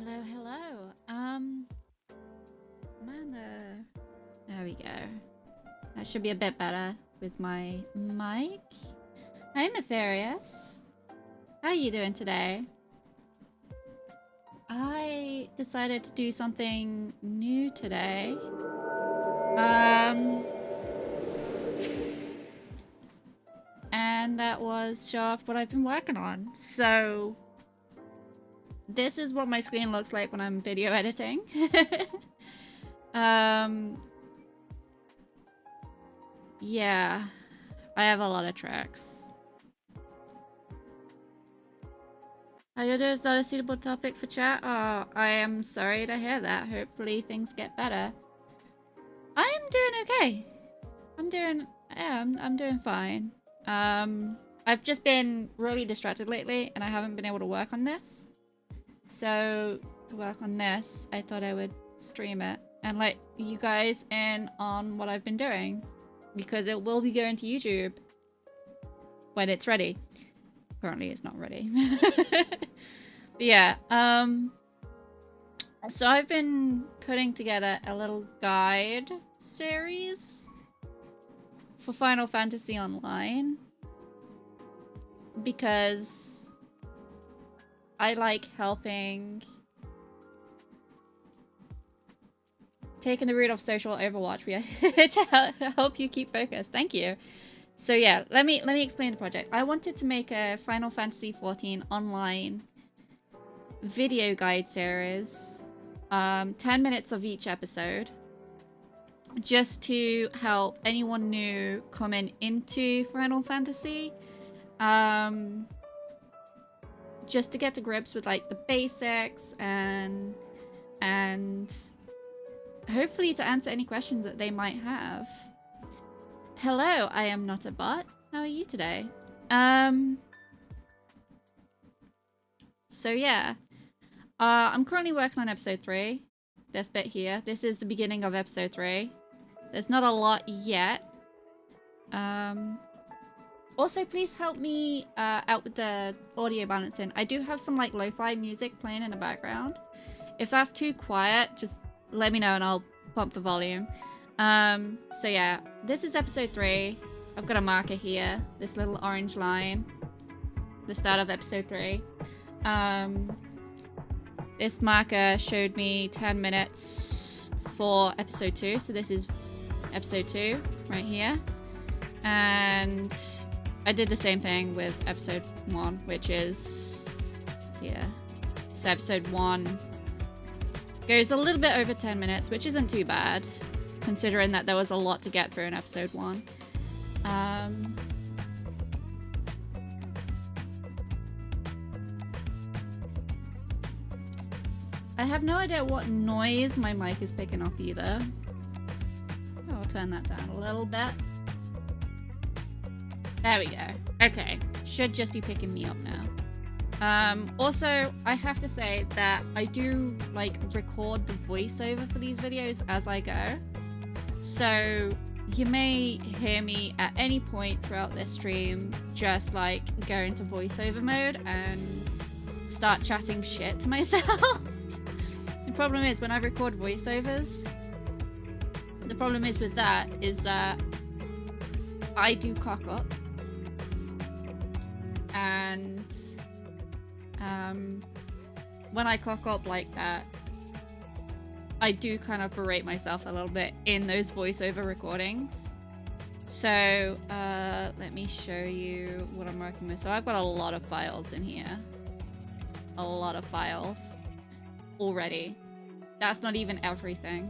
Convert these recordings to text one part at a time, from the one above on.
Hello. There we go. That should be a bit better with my mic. Hi, Matharius. How are you doing today? I decided to do something new today. And that was show off what I've been working on. So this is what my screen looks like when I'm video editing. Yeah, I have a lot of tracks. Yoda is not a suitable topic for chat. Oh, I am sorry to hear that. Hopefully things get better. I'm doing okay. I'm doing fine. I've just been really distracted lately and I haven't been able to work on this. So to work on this, I thought I would stream it and let you guys in on what I've been doing, because it will be going to YouTube when it's ready. Currently it's not ready. But yeah, so I've been putting together a little guide series for Final Fantasy Online because I like taking the route of social Overwatch to help you keep focused. Thank you. So yeah, let me explain the project. I wanted to make a Final Fantasy XIV online video guide series, 10 minutes of each episode, just to help anyone new coming into Final Fantasy, just to get to grips with like the basics and hopefully to answer any questions that they might have. Hello, I am not a bot. How are you today? So yeah, I'm currently working on episode 3. This bit here. This is the beginning of episode 3. There's not a lot yet. Also, please help me out with the audio balancing. I do have some like lo-fi music playing in the background. If that's too quiet, just let me know and I'll pump the volume. So yeah, this is episode 3. I've got a marker here, this little orange line, the start of episode 3. This marker showed me 10 minutes for episode 2, so this is episode 2 right here. And I did the same thing with episode 1, which is here. So episode 1 goes a little bit over 10 minutes, which isn't too bad, considering that there was a lot to get through in episode 1. I have no idea what noise my mic is picking up either. I'll turn that down a little bit. There we go. Okay, should just be picking me up now. Also, I have to say that I do like record the voiceover for these videos as I go. So you may hear me at any point throughout this stream just like go into voiceover mode and start chatting shit to myself. The problem is when I record voiceovers, the problem is with that is that I do cock up. And when I cock up like that, I do kind of berate myself a little bit in those voiceover recordings. So let me show you what I'm working with. So I've got a lot of files in here. A lot of files already. That's not even everything.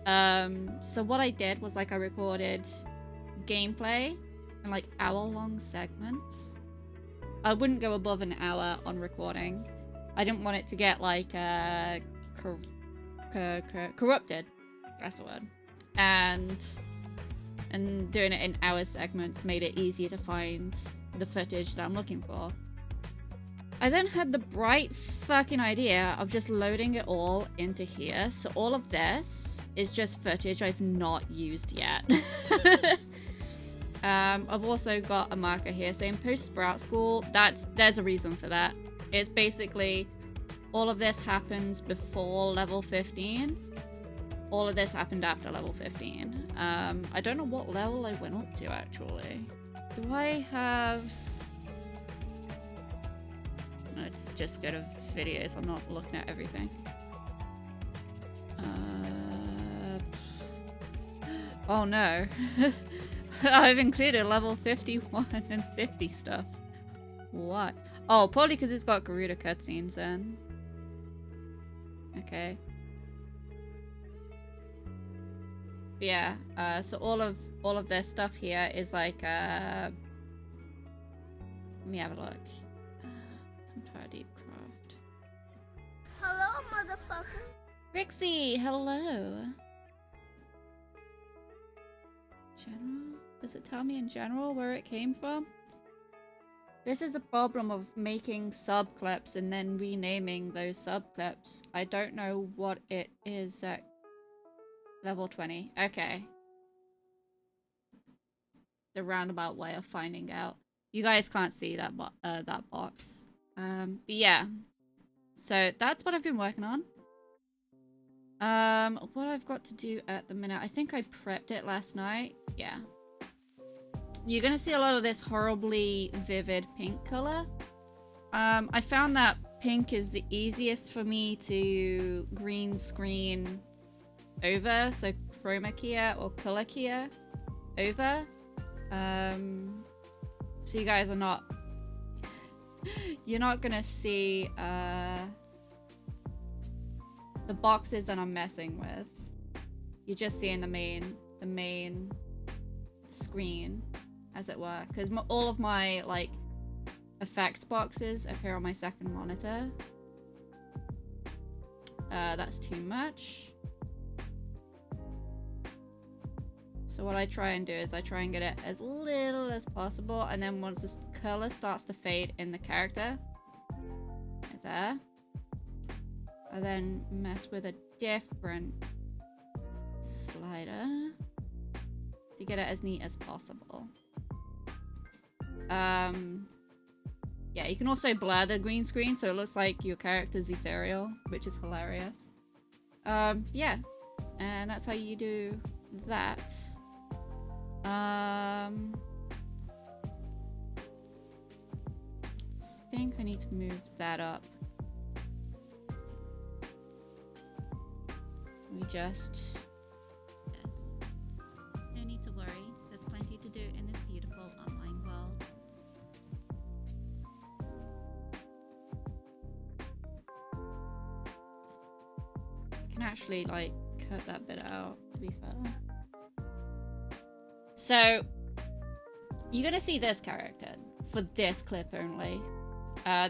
So what I did was like I recorded gameplay in like hour-long segments. I wouldn't go above an hour on recording. I didn't want it to get like corrupted. That's the word. And doing it in hour segments made it easier to find the footage that I'm looking for. I then had the bright fucking idea of just loading it all into here. So all of this is just footage I've not used yet. I've also got a marker here saying post Sprout School. There's a reason for that. It's basically all of this happens before level 15. All of this happened after level 15. I don't know what level I went up to, actually. Do I have... Let's just go to videos. I'm not looking at everything. Oh no. I've included level 51 and 50 stuff. What? Oh, probably because it's got Garuda cutscenes then. Okay. Yeah, so all of this stuff here is like, let me have a look. Empire Deep Craft. Hello, motherfucker. Rixie, hello. General? Does it tell me in general where it came from? This is a problem of making subclips and then renaming those subclips. I don't know what it is at level 20. Okay. The roundabout way of finding out. You guys can't see that that box. But yeah. So that's what I've been working on. What I've got to do at the minute, I think I prepped it last night. Yeah. You're gonna see a lot of this horribly vivid pink color. I found that pink is the easiest for me to green screen over, so chroma key or color key over. So you guys are not... You're not gonna see the boxes that I'm messing with. You're just seeing the main screen, as it were, because all of my like effects boxes appear on my second monitor. That's too much. So what I try and do is I try and get it as little as possible, and then once this color starts to fade in the character, right there, I then mess with a different slider to get it as neat as possible. Yeah, you can also blur the green screen so it looks like your character's ethereal, which is hilarious. Yeah, and that's how you do that. I think I need to move that up. We just... Yes. No need to worry. There's plenty to do in this beautiful online world. I can actually, like, cut that bit out, to be fair. So, you're gonna see this character for this clip only.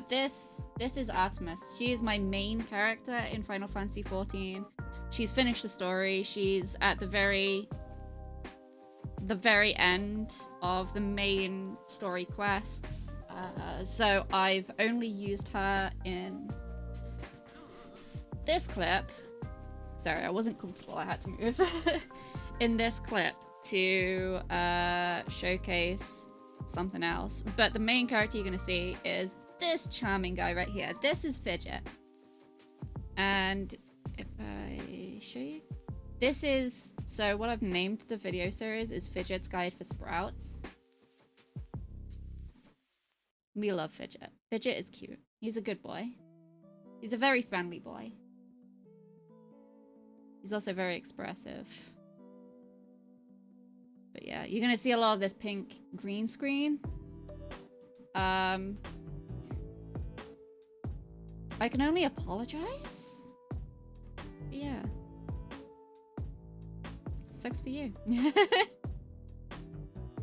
This is Artemis. She is my main character in Final Fantasy XIV. She's finished the story. She's at the very end of the main story quests. So I've only used her in this clip. Sorry, I wasn't comfortable. I had to move. In this clip to showcase something else. But the main character you're going to see is this charming guy right here. This is Fidget. And if I show you, this is, so what I've named the video series is Fidget's Guide for Sprouts. We love Fidget. Fidget is cute. He's a good boy. He's a very friendly boy. He's also very expressive. But yeah, you're gonna see a lot of this pink green screen. I can only apologize. But yeah. Sucks for you.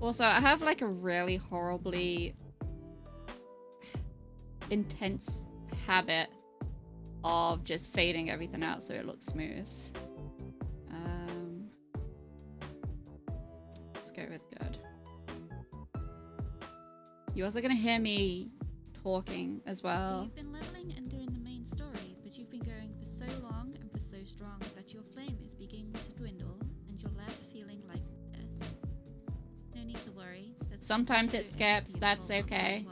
Also, I have like a really horribly intense habit of just fading everything out so it looks smooth. Let's go with good. You're also gonna hear me talking as well. So you've been leveling and doing the main story, but you've been going for so long and for so strong that your flame is beginning to dwindle and you're left feeling like this. No need to worry. Sometimes it skips, that's okay.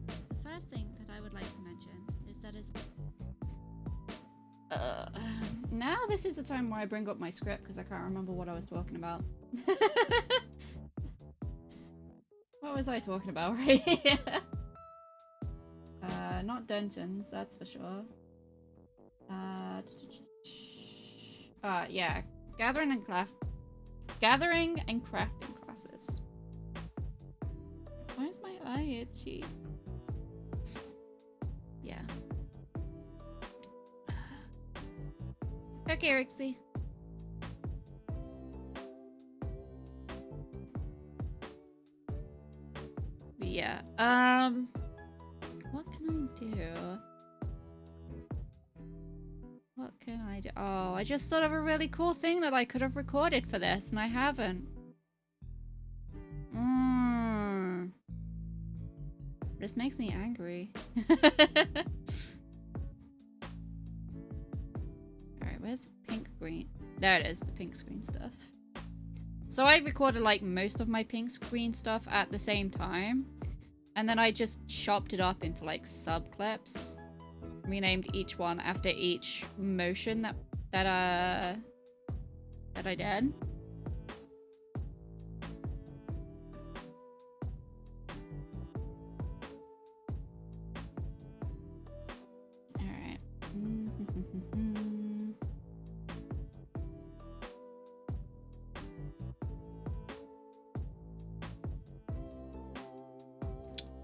The first thing that I would like to mention is that as now this is the time where I bring up my script because I can't remember what I was talking about. What was I talking about right here? Not dungeons, that's for sure. Yeah. Gathering and crafting classes. Why is my eye itchy? Yeah. Okay, Rixie. But yeah. What can I do? What can I do? Oh, I just thought of a really cool thing that I could have recorded for this, and I haven't. This makes me angry. Alright, where's the pink screen? There it is, the pink screen stuff. So I recorded like most of my pink screen stuff at the same time. And then I just chopped it up into like sub clips. Renamed each one after each motion that I did. Alright.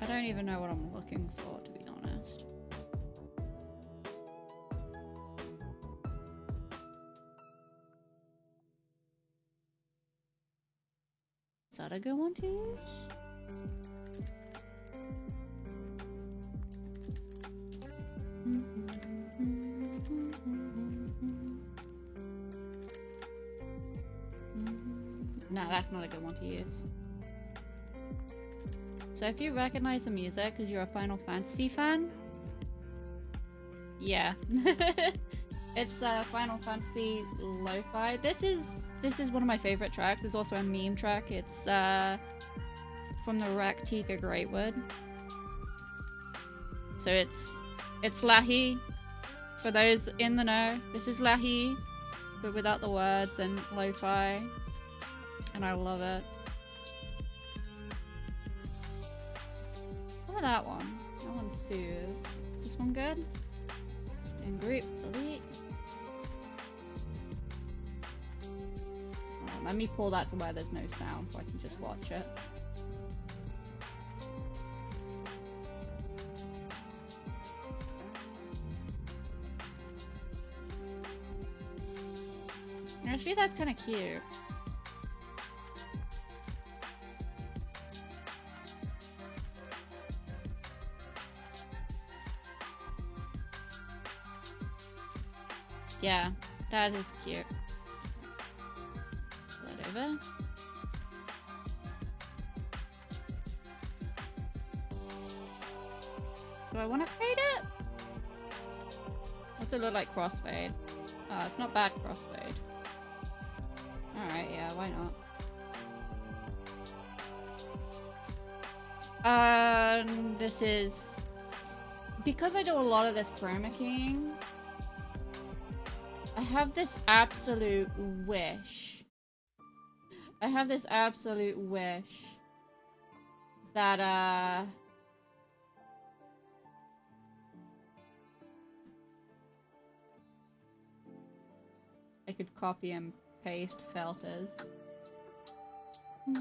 I don't even know what I'm looking for, to be honest. Is that a good one to use? No, that's not a good one to use. So if you recognize the music because you're a Final Fantasy fan, yeah. It's Final Fantasy Lo-Fi. This is one of my favorite tracks. There's also a meme track. It's from the Raktika Greatwood. So it's Lahi. For those in the know, this is Lahi, but without the words and lo-fi. And I love it. What about that one? That one soothes. Is this one good? In group, delete. Oh, let me pull that to where there's no sound so I can just watch it. Actually, that's kind of cute. Yeah, that is cute. Pull that over. Do I want to fade it? What's it look like crossfade? Oh, it's not bad crossfade. Alright, yeah, why not? This is... Because I do a lot of this chroma keying, I have this absolute wish. I have this absolute wish that, I could copy and paste filters. The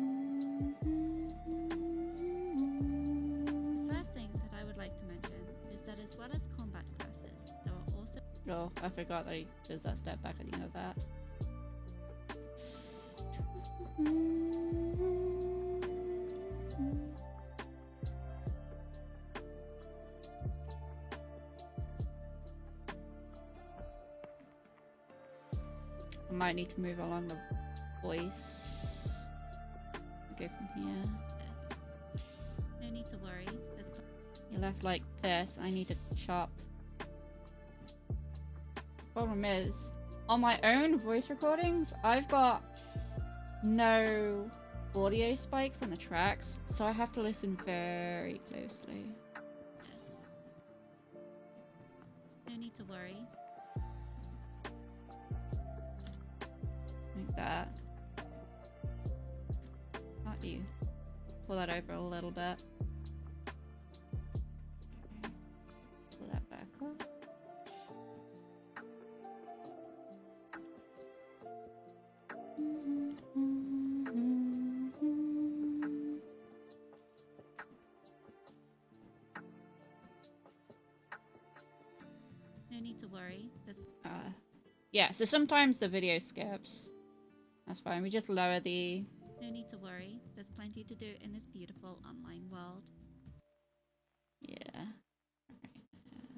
first thing that I would like to mention is that as well as combat classes, there are also... Oh, I forgot that he does that step back at the end of that. I might need to move along the voice. Go from here. This. No need to worry. There's You left like this. I need to chop. Problem is, on my own voice recordings, I've got no audio spikes in the tracks, so I have to listen very closely. this. No need to worry. like that. Can't you pull that over a little bit? Okay. Pull that back up. No need to worry. There's Yeah, so sometimes the video skips. That's fine. We just lower the... no need to worry. There's plenty to do in this beautiful online world. Yeah. Alright.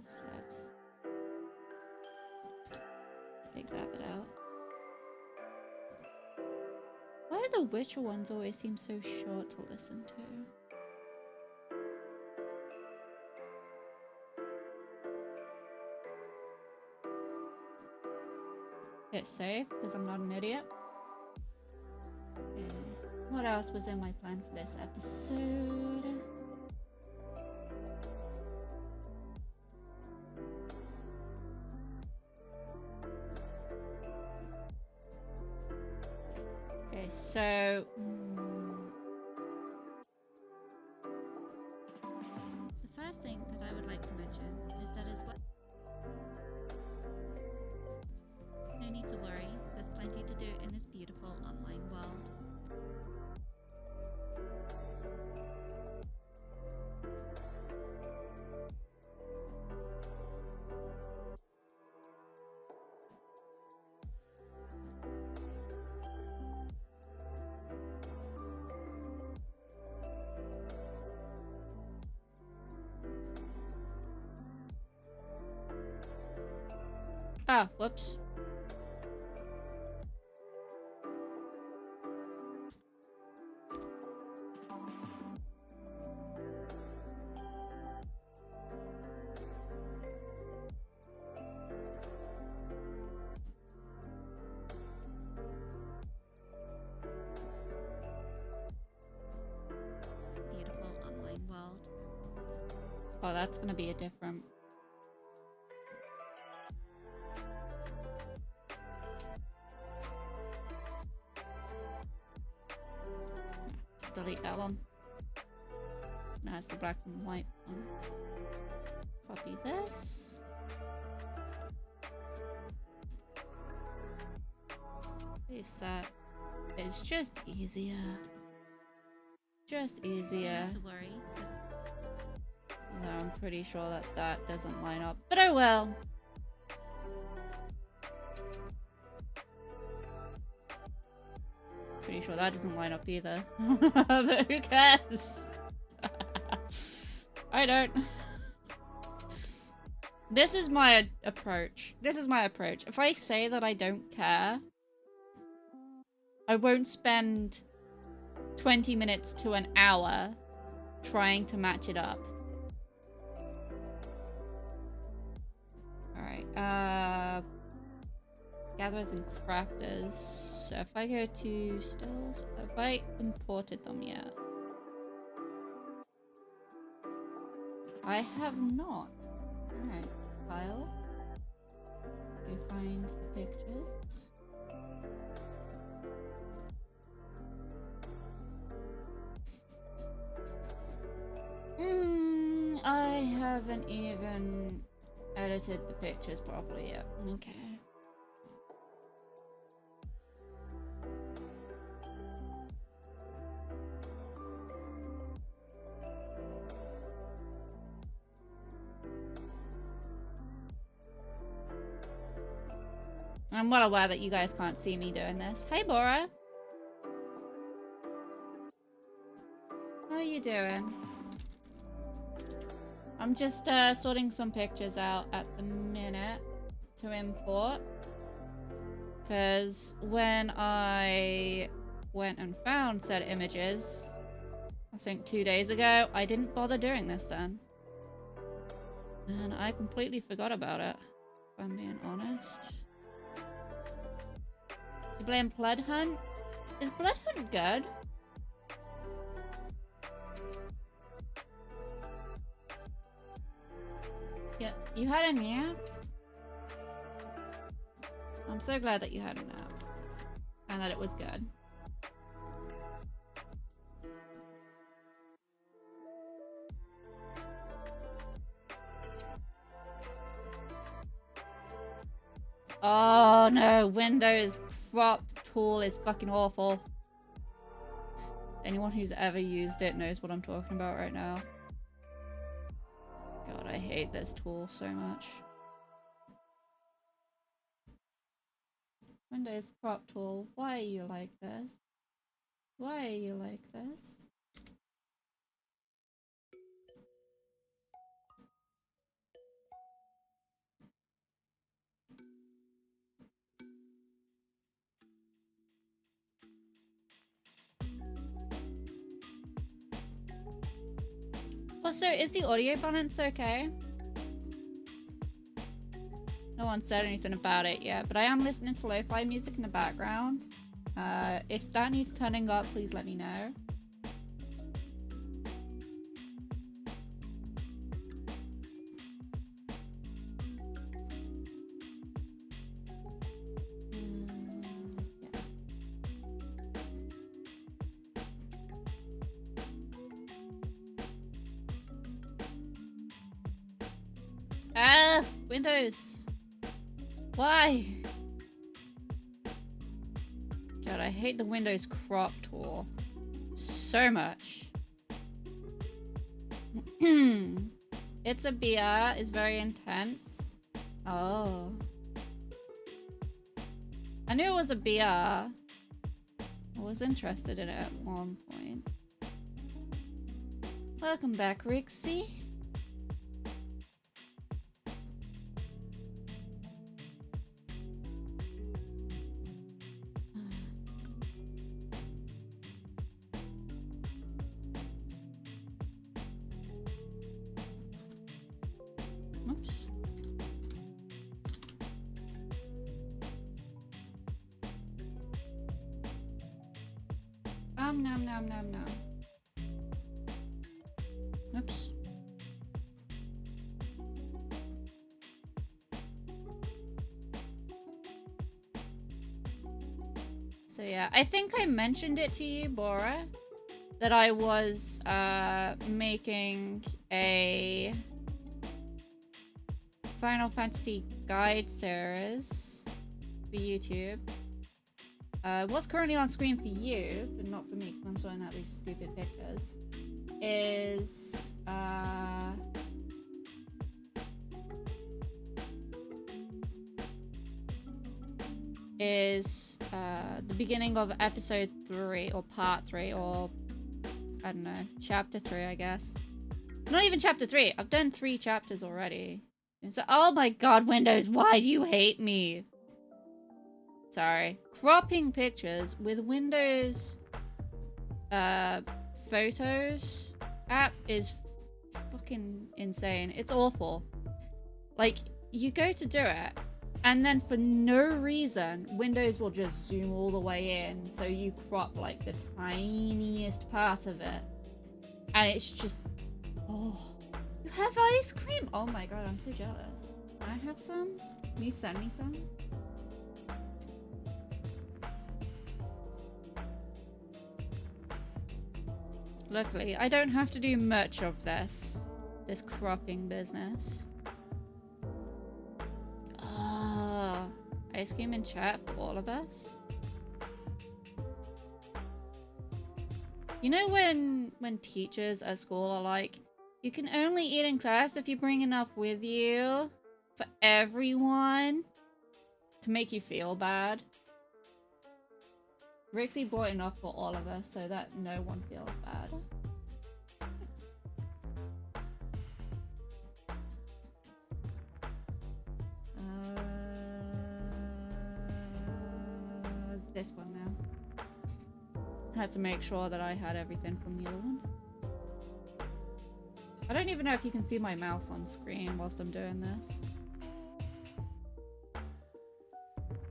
So let's take that bit out. Why do the Witcher ones always seem so short to listen to? Hit save, because I'm not an idiot. Okay. What else was in my plan for this episode? Okay, so... The first thing that I would like to mention is that as well. No need to worry. There's plenty to do in this beautiful online world. Ah, whoops. Beautiful online world. Oh, that's gonna be a different... Delete that one. Now it's the black and white one. Copy this. Paste that. It's just easier. Just easier. No need to worry. There's Although I'm pretty sure that that doesn't line up. But oh well. Pretty sure that doesn't line up either. But who cares? I don't. This is my approach. This is my approach. If I say that I don't care, I won't spend 20 minutes to an hour trying to match it up. Alright, gatherers and crafters. So if I go to stills, have I imported them yet? I have not. Alright, file. Go find the pictures. I haven't even edited the pictures properly yet. Okay. I'm well aware that you guys can't see me doing this. Hey, Bora. How are you doing? I'm just sorting some pictures out at the minute to import. Because when I went and found said images, I think 2 days ago, I didn't bother doing this then. And I completely forgot about it, if I'm being honest. You blame Blood Hunt? Is Blood Hunt good? Yeah, you had a nap? I'm so glad that you had a nap. and that it was good. Oh no, Windows crop tool is fucking awful. Anyone who's ever used it knows what I'm talking about right now. God, I hate this tool so much. Windows crop tool, why are you like this? Why are you like this? Also, is the audio balance okay? No one said anything about it yet, but I am listening to lo-fi music in the background. If that needs turning up, please let me know. Windows. Why? God, I hate the Windows crop tool so much. It's a beer. It's very intense. Oh. I knew it was a beer. I was interested in it at one point. Welcome back, Rixie. Nom nom nom nom. Oops. So yeah, I think I mentioned it to you, Bora, that I was making a Final Fantasy guide series for YouTube. What's currently on screen for you, but not for me because I'm showing out these stupid pictures, is the beginning of episode 3 or part 3 or I don't know, chapter 3 I guess. Not even chapter 3. I've done 3 chapters already. And so, oh my god, Windows, why do you hate me? Sorry. Cropping pictures with Windows Photos app is fucking insane. It's awful. Like, you go to do it, and then for no reason, Windows will just zoom all the way in, so you crop like the tiniest part of it. And it's just, oh. You have ice cream? Oh my god, I'm so jealous. Can I have some? Can you send me some? Luckily, I don't have to do much of this cropping business. Ah, ice cream in chat for all of us. You know when teachers at school are like, you can only eat in class if you bring enough with you for everyone to make you feel bad? Rixie brought enough for all of us so that no one feels bad. This one now. I had to make sure that I had everything from the other one. I don't even know if you can see my mouse on screen whilst I'm doing this.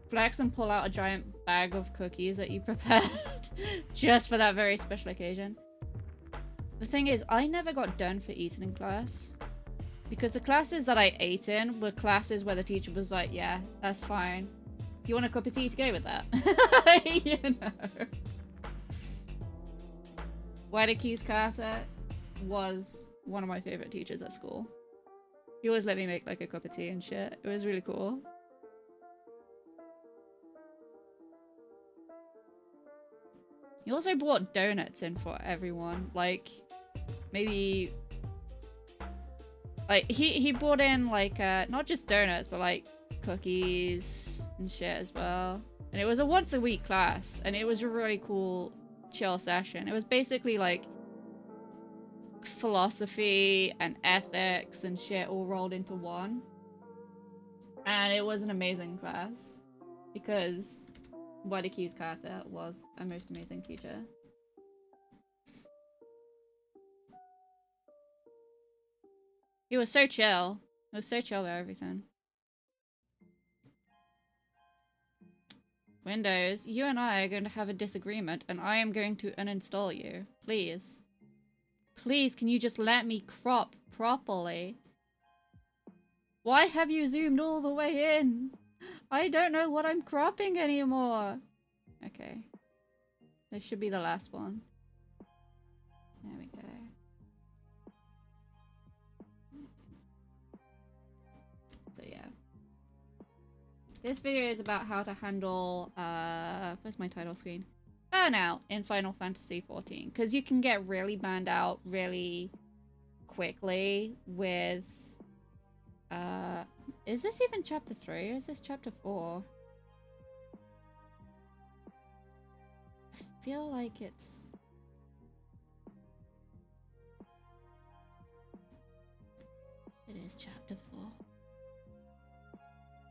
Flex and pull out a giant bag of cookies that you prepared just for that very special occasion. The thing is, I never got done for eating in class because the classes that I ate in were classes where the teacher was like, yeah, that's fine. Do you want a cup of tea to go with that? You know. White Carter was one of my favorite teachers at school. He always let me make like a cup of tea and shit. It was really cool. He also brought donuts in for everyone. Like, maybe... Like, he brought in, like, not just donuts, but, like, cookies and shit as well. And it was a once-a-week class, and it was a really cool, chill session. It was basically, like, philosophy and ethics and shit all rolled into one. And it was an amazing class. Because Wadikis Carter was a most amazing teacher. He was so chill. He was so chill about everything. Windows, you and I are going to have a disagreement and I am going to uninstall you. Please. Please, can you just let me crop properly? Why have you zoomed all the way in? I don't know what I'm cropping anymore. Okay. This should be the last one. There we go. So yeah. This video is about how to handle, where's my title screen? Burnout in Final Fantasy XIV. Because you can get really burned out really quickly with, is this even chapter 3 or is this chapter 4? I feel like it's... It is chapter 4.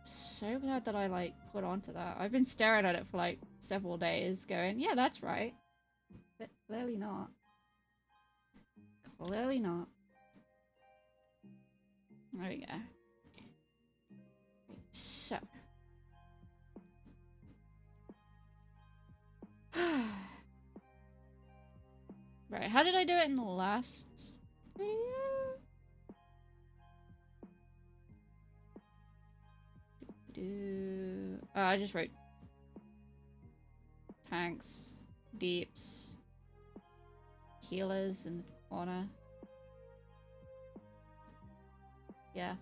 So glad that I, like, put onto that. I've been staring at it for, like, several days going, yeah, that's right. But clearly not. Clearly not. There we go. So. Right, how did I do it in the last video? I just wrote tanks, deeps, healers in the corner. Yeah.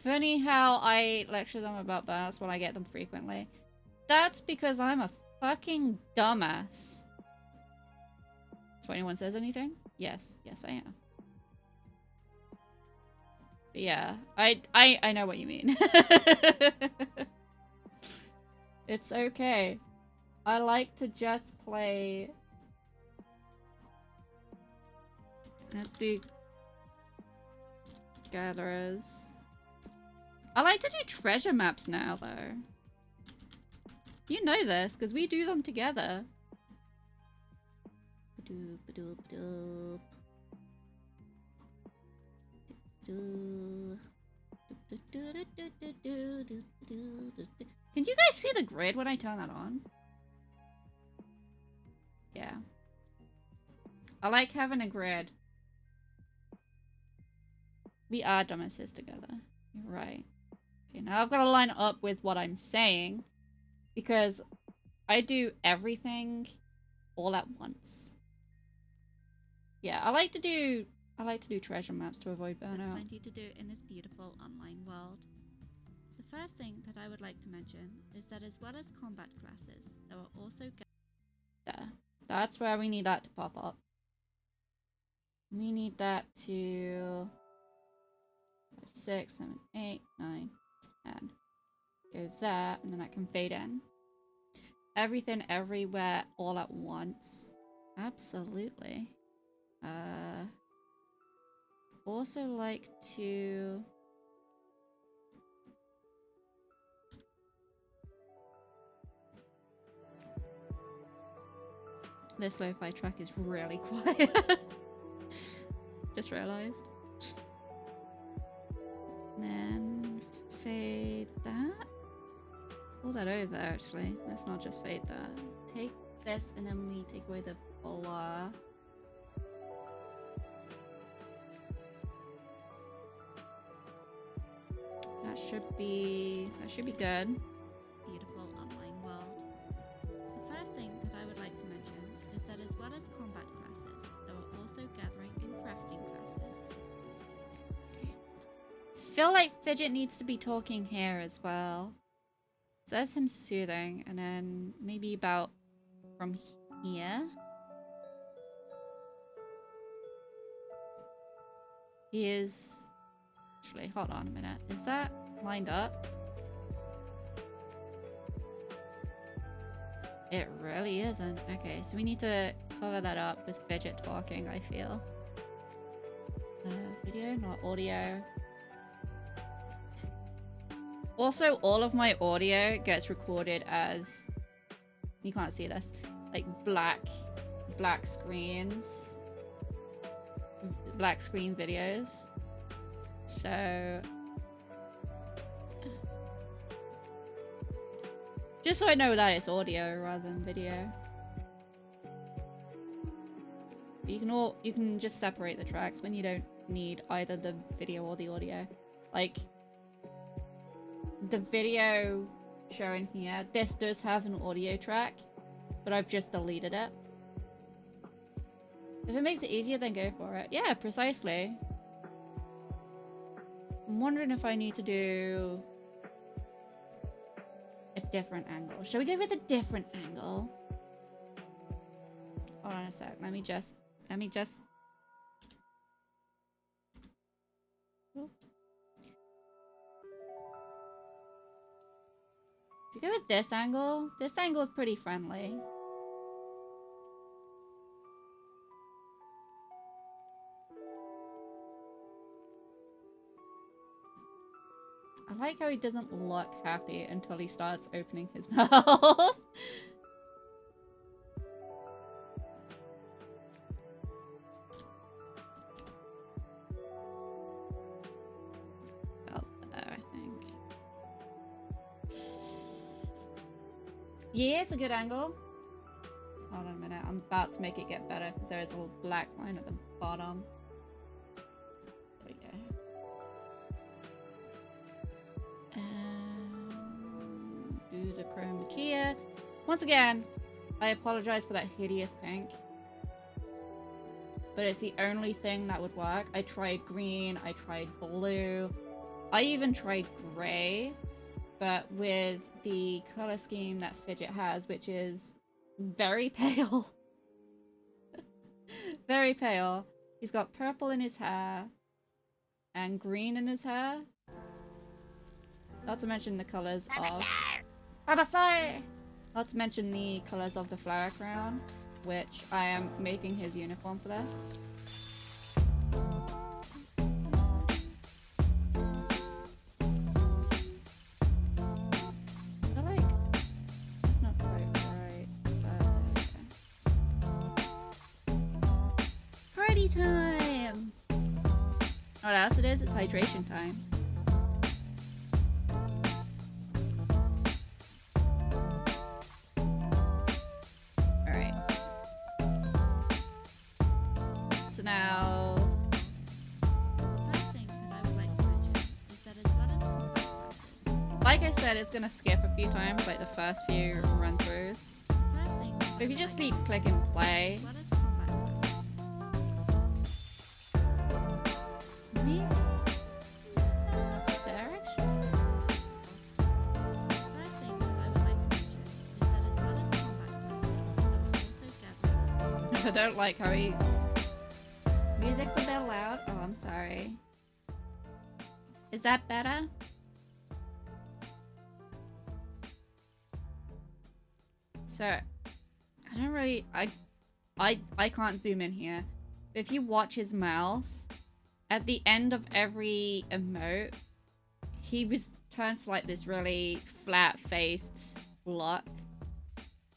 Funny how I lecture them about burnouts when I get them frequently. That's because I'm a fucking dumbass. If anyone says anything, yes, I am. But yeah, I know what you mean. It's okay. I like to just play. Let's do gatherers. I like to do treasure maps now, though. You know this, because we do them together. Can you guys see the grid when I turn that on? Yeah. I like having a grid. We are dumbasses together. You're right. Okay, now I've got to line up with what I'm saying. Because I do everything all at once. Yeah, I like to do treasure maps to avoid burnout. There's plenty to do in this beautiful online world. The first thing that I would like to mention is that as well as combat classes, there are also there. That's where we need that to pop up. We need that to 5, 6, 7, 8, 9, 10. Go there, and then I can fade in. Everything, everywhere, all at once. Absolutely. Also like to... This lo-fi track is really quiet. Just realized. Then fade that. Pull that over, actually. Let's not just fade that. Take this, and then we take away the blur. That should be good. Beautiful online world. The first thing that I would like to mention is that as well as combat classes, there are also gathering and crafting classes. Feel like Fidget needs to be talking here as well. So that's him soothing, and then maybe about from here. He is... Actually, hold on a minute. Is that lined up? It really isn't. Okay, so we need to cover that up with Fidget talking, I feel. Video, not audio. Also, all of my audio gets recorded as... You can't see this. Like, black screens. Black screen videos. So... Just so I know that it's audio rather than video. You can just separate the tracks when you don't need either the video or the audio. Like, the video showing here, this does have an audio track, but I've just deleted it. If it makes it easier, then go for it. Yeah, precisely. I'm wondering if I need to do a different angle. Shall we go with a different angle? Hold on a sec. Let me just... Oh. Should we go with this angle? This angle is pretty friendly. I like how he doesn't look happy until he starts opening his mouth. Oh, there, I think. Yeah, it's a good angle. Hold on a minute. I'm about to make it get better because there is a little black line at the bottom. There we go. Do the chroma key. Once again, I apologize for that hideous pink. But it's the only thing that would work. I tried green, I tried blue, I even tried grey. But with the color scheme that Fidget has, which is very pale. Very pale. He's got purple in his hair and green in his hair. Not to mention the colors of... Babasar! Not to mention the colors of the flower crown, which I am making his uniform for this. I feel like it's not quite right, but okay. Party time! What else it is? It's hydration time. Now, The first thing that I would like to mention is that as well as combat classes, like I said, it's gonna skip a few times, like the first few run-throughs. the first thing that But if you I just would keep like to click and mention play, is as well as combat classes. maybe there actually. The first thing that I would like to mention is that as well as combat classes, there are also gathering. I don't like how he... Music's a bit loud. Oh, I'm sorry. Is that better? So, I don't really... I can't zoom in here. But if you watch his mouth, at the end of every emote, he turns to like this really flat-faced look.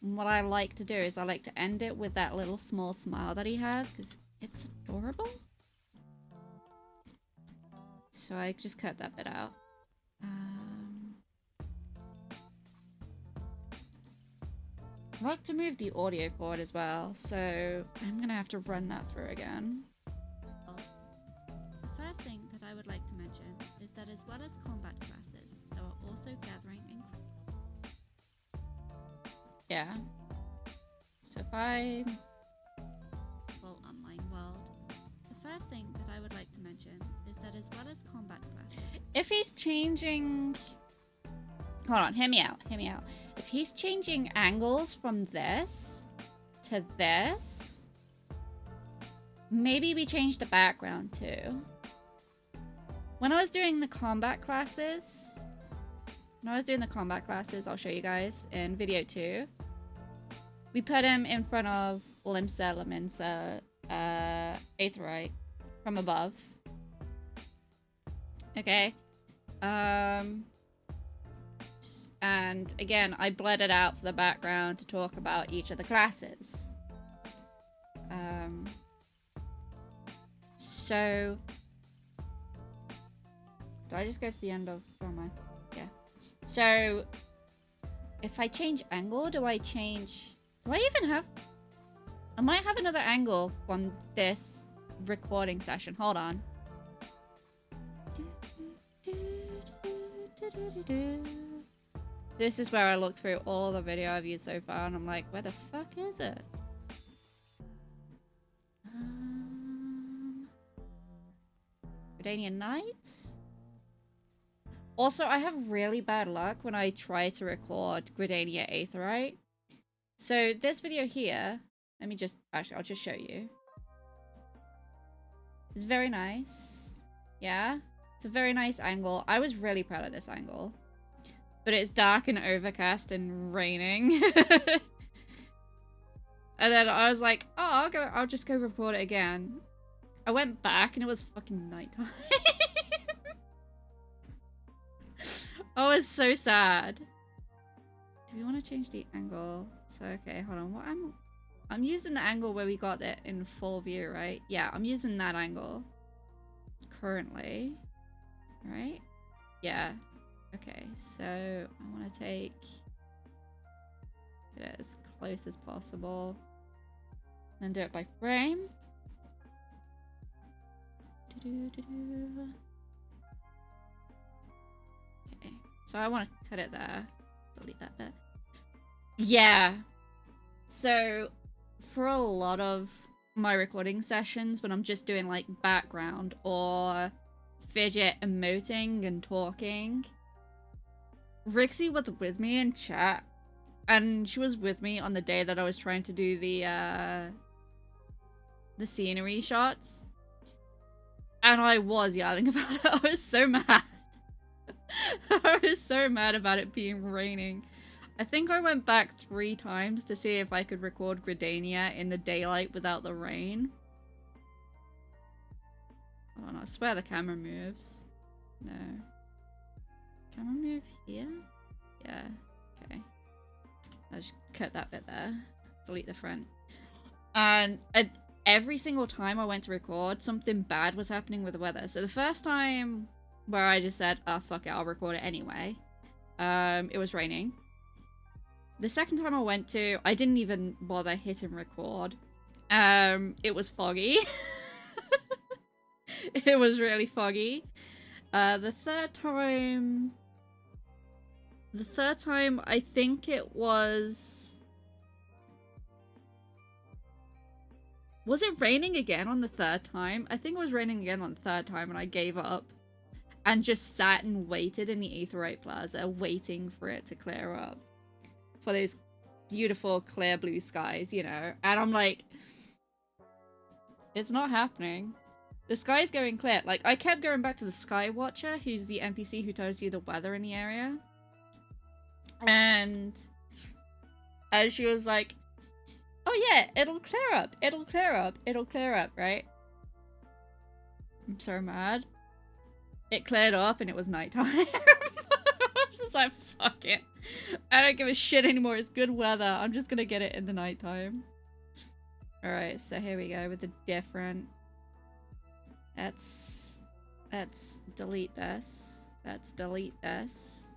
And what I like to do is I like to end it with that little small smile that he has, because it's adorable. So I just cut that bit out. I'd like to move the audio forward as well, so I'm gonna have to run that through again. The first thing that I would like to mention is that as well as combat classes, also gathering in. Yeah. So if I... Well, online world. The first thing that I would like to mention is that as well as combat classes, If he's changing... Hold on, hear me out, hear me out. If he's changing angles from this to this, maybe we change the background too. When I was doing the combat classes, I'll show you guys in video 2. We put him in front of Limsa, Aetheryte from above. Okay. And again, I bled it out for the background to talk about each of the classes. So... Do I just go to the end of... Where am I? Yeah. So... If I change angle, do I change... Do I even have... I might have another angle on this recording session. Hold on. This is where I look through all the video I've used so far and I'm like, where the fuck is it? Gridania Knight? Also, I have really bad luck when I try to record Gridania Aetheryte. So this video here, let me just, actually, I'll just show you. It's very nice. Yeah? It's a very nice angle. I was really proud of this angle. But it's dark and overcast and raining. And then I was like, oh, I'll just go record it again. I went back and it was fucking nighttime. I was so sad. Do we want to change the angle? So, okay, hold on. What I'm using the angle where we got it in full view, right? Yeah, I'm using that angle currently. Right? Yeah. Okay, so I want to take it as close as possible. Then do it by frame. Okay, so I want to cut it there. Delete that bit. Yeah. So for a lot of my recording sessions, when I'm just doing like background or fidget emoting and talking, Rixie was with me in chat, and she was with me on the day that I was trying to do the scenery shots, and I was yelling about it. I was so mad. I was so mad about it being raining. I think I went back 3 times to see if I could record Gridania in the daylight without the rain. I don't know, I swear the camera moves. No. Camera move here? Yeah, okay. I'll just cut that bit there. Delete the front. And every single time I went to record, something bad was happening with the weather. So the first time where I just said, oh fuck it, I'll record it anyway. It was raining. The second time I went to, I didn't even bother hitting record. It was foggy. It was really foggy. The third time, I think it was it raining again on the third time? I think it was raining again on the third time and I gave up and just sat and waited in the Aetheryte Plaza, waiting for it to clear up. For those beautiful clear blue skies, you know? And I'm like, it's not happening. The sky's going clear. Like, I kept going back to the Sky Watcher, who's the NPC who tells you the weather in the area. And she was like, oh yeah, it'll clear up. It'll clear up. It'll clear up, right? I'm so mad. It cleared up and it was nighttime. I was just like, fuck it. I don't give a shit anymore. It's good weather. I'm just gonna get it in the nighttime. Alright, so here we go with the different... Let's delete this. Let's delete this.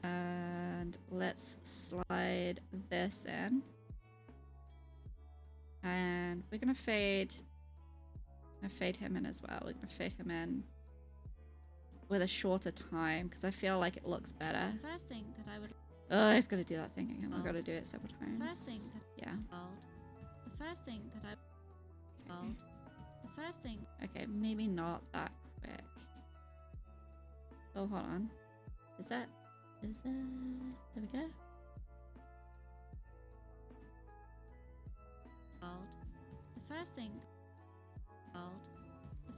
And let's slide this in. And we're gonna fade him in as well. We're gonna fade him in with a shorter time because I feel like it looks better. The first thing that I would Oh, it's gonna do that thing again. I've got to do it several times. first thing that Yeah. the first thing that I the first thing Okay, maybe not that quick. Oh, hold on. Is that? There we go. the first thing the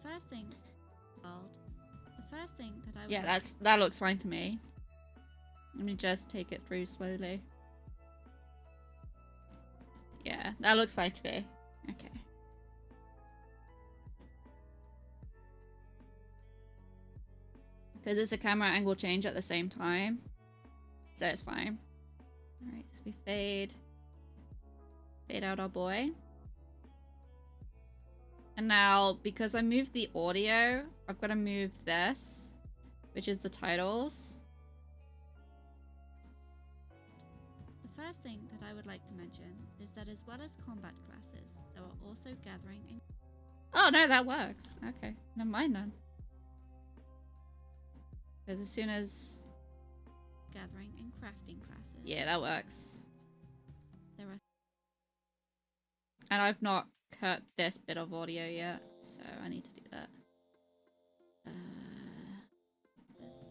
first thing the first thing that I would Yeah, that looks fine to me. Let me just take it through slowly. Yeah, that looks fine to me. Okay. Because it's a camera angle change at the same time. So it's fine. Alright, so we fade out our boy. And now, because I moved the audio, I've got to move this, which is the titles. The first thing that I would like to mention is that as well as combat classes, there are also gathering and Oh, no, that works. Okay, never mind then. Because as soon as... gathering and crafting classes. Yeah, that works. There are And I've not cut this bit of audio yet, so I need to do that. this.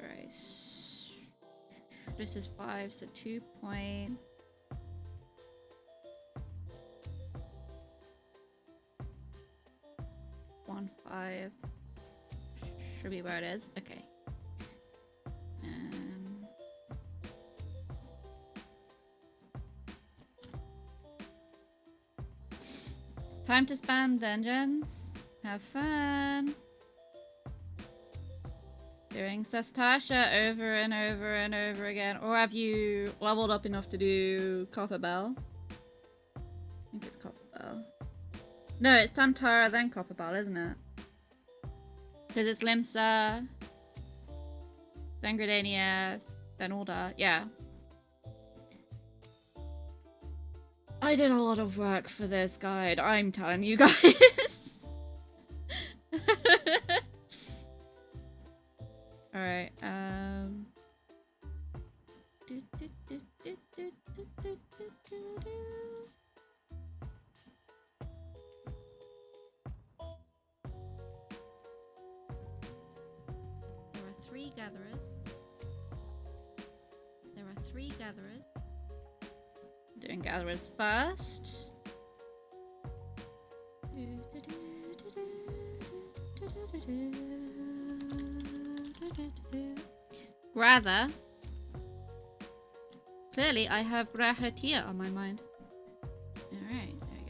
Right. This is 5, so 2.15. Should be where it is. Okay. And time to spam dungeons. Have fun. Doing Sastasha over and over and over again. Or have you leveled up enough to do Copper Bell? I think it's Copper Bell. No, it's Tantara then Copper Bell, isn't it? Because it's Limsa, then Gridania, then Ulda. Yeah. I did a lot of work for this guide, I'm telling you guys. Alright, There are three gatherers. There are three gatherers. doing gatherers first. Rather, clearly I have Rahatia on my mind. Alright, there we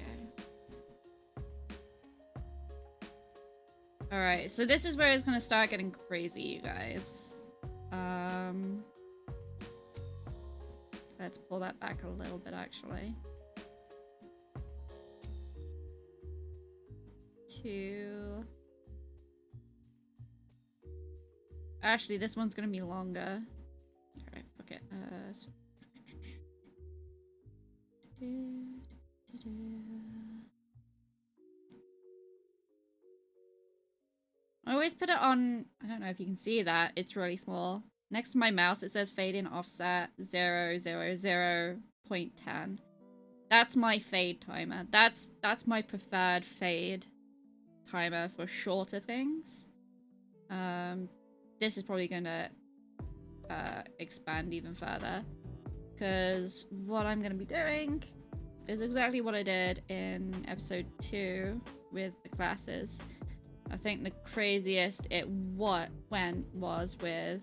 go. Alright, so this is where it's gonna start getting crazy, you guys. Let's pull that back a little bit, actually. Actually, this one's gonna be longer. Alright, okay. I always put it on, I don't know if you can see that, it's really small. Next to my mouse, it says fade in offset 0.10. That's my fade timer. That's my preferred fade timer for shorter things. This is probably gonna expand even further, because what I'm gonna be doing is exactly what I did in episode 2 with the classes. I think the craziest it went was with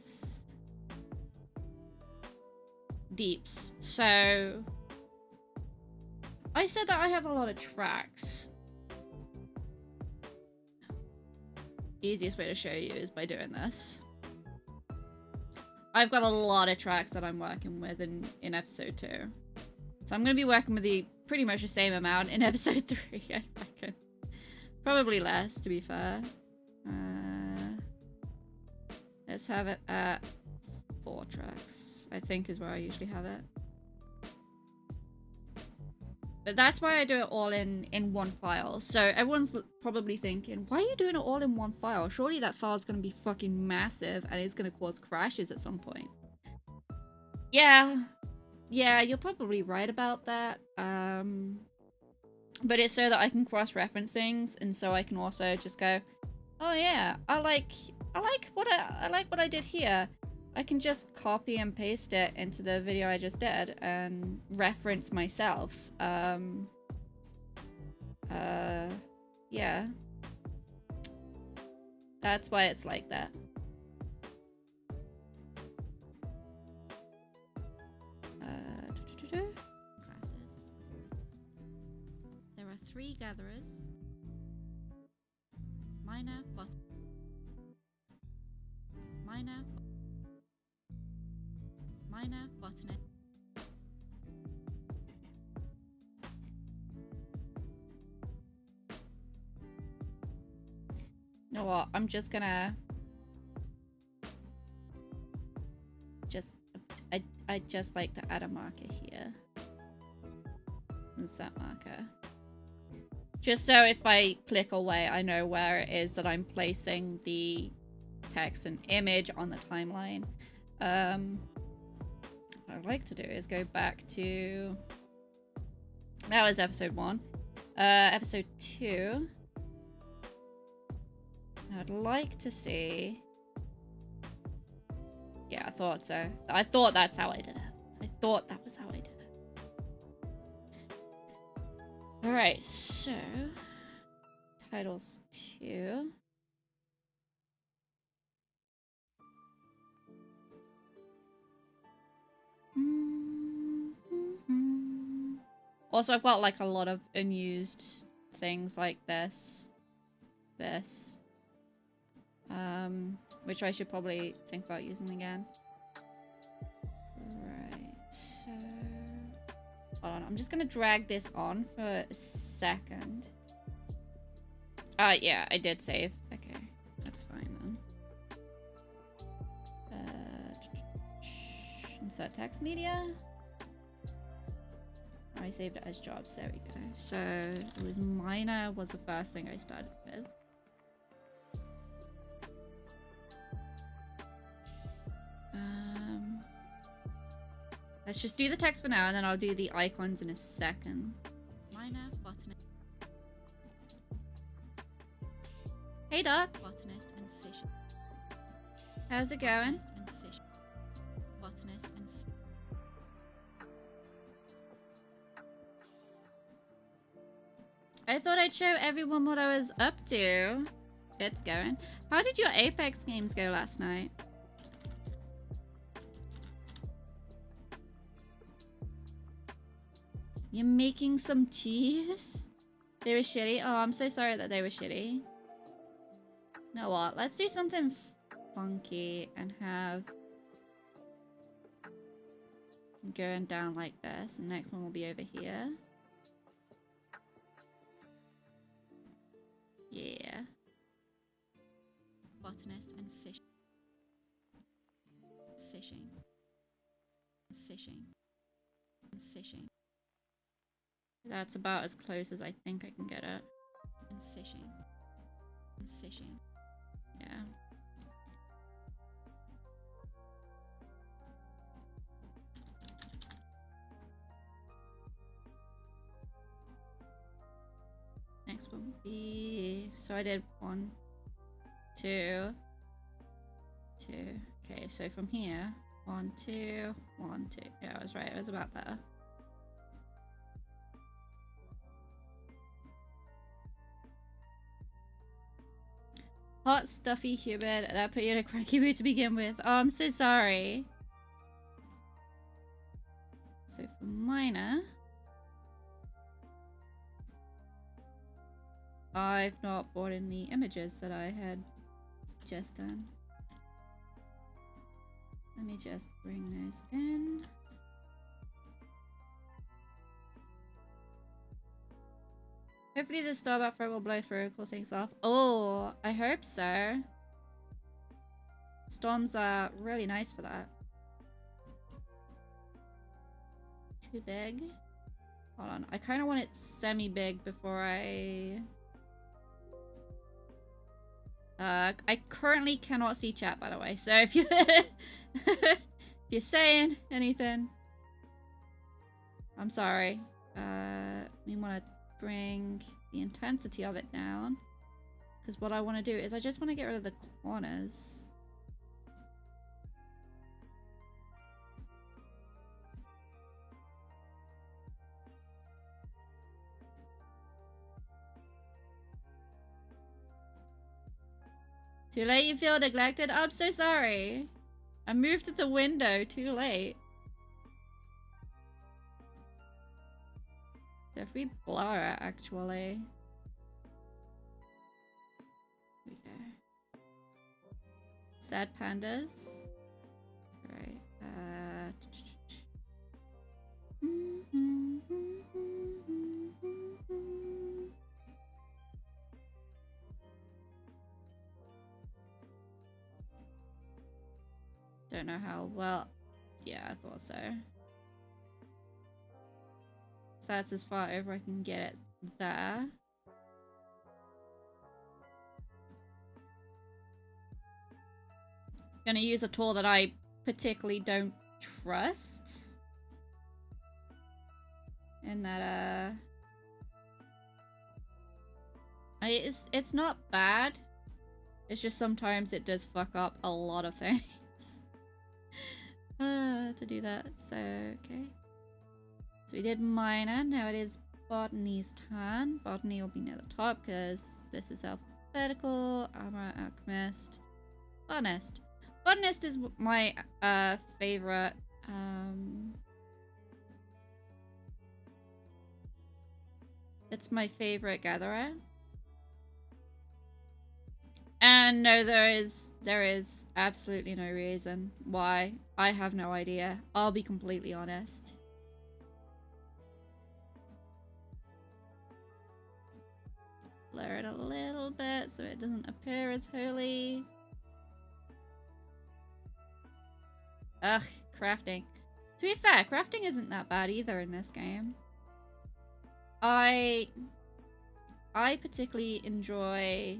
deeps. So I said that I have a lot of tracks. Easiest way to show you is by doing this. I've got a lot of tracks that I'm working with in episode 2. So I'm going to be working with pretty much the same amount in episode 3, I reckon. Probably less, to be fair. Let's have it at 4 tracks, I think is where I usually have it. But that's why I do it all in one file. So everyone's probably thinking, why are you doing it all in one file? Surely that file's gonna be fucking massive and it's gonna cause crashes at some point. Yeah, you're probably right about that. But it's so that I can cross-reference things, and so I can also just go, oh yeah, I like what I did here. I can just copy and paste it into the video I just did and reference myself. Yeah. That's why it's like that. Classes. There are 3 gatherers. Minor, botanist. You know what? I'm just gonna I just like to add a marker here. There's that marker. Just so if I click away, I know where it is that I'm placing the text and image on the timeline. What I'd like to do is go back to... That was episode 1. Episode 2. I'd like to see... Yeah, I thought so. I thought that's how I did it. I thought that was how I did it. Alright, so... Titles 2. Also, I've got like a lot of unused things like this. Which I should probably think about using again. Right, so... Hold on, I'm just gonna drag this on for a second. Yeah, I did save. Okay, that's fine then. Insert text media. I saved it as jobs, there we go. So, it was minor was the first thing I started with. Let's just do the text for now, and then I'll do the icons in a second. Minor, botanist. Hey, Doc. Botanist and fish. How's it going? Botanist and fish. Botanist and I thought I'd show everyone what I was up to. It's going. How did your Apex games go last night? You're making some cheese? They were shitty? Oh, I'm so sorry that they were shitty. You know what? Let's do something funky and have... going down like this. And the next one will be over here. Yeah. botanist and fish. Fishing. Fishing. Fishing. That's about as close as I think I can get it. And fishing. And fishing. Yeah. Next one would be... So I did 1, 2, 2. Okay, so from here, 1, 2, 1, 2. Yeah, I was right. It was about there. Hot, stuffy, humid. That put you in a cranky mood to begin with. Oh, I'm so sorry. So for minor, I've not brought in the images that I had just done. Let me just bring those in. Hopefully the starbout throw will blow through, cool things off. Oh, I hope so. Storms are really nice for that. Too big? Hold on. I kind of want it semi-big before I... I currently cannot see chat, by the way. So if you if you're saying anything, I'm sorry. We want to bring the intensity of it down, because what I want to do is I just want to get rid of the corners. Too late, you feel neglected? I'm so sorry. I moved to the window too late. So if we blur it, actually. Here we go. Sad pandas. Alright. Don't know how well. Yeah, I thought so. So that's as far over I can get it there. Gonna use a tool that I particularly don't trust. In that it's not bad. It's just sometimes it does fuck up a lot of things. To do that. So okay. So we did minor, now it is botany's turn. Botany will be near the top because this is alphabetical. Armor, alchemist, botanist. Botanist is my favorite. It's my favorite gatherer. And no, there is absolutely no reason why. I have no idea. I'll be completely honest. Blur it a little bit so it doesn't appear as holy. Ugh, crafting. To be fair, crafting isn't that bad either in this game. I particularly enjoy...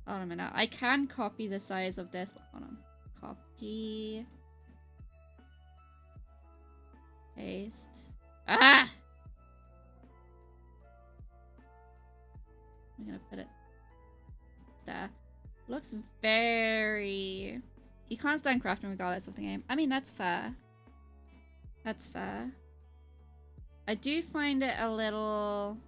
Hold on a minute. I can copy the size of this. Hold on. Copy. Paste. Ah! I'm gonna put it there. Looks very... You can't stand crafting regardless of the game. I mean, that's fair. That's fair. I do find it a little...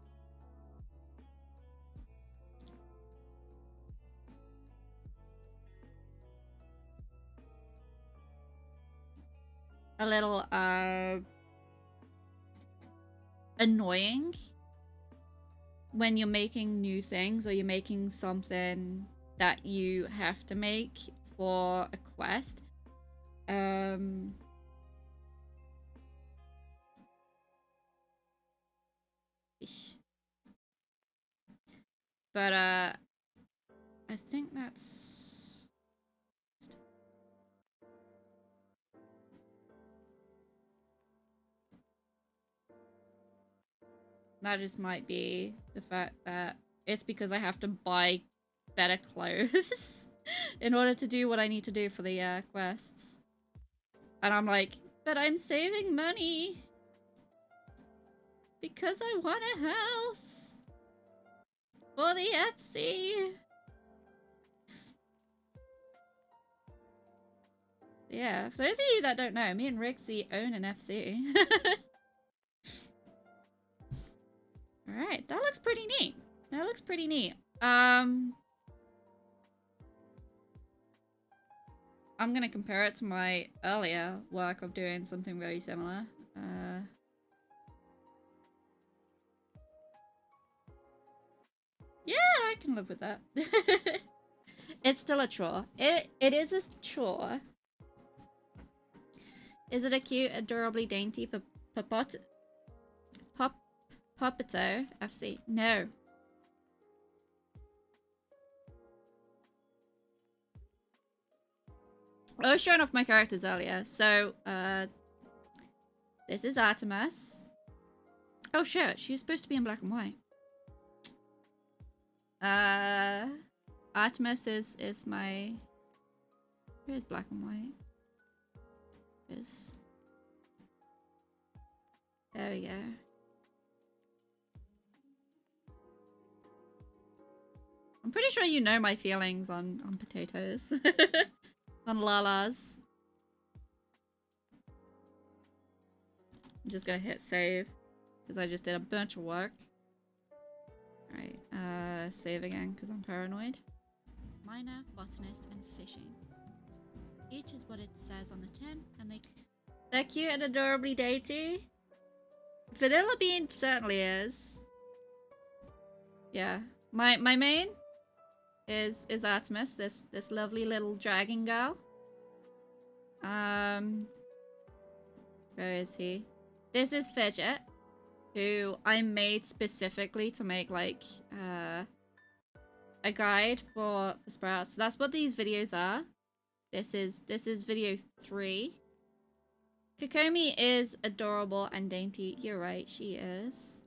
annoying when you're making new things or you're making something that you have to make for a quest. But I think that's... That just might be the fact that it's because I have to buy better clothes in order to do what I need to do for the quests. And I'm like, but I'm saving money because I want a house for the FC. Yeah, for those of you that don't know, me and Rixie own an FC. Alright, that looks pretty neat. That looks pretty neat. I'm gonna compare it to my earlier work of doing something very similar. Yeah, I can live with that. It's still a chore. It is a chore. Is it a cute, adorably dainty Poppito FC? No. I was showing off my characters earlier. So, this is Artemis. Oh shit, she's supposed to be in black and white. Artemis is my... Where's black and white? There we go. I'm pretty sure you know my feelings on potatoes. On lalas. I'm just gonna hit save. Because I just did a bunch of work. Alright, save again because I'm paranoid. Miner, botanist, and fishing. Each is what it says on the tin, and they... They're cute and adorably dainty. Vanilla Bean certainly is. Yeah. My main is Artemis, this lovely little dragon girl. Where is he? This is Fidget, who I made specifically to make like a guide for Sprouts. So that's what these videos are. This is video 3. Kokomi is adorable and dainty. You're right, she is.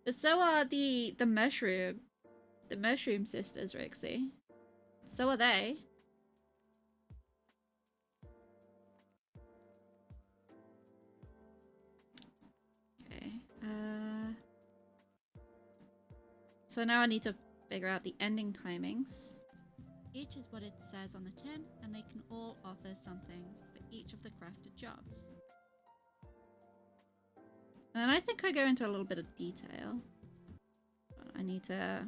But so are the mushroom sisters, Rixie. So are they. Okay. So now I need to figure out the ending timings. Each is what it says on the tin, and they can all offer something for each of the crafted jobs. And I think I go into a little bit of detail. I need to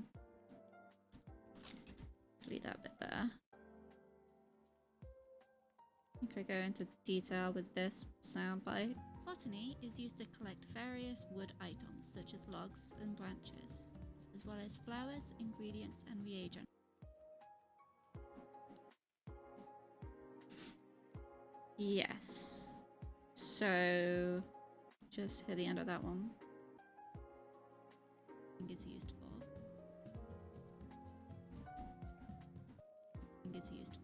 delete that bit there. I think I go into detail with this soundbite. Botany is used to collect various wood items such as logs and branches, as well as flowers, ingredients, and reagents. Yes. So just hit the end of that one. Is used for. Is used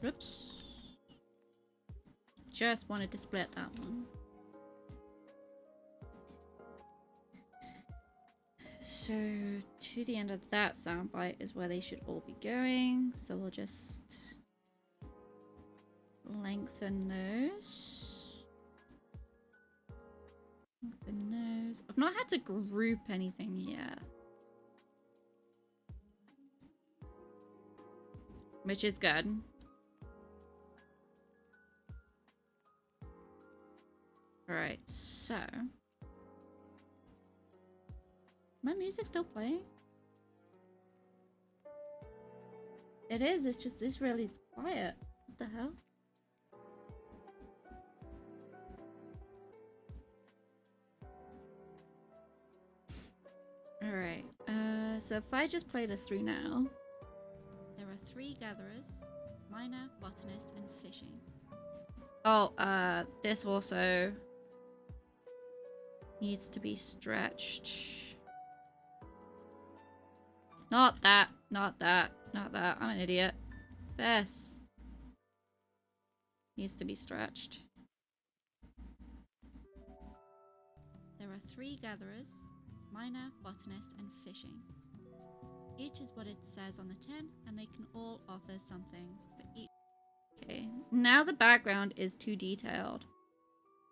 for. Oops. Just wanted to split that one. So to the end of that soundbite is where they should all be going. So we'll just lengthen those. Lengthen those. I've not had to group anything yet. Which is good. Alright, so... My music's still playing? It is, it's really quiet. What the hell? Alright, so if I just play this through now... There are 3 gatherers, miner, botanist, and fishing. Oh, this also needs to be stretched. Not that, not that, not that. I'm an idiot. This needs to be stretched. There are 3 gatherers, miner, botanist, and fishing. Each is what it says on the tin, and they can all offer something for each. Okay, now the background is too detailed.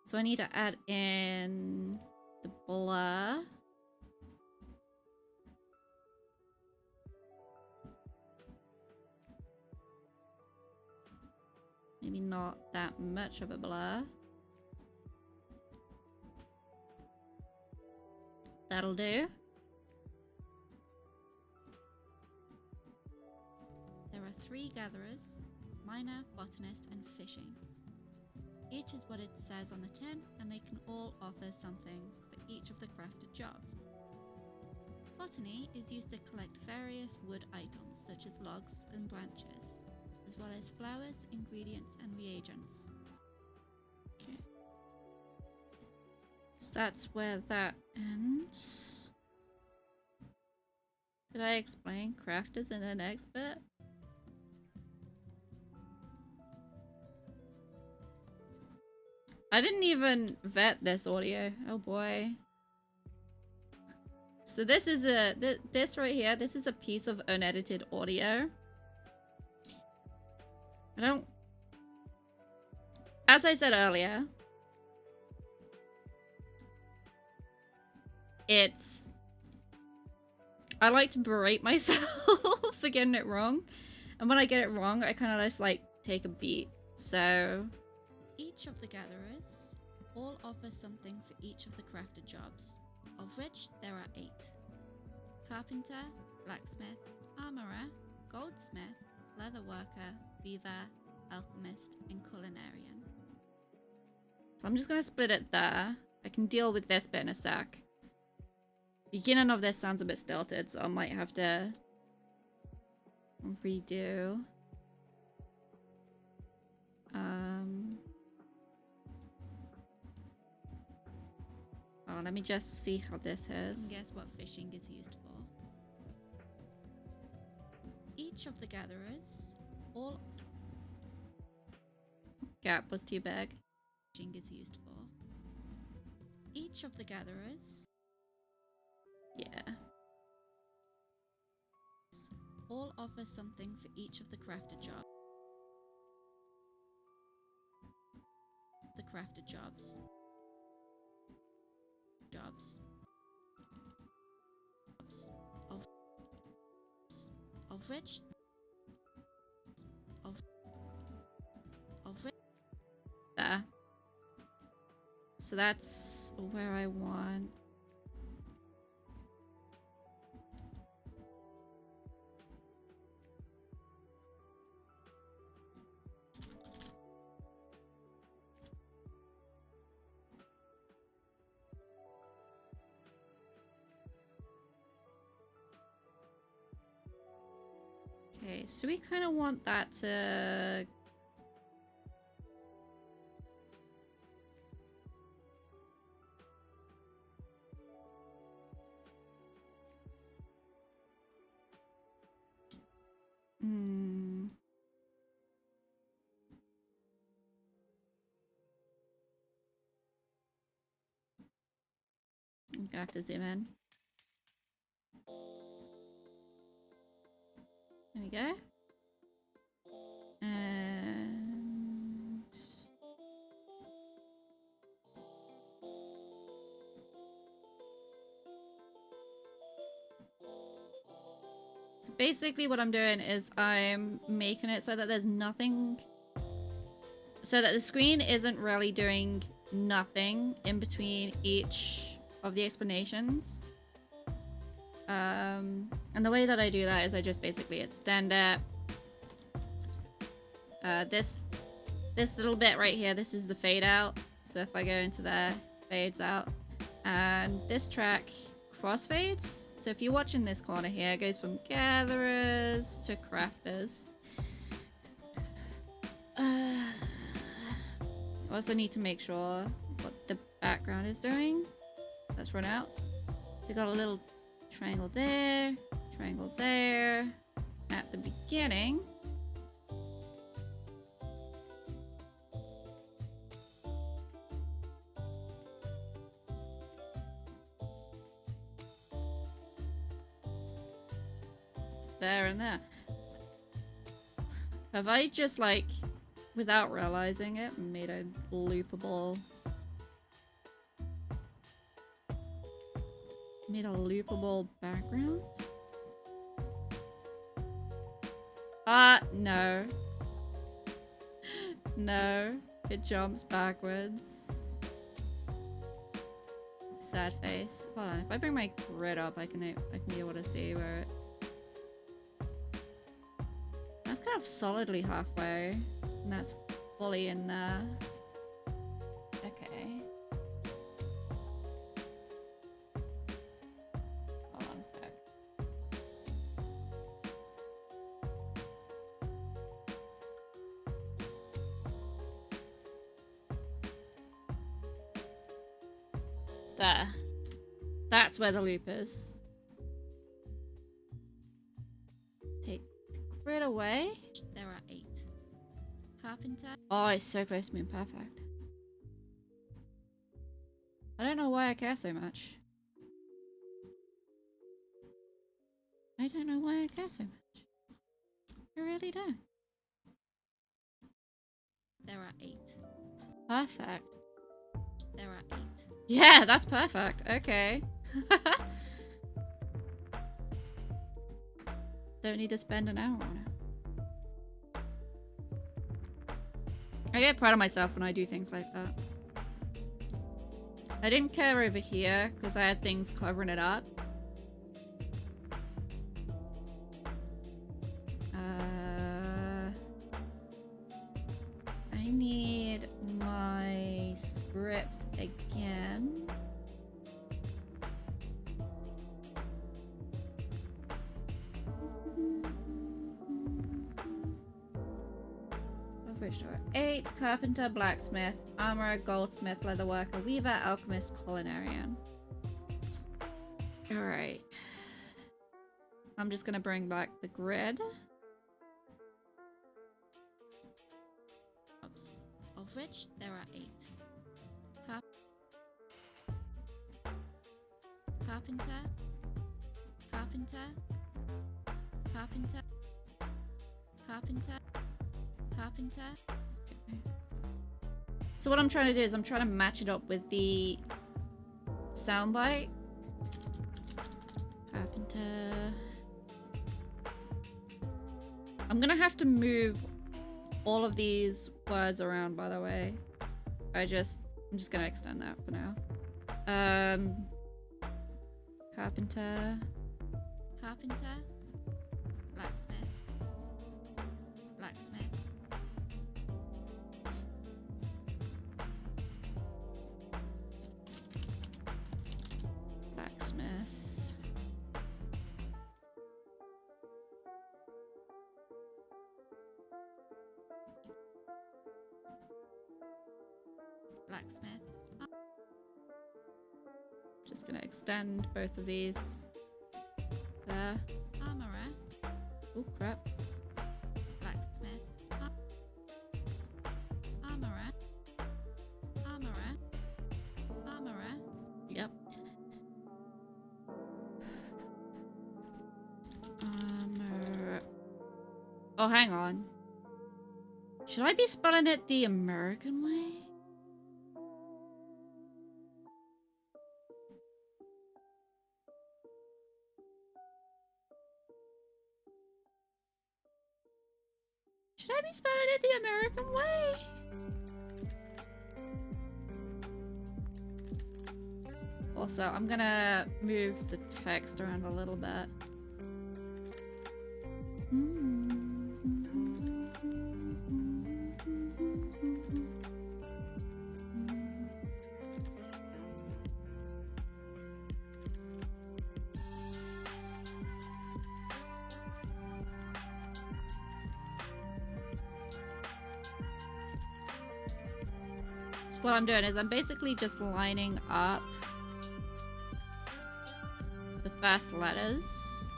So I need to add in the blur. Maybe not that much of a blur. That'll do. There are 3 gatherers, miner, botanist, and fishing. Each is what it says on the tin, and they can all offer something for each of the crafted jobs. Botany is used to collect various wood items such as logs and branches, as well as flowers, ingredients, and reagents. Okay. So that's where that ends. Did I explain crafters in the next bit? I didn't even vet this audio. Oh boy. So this is this right here, this is a piece of unedited audio. I don't... As I said earlier, it's... I like to berate myself for getting it wrong. And when I get it wrong, I kind of just like take a beat. So... Each of the gatherers all offer something for each of the crafted jobs, of which there are 8. Carpenter, blacksmith, armorer, goldsmith, leatherworker, weaver, alchemist, and culinarian. So I'm just gonna split it there. I can deal with this bit in a sec. Beginning of this sounds a bit stilted, so I might have to redo. Oh, let me just see how this is. And guess what fishing is used for? Each of the gatherers all Gap was too big. fishing is used for. Each of the gatherers Yeah. all offer something for each of the crafted jobs. The crafted jobs. Jobs. Of which There. So that's where I want. Okay, so we kind of want that to... I'm gonna have to zoom in. There we go. And... So basically what I'm doing is I'm making it so that there's nothing... So that the screen isn't really doing nothing in between each of the explanations. And the way that I do that is I just basically extend it. This little bit right here, this is the fade out. So if I go into there, fades out. And this track crossfades. So if you're watching this corner here, it goes from gatherers to crafters. I also need to make sure what the background is doing. Let's run out. We got a little triangle there at the beginning. There and there. Have I just like, without realizing it, made a loopable... Made a loopable background? No. No. It jumps backwards. Sad face. Hold on, if I bring my grid up, I can be able to see where it... That's kind of solidly halfway. And that's fully in there. Okay. Hold on a sec. There. That's where the loop is. Take the grid away. there are 8. Carpenter, Oh, it's so close to being perfect. I don't know why I care so much. I don't know why I care so much. I really don't. There are 8. Perfect. There are 8. Yeah, that's perfect. Okay. Don't need to spend an hour on it. I get proud of myself when I do things like that. I didn't care over here because I had things covering it up. I need my script again. Of which there are 8: carpenter, blacksmith, armorer, goldsmith, leatherworker, weaver, alchemist, culinarian. Alright. I'm just gonna bring back the grid. Of which there are 8. Carpenter, carpenter, carpenter, carpenter, carpenter. Okay. So what I'm trying to do is I'm trying to match it up with the soundbite. Carpenter. I'm gonna have to move all of these words around, by the way. I'm just gonna extend that for now. Carpenter. Carpenter, blacksmith, blacksmith, Blacksmith. blacksmith, Just gonna extend both of these. There. armorer, Oh crap. blacksmith, armorer, armorer, armorer, Yep. Oh, hang on. Should I be spelling it the American way? Should I be spelling it the American way? Also, I'm gonna move the text around a little bit. So what I'm doing is I'm basically just lining up the first letters.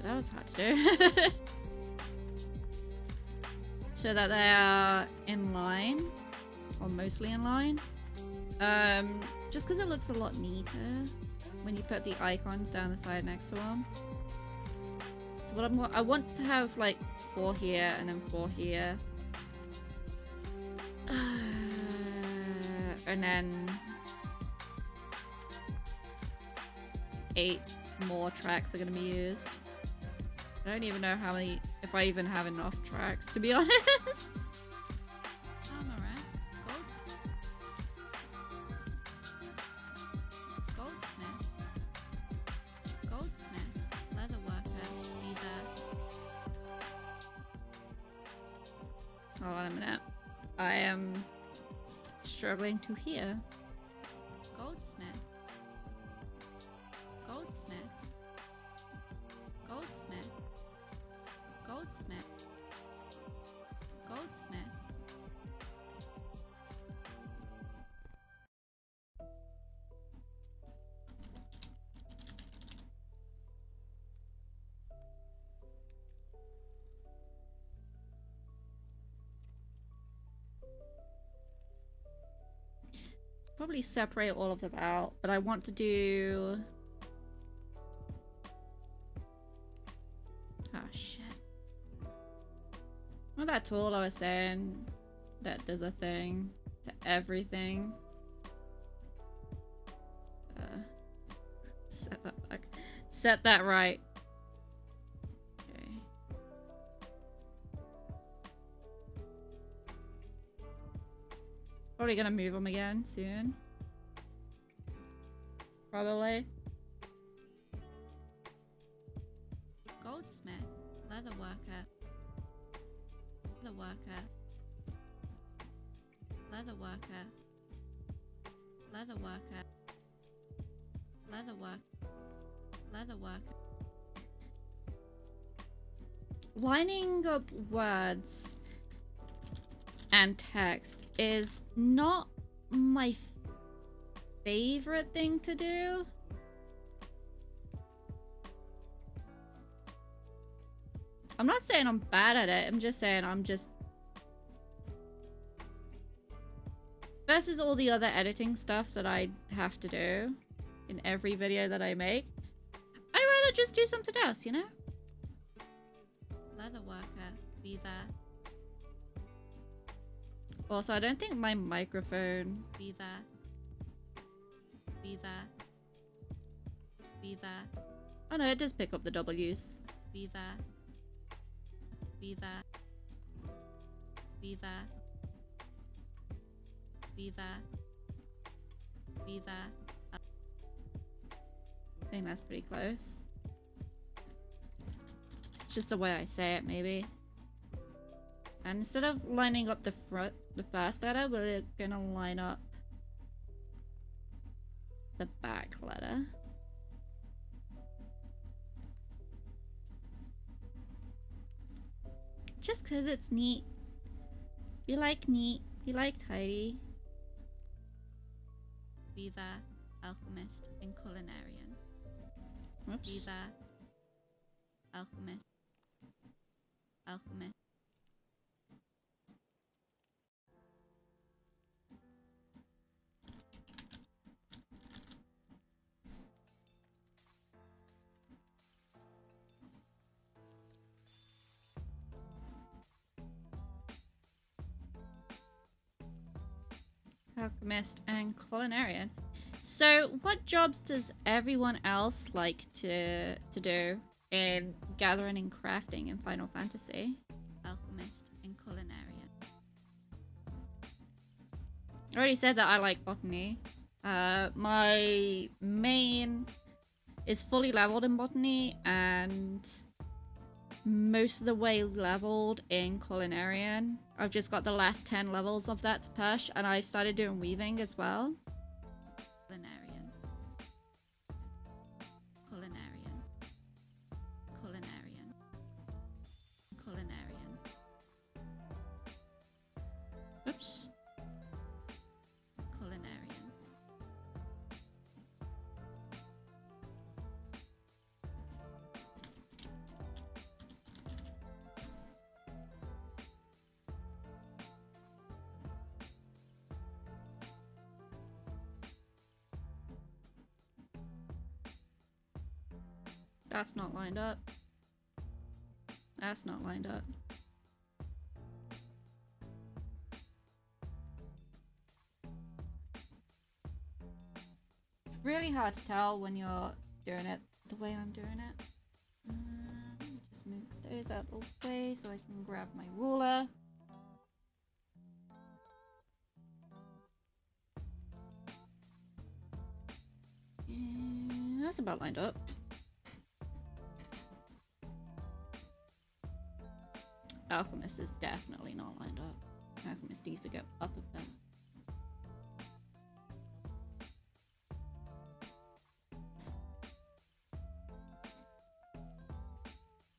That was hard to do. So that they are in line, or mostly in line. Just because it looks a lot neater when you put the icons down the side next to them. So what I want to have like 4 here and then 4 here. And then 8 more tracks are going to be used. I don't even know how many, if I even have enough tracks, to be honest. armorer, goldsmith, goldsmith, leatherworker, weaver. Hold on a minute. I am struggling to hear. Goldsmith, goldsmith, goldsmith, goldsmith, goldsmith. Probably separate all of them out, but I want to do... Oh, shit. Well, that tool I was saying that does a thing to everything. Set that back. Set that right. Okay. Probably gonna move them again soon. Probably. Goldsmith, leather worker, leather worker, leather worker, leather worker, leather work, leather worker. Lining up words and text is not my favorite thing to do. I'm not saying I'm bad at it, I'm just saying versus all the other editing stuff that I have to do in every video that I make, I'd rather just do something else, you know? Leather worker, beaver, Also, I don't think my microphone... beaver, beaver, beaver, Oh no, it does pick up the W's. beaver, beaver, beaver, beaver, beaver. I think that's pretty close. It's just the way I say it, maybe. And instead of lining up the first letter, we're gonna line up the back letter. Just because it's neat. We like neat. We like tidy. Beaver, alchemist, and culinarian. Whoops. Beaver, alchemist, alchemist. Alchemist and culinarian. So, what jobs does everyone else like to do in gathering and crafting in Final Fantasy? Alchemist and culinarian. I already said that I like botany. My main is fully leveled in botany and most of the way leveled in culinarian. I've just got the last 10 levels of that to push, and I started doing weaving as well. Culinarian. Culinarian. Culinarian. Culinarian. Oops. Culinarian. That's not lined up. That's not lined up. It's really hard to tell when you're doing it the way I'm doing it. Let me just move those out of the way so I can grab my ruler. And that's about lined up. Alchemist is definitely not lined up. Alchemist needs to go up a bit.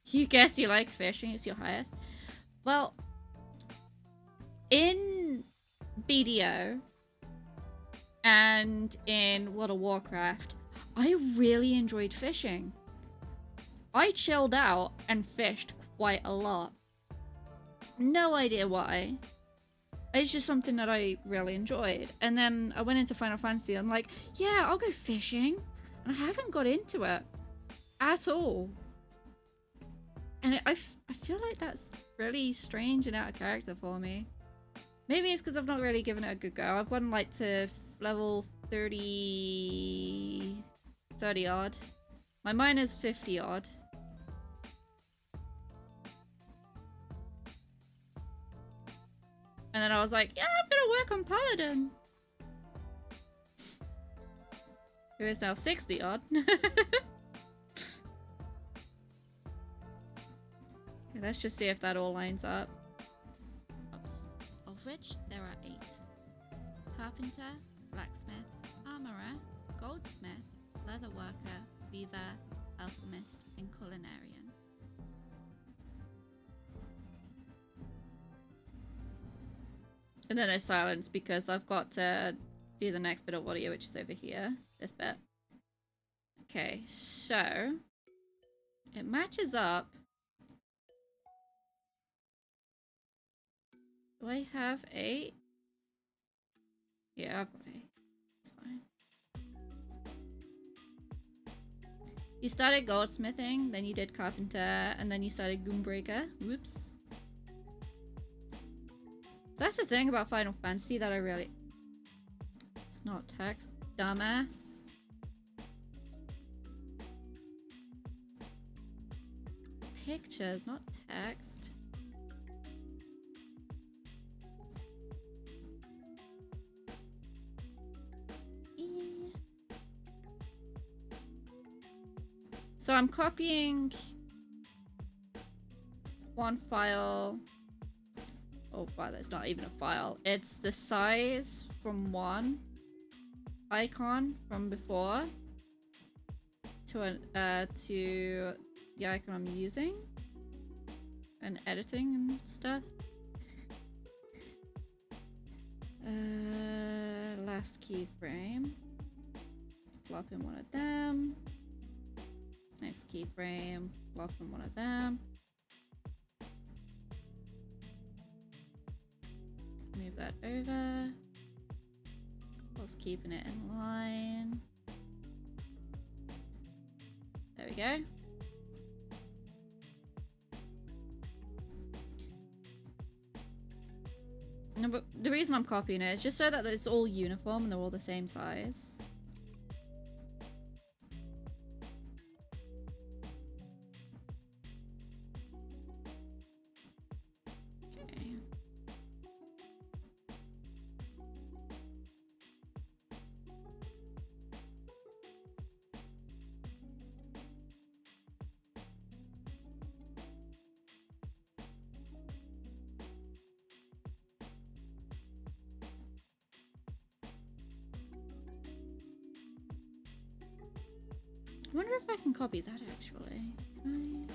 You guess you like fishing, it's your highest. Well, in BDO and in World of Warcraft, I really enjoyed fishing. I chilled out and fished quite a lot. No idea why. It's just something that I really enjoyed. And then I went into Final Fantasy. I'm like, yeah, I'll go fishing. And I haven't got into it at all. And I feel like that's really strange and out of character for me. Maybe it's because I've not really given it a good go. I've gotten like to level 30 odd. My miner's 50 odd. And then I was like, yeah, I'm gonna work on Paladin. Who is now 60 odd. Okay, let's just see if that all lines up. Jobs, of which there are 8. Carpenter, blacksmith, armorer, goldsmith, leather worker, weaver, alchemist, and culinarian. And then I silence because I've got to do the next bit of audio, which is over here. This bit. Okay, so it matches up. Do I have 8? Yeah, I've got 8. It's fine. You started goldsmithing, then you did carpenter, and then you started goombreaker. Whoops. That's the thing about Final Fantasy that I really... It's not text. Dumbass. It's pictures, not text. So I'm copying one file. Oh wow, that's not even a file. It's the size from one icon from before to the icon I'm using and editing and stuff. Last keyframe. Plop in one of them. Next keyframe. Plop in one of them. Move that over. Whilst keeping it in line. There we go. No, but the reason I'm copying it is just so that it's all uniform and they're all the same size. Okay. I wonder if I can copy that actually. Can I?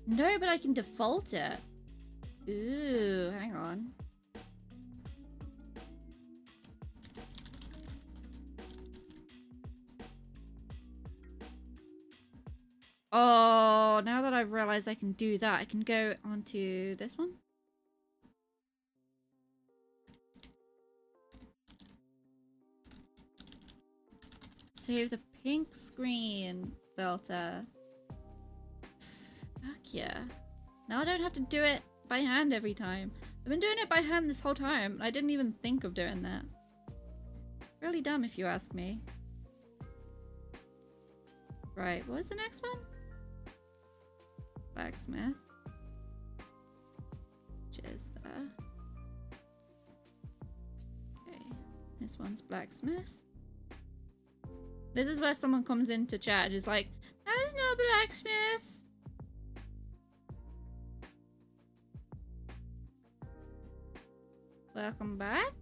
No, but I can default it. Ooh, hang on. Oh, now that I've realized I can do that, I can go onto this one. Save the pink screen filter. Fuck yeah. Now I don't have to do it by hand every time. I've been doing it by hand this whole time. I didn't even think of doing that. Really dumb if you ask me. Right, what was the next one? Blacksmith. Which is there. Okay, this one's blacksmith. This is where someone comes into chat and is like, there's no blacksmith. Welcome back.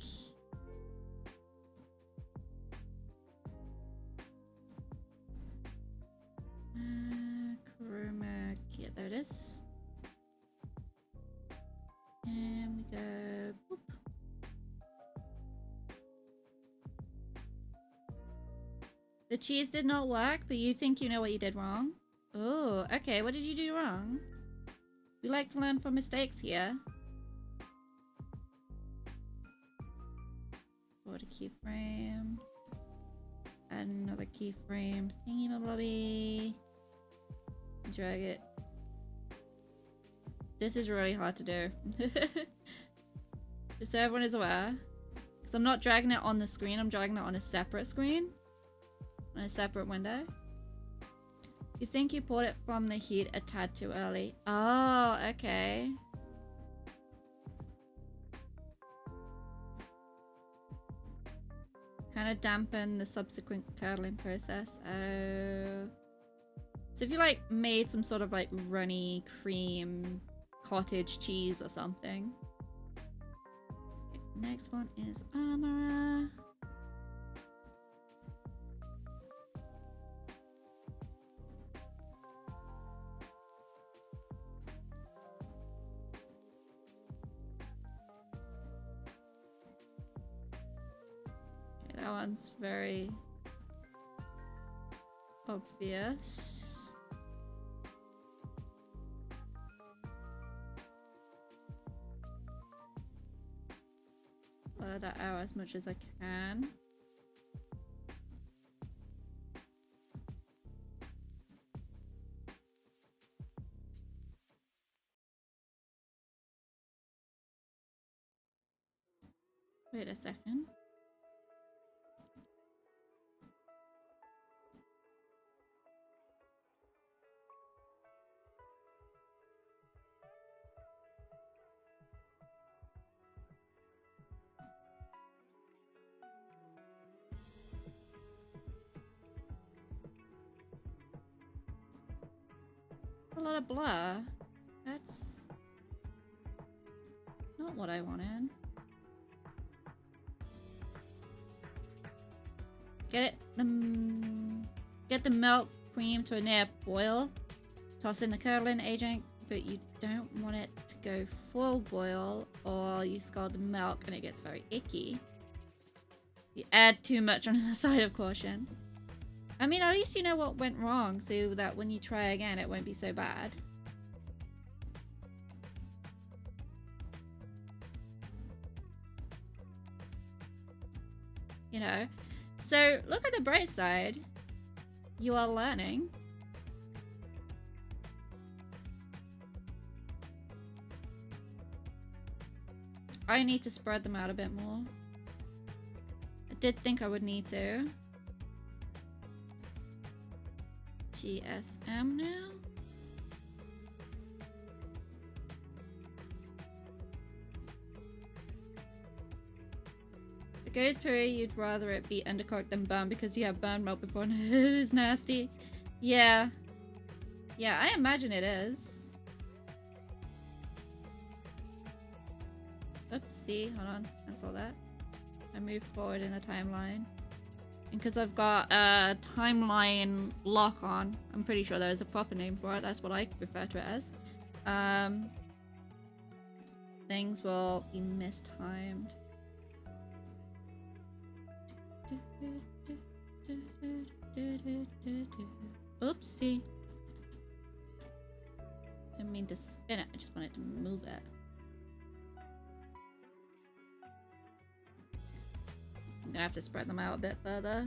Chroma key. Yeah, there it is. And we go. Whoop. The cheese did not work, but you think you know what you did wrong? Oh, okay. What did you do wrong? We like to learn from mistakes here. forward a keyframe. Add another keyframe. Thingy blobby. Drag it. This is really hard to do. Just so everyone is aware. Because I'm not dragging it on the screen, I'm dragging it on a separate screen. On a separate window. You think you poured it from the heat a tad too early. Oh, okay. Kind of dampen the subsequent curdling process. Oh. So if you like made some sort of like runny cream cottage cheese or something. Okay, next one is Amara. Okay, that one's very obvious. Blur that out as much as I can. Wait a second. A lot of blur. That's not what I wanted. Get the milk cream to a near boil. Toss in the curdling agent, but you don't want it to go full boil or you scald the milk and it gets very icky. You add too much on the side of caution. I mean, at least you know what went wrong so that when you try again, it won't be so bad. You know? So, look at the bright side. You are learning. I need to spread them out a bit more. I did think I would need to. GSM now? The goes period, you'd rather it be undercooked than burned because you have burned milk before and it is nasty. Yeah. Yeah, I imagine it is. Oops, see, hold on, cancel that. I moved forward in the timeline. And because I've got a timeline lock on, I'm pretty sure there is a proper name for it, that's what I refer to it as. Things will be mistimed. Oopsie. Didn't mean to spin it, I just wanted to move it. I'm gonna have to spread them out a bit further.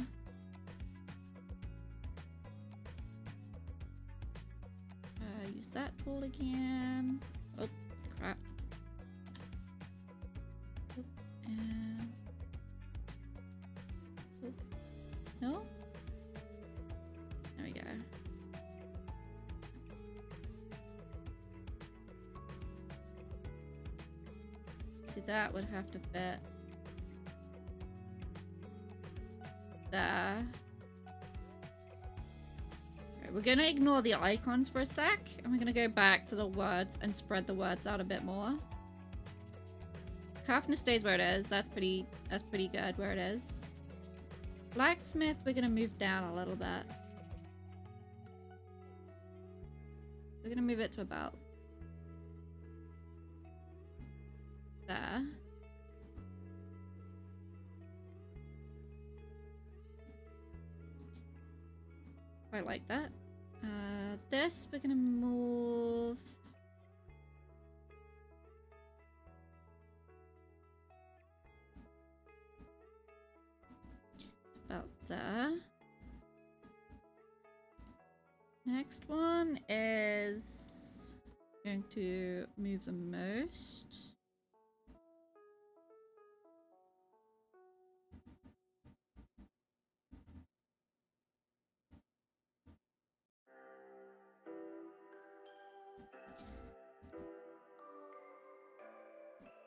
Use that tool again. Oh, crap. Oh, and... oh. No? There we go. See, that would have to fit there. Right, we're gonna ignore the icons for a sec, and we're gonna go back to the words and spread the words out a bit more. Carpenter stays where it is. That's pretty good where it is. Blacksmith, we're gonna move down a little bit. We're gonna move it to about there. Quite like that. This we're gonna move. Next one is going to move the most.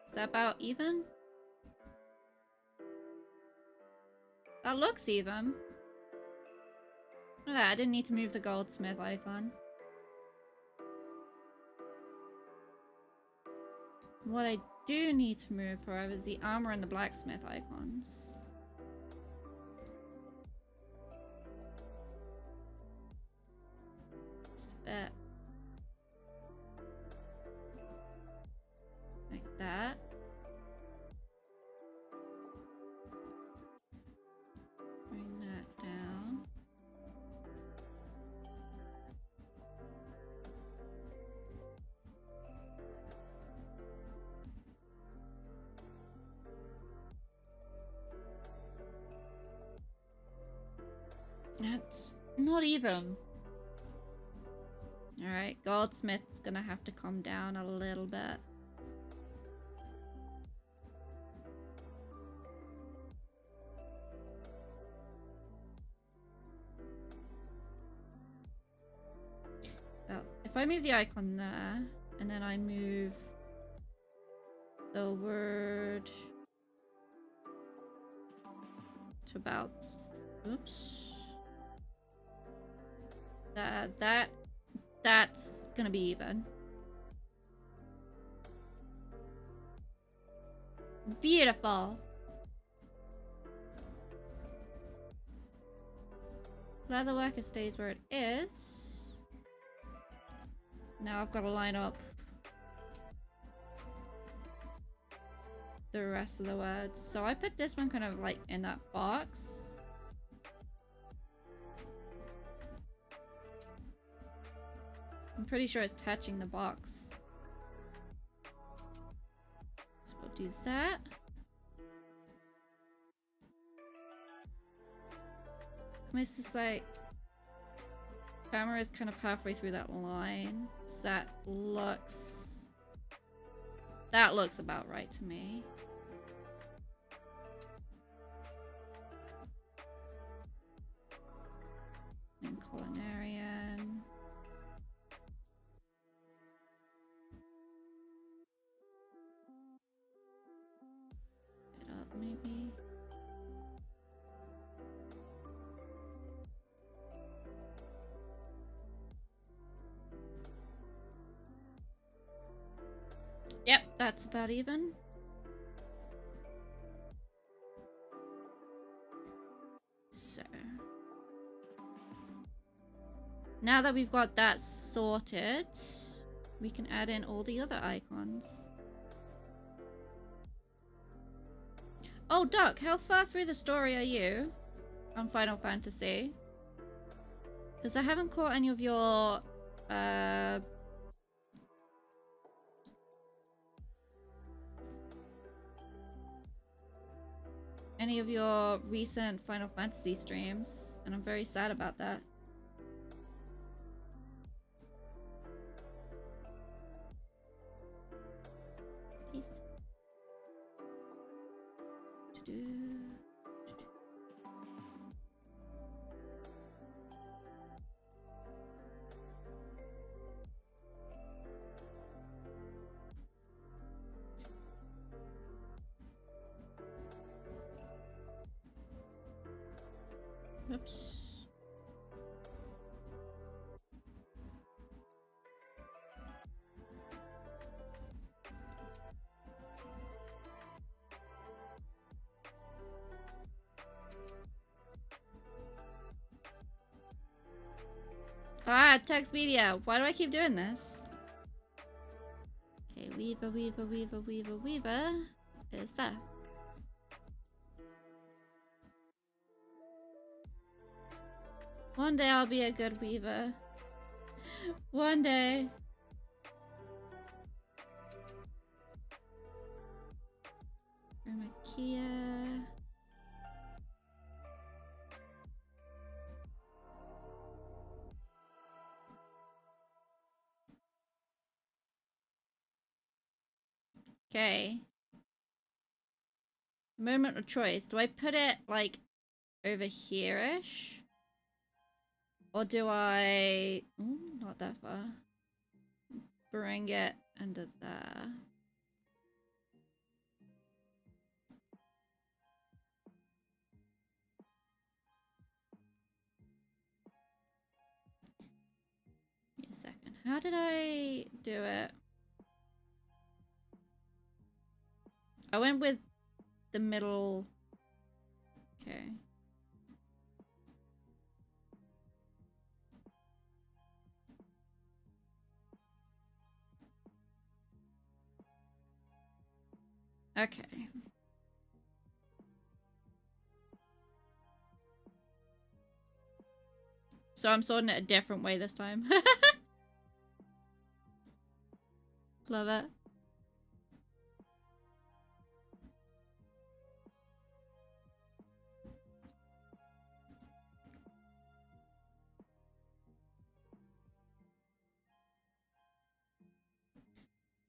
Is that about even? That looks even. Look at that, I didn't need to move the goldsmith icon. What I do need to move, however, is the armor and the blacksmith icons. Just a bit. Like that. Bring that down. That's not even. Alright, goldsmith's gonna have to come down a little bit. Well, if I move the icon there, and then I move the word to about, oops. That's gonna be even. Beautiful. Leatherworker stays where it is. Now I've got to line up the rest of the words. So I put this one kind of like in that box. I'm pretty sure it's touching the box. So we'll do that. It's just like camera is kind of halfway through that line. So that looks about right to me. And culinarian. It up maybe. Yep, that's about even. So now that we've got that sorted, we can add in all the other icons. Oh, Duck, how far through the story are you on Final Fantasy? Because I haven't caught any of your recent Final Fantasy streams, and I'm very sad about that. Peace. Oops. Ah, text media. Why do I keep doing this? Okay, weaver, weaver, weaver, weaver, weaver. Is that? One day I'll be a good weaver. One day. Kia. Okay. Moment of choice. Do I put it, like, over here-ish? Or do I... Ooh, not that far. Bring it under there. Give me a second. How did I do it? I went with the middle... Okay. Okay. So I'm sorting it a different way this time. Love it.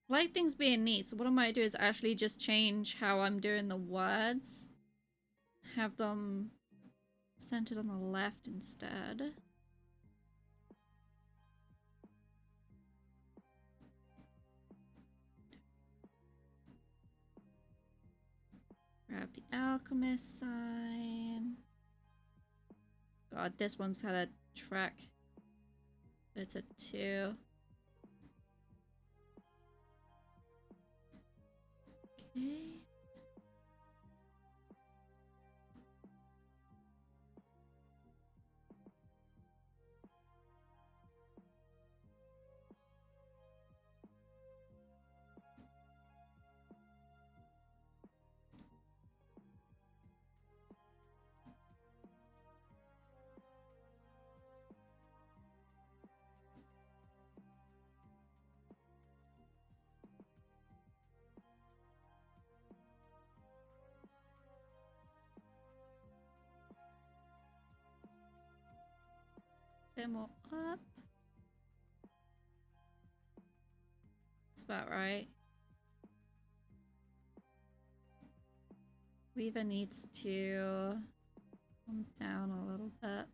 I like things being neat, so what I might do is actually just change how I'm doing the words. Have them centered on the left instead. Grab the alchemist sign. God, this one's had a track. It's a 2. Okay. Bit more up. That's about right. Weaver needs to come down a little bit.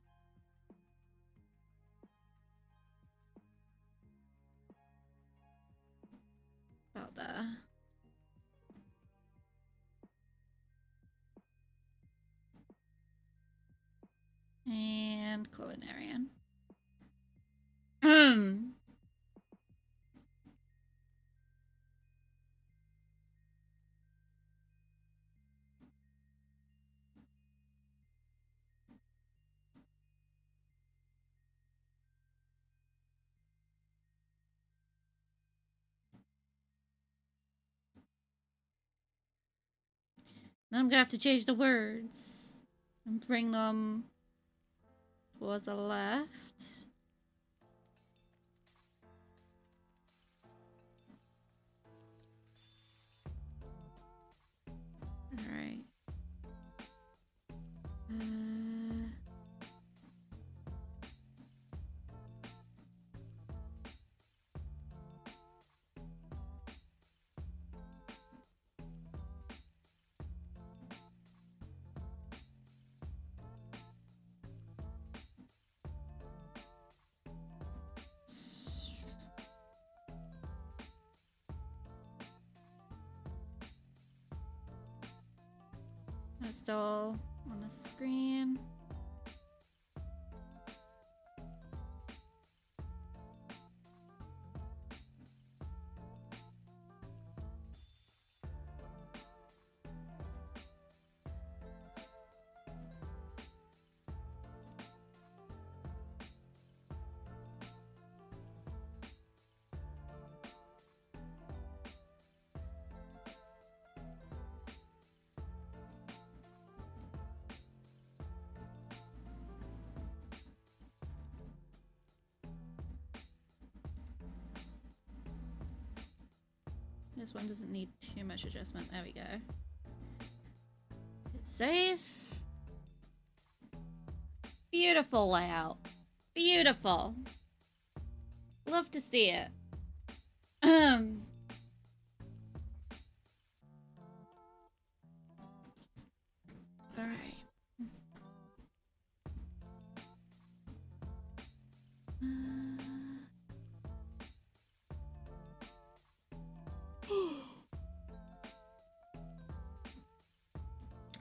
About there. And culinarian. Then I'm gonna have to change the words and bring them towards the left. Alright. That's still on the screen. This one doesn't need too much adjustment. There we go. Hit save. Beautiful layout. Beautiful. Love to see it.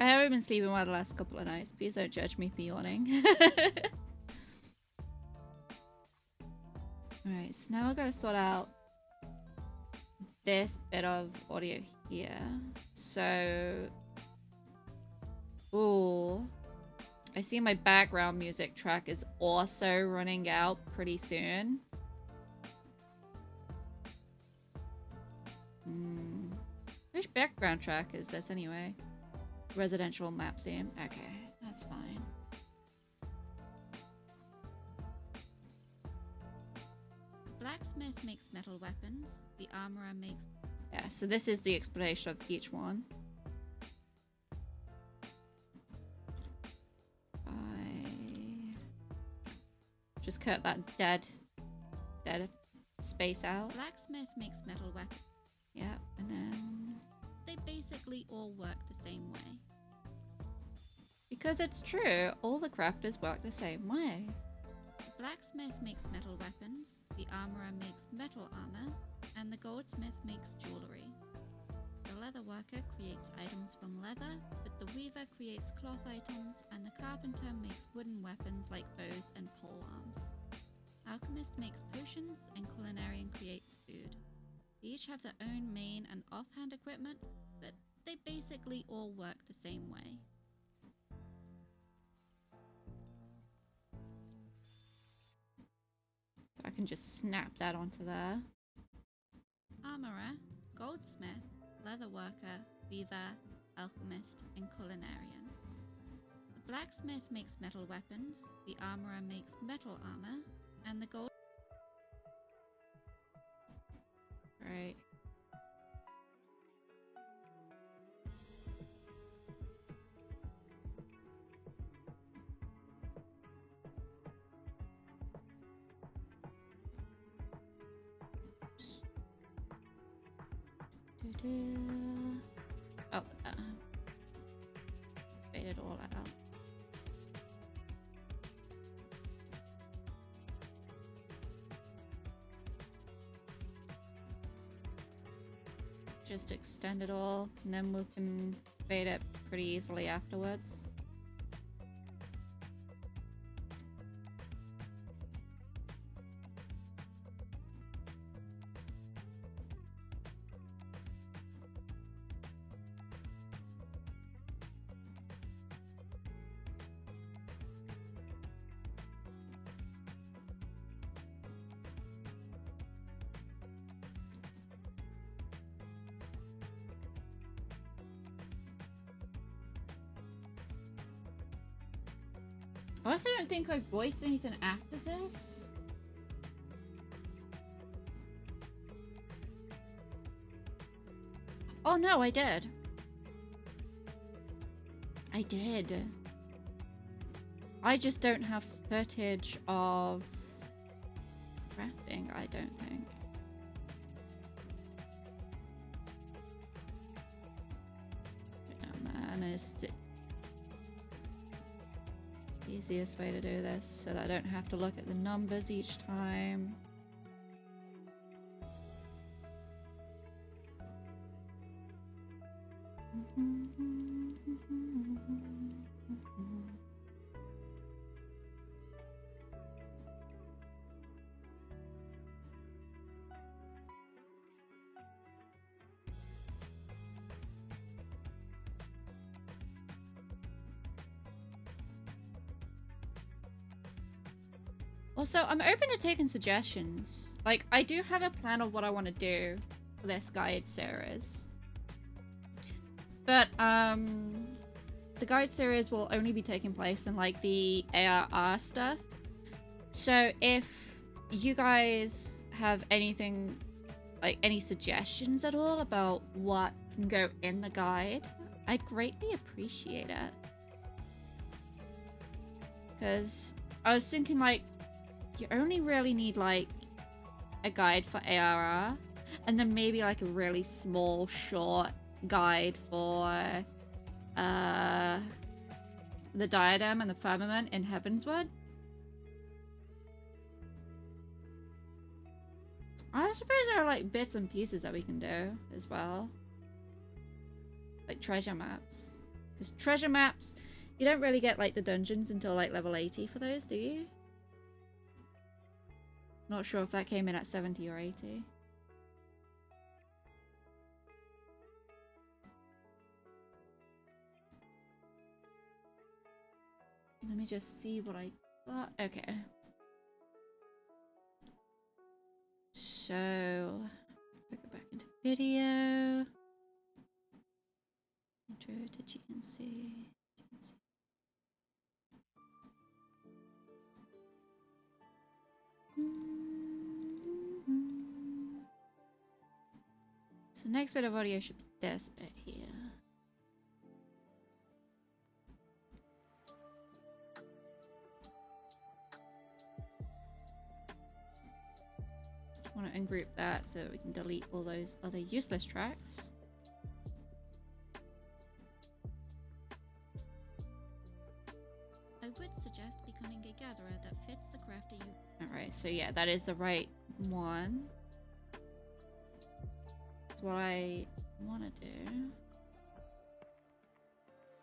I haven't been sleeping well the last couple of nights. Please don't judge me for yawning. Alright, so now I've got to sort out this bit of audio here. So... Ooh. I see my background music track is also running out pretty soon. Which background track is this anyway? Residential map theme. Okay, that's fine. The blacksmith makes metal weapons. The armorer makes... Yeah, so this is the explanation of each one. Just cut that dead space out. Blacksmith makes metal weapons. Yeah, and then... They basically all work the same way. Because it's true, all the crafters work the same way. The blacksmith makes metal weapons, the armorer makes metal armor, and the goldsmith makes jewelry. The leather worker creates items from leather, but the weaver creates cloth items, and the carpenter makes wooden weapons like bows and pole arms. Alchemist makes potions, and culinarian creates food. They each have their own main and offhand equipment, but they basically all work the same way. So I can just snap that onto there. Armorer, goldsmith, leather worker, weaver, alchemist, and culinarian. The blacksmith makes metal weapons, the armorer makes metal armor, and the gold... Right. Oh, fade it all out. Just extend it all, and then we can fade it pretty easily afterwards. I also don't think I voiced anything after this. Oh no, I did. I did. I just don't have footage of crafting, I don't think. Put down there, and it's the easiest way to do this so that I don't have to look at the numbers each time. Also, I'm open to taking suggestions. Like, I do have a plan of what I want to do for this guide series. But, the guide series will only be taking place in, like, the ARR stuff. So, if you guys have anything, like, any suggestions at all about what can go in the guide, I'd greatly appreciate it. Because I was thinking, like, you only really need, like, a guide for ARR, and then maybe, like, a really small, short guide for, the diadem and the firmament in Heavenswood. I suppose there are, like, bits and pieces that we can do as well. Like, treasure maps. Because treasure maps, you don't really get like the dungeons until like level 80 for those, do you? Not sure if that came in at 70 or 80. Let me just see what I got. Okay. So, if I go back into video. Intro to GNC. So the next bit of audio should be this bit here. I want to ungroup that so we can delete all those other useless tracks. I would suggest becoming a gatherer that fits the crafter you... Alright, so yeah, that is the right one. That's what I want to do.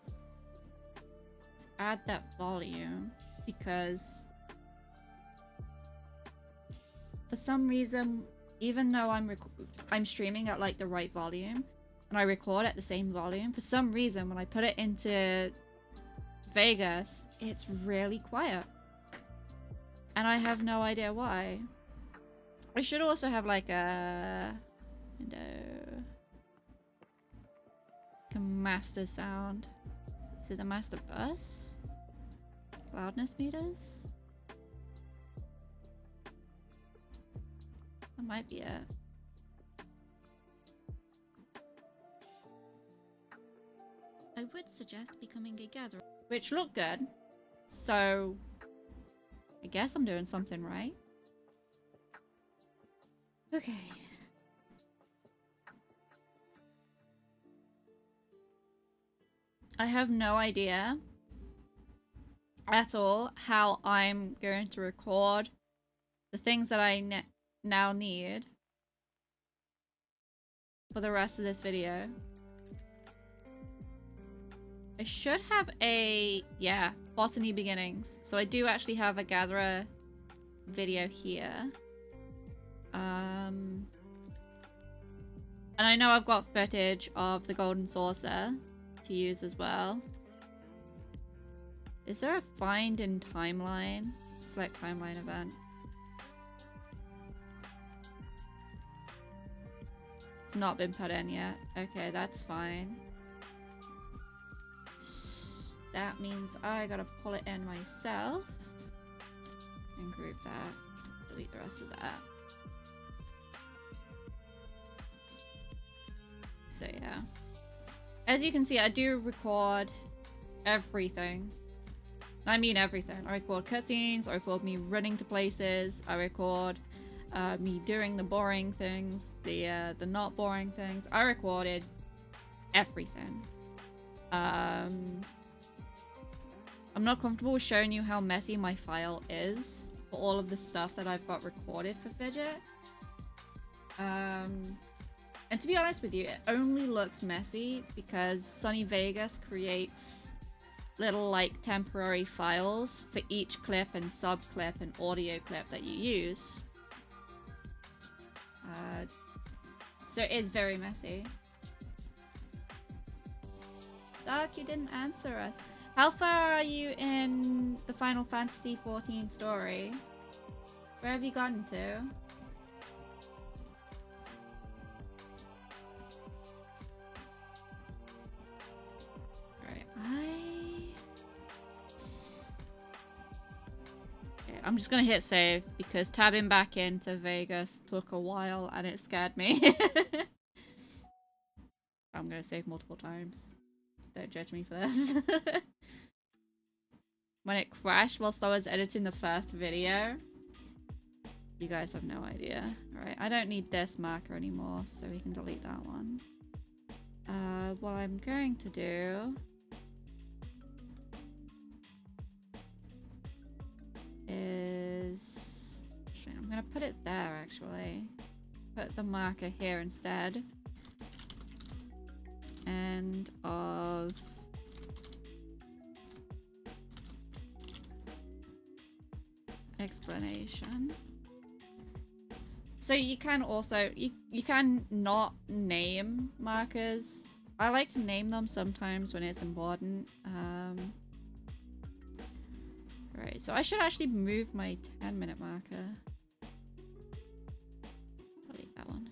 Let's add that volume because for some reason, even though I'm streaming at like the right volume and I record at the same volume, for some reason when I put it into Vegas, it's really quiet. And I have no idea why. I should also have like a window. Like a master sound. Is it the master bus? Loudness meters? That might be it. I would suggest becoming a gatherer. Which look good. So I guess I'm doing something right. Okay. I have no idea at all how I'm going to record the things that I now need for the rest of this video. I should have a, yeah, botany beginnings. So I do actually have a gatherer video here. And I know I've got footage of the golden saucer to use as well. Is there a find in timeline? Select timeline event. It's not been put in yet. Okay, that's fine. That means I gotta pull it in myself and group that, delete the rest of that. So yeah, as you can see, I do record everything. I mean everything. I record cutscenes, I record me running to places, I record me doing the boring things, the not boring things. I recorded everything. I'm not comfortable with showing you how messy my file is for all of the stuff that I've got recorded for Fidget. And to be honest with you, it only looks messy because Sunny Vegas creates little like temporary files for each clip and sub clip and audio clip that you use. So it is very messy. Dark, you didn't answer us. How far are you in the Final Fantasy XIV story? Where have you gotten to? Alright, okay, I'm just gonna hit save because tabbing back into Vegas took a while and it scared me. I'm gonna save multiple times. Don't judge me for this. When it crashed whilst I was editing the first video. You guys have no idea. Alright, I don't need this marker anymore, so we can delete that one. What I'm going to do is... Actually, I'm going to put it there, actually. Put the marker here instead. End of explanation. So you can also, you can not name markers. I like to name them sometimes when it's important. Right, so I should actually move my 10-minute marker. Delete that one.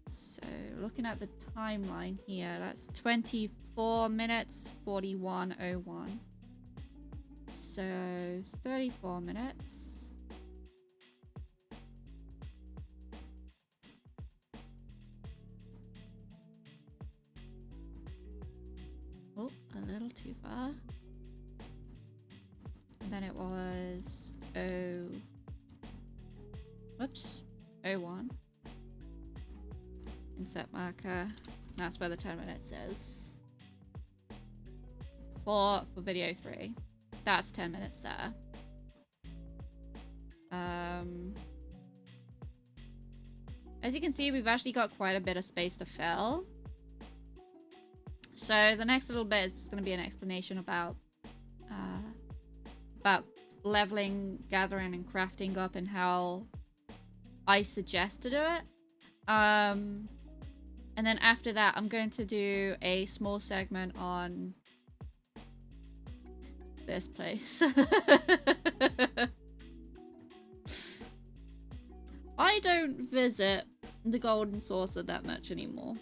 So looking at the timeline here, that's 24 minutes, 41:01. So 34 minutes. Oh, a little too far. And then it was whoops, 01. Insert marker. That's where the 10 minutes is. For video 3. That's 10 minutes there. As you can see, we've actually got quite a bit of space to fill. So the next little bit is just going to be an explanation about leveling, gathering, and crafting up, and how I suggest to do it. And then after that, I'm going to do a small segment on this place. I don't visit the Golden Saucer that much anymore.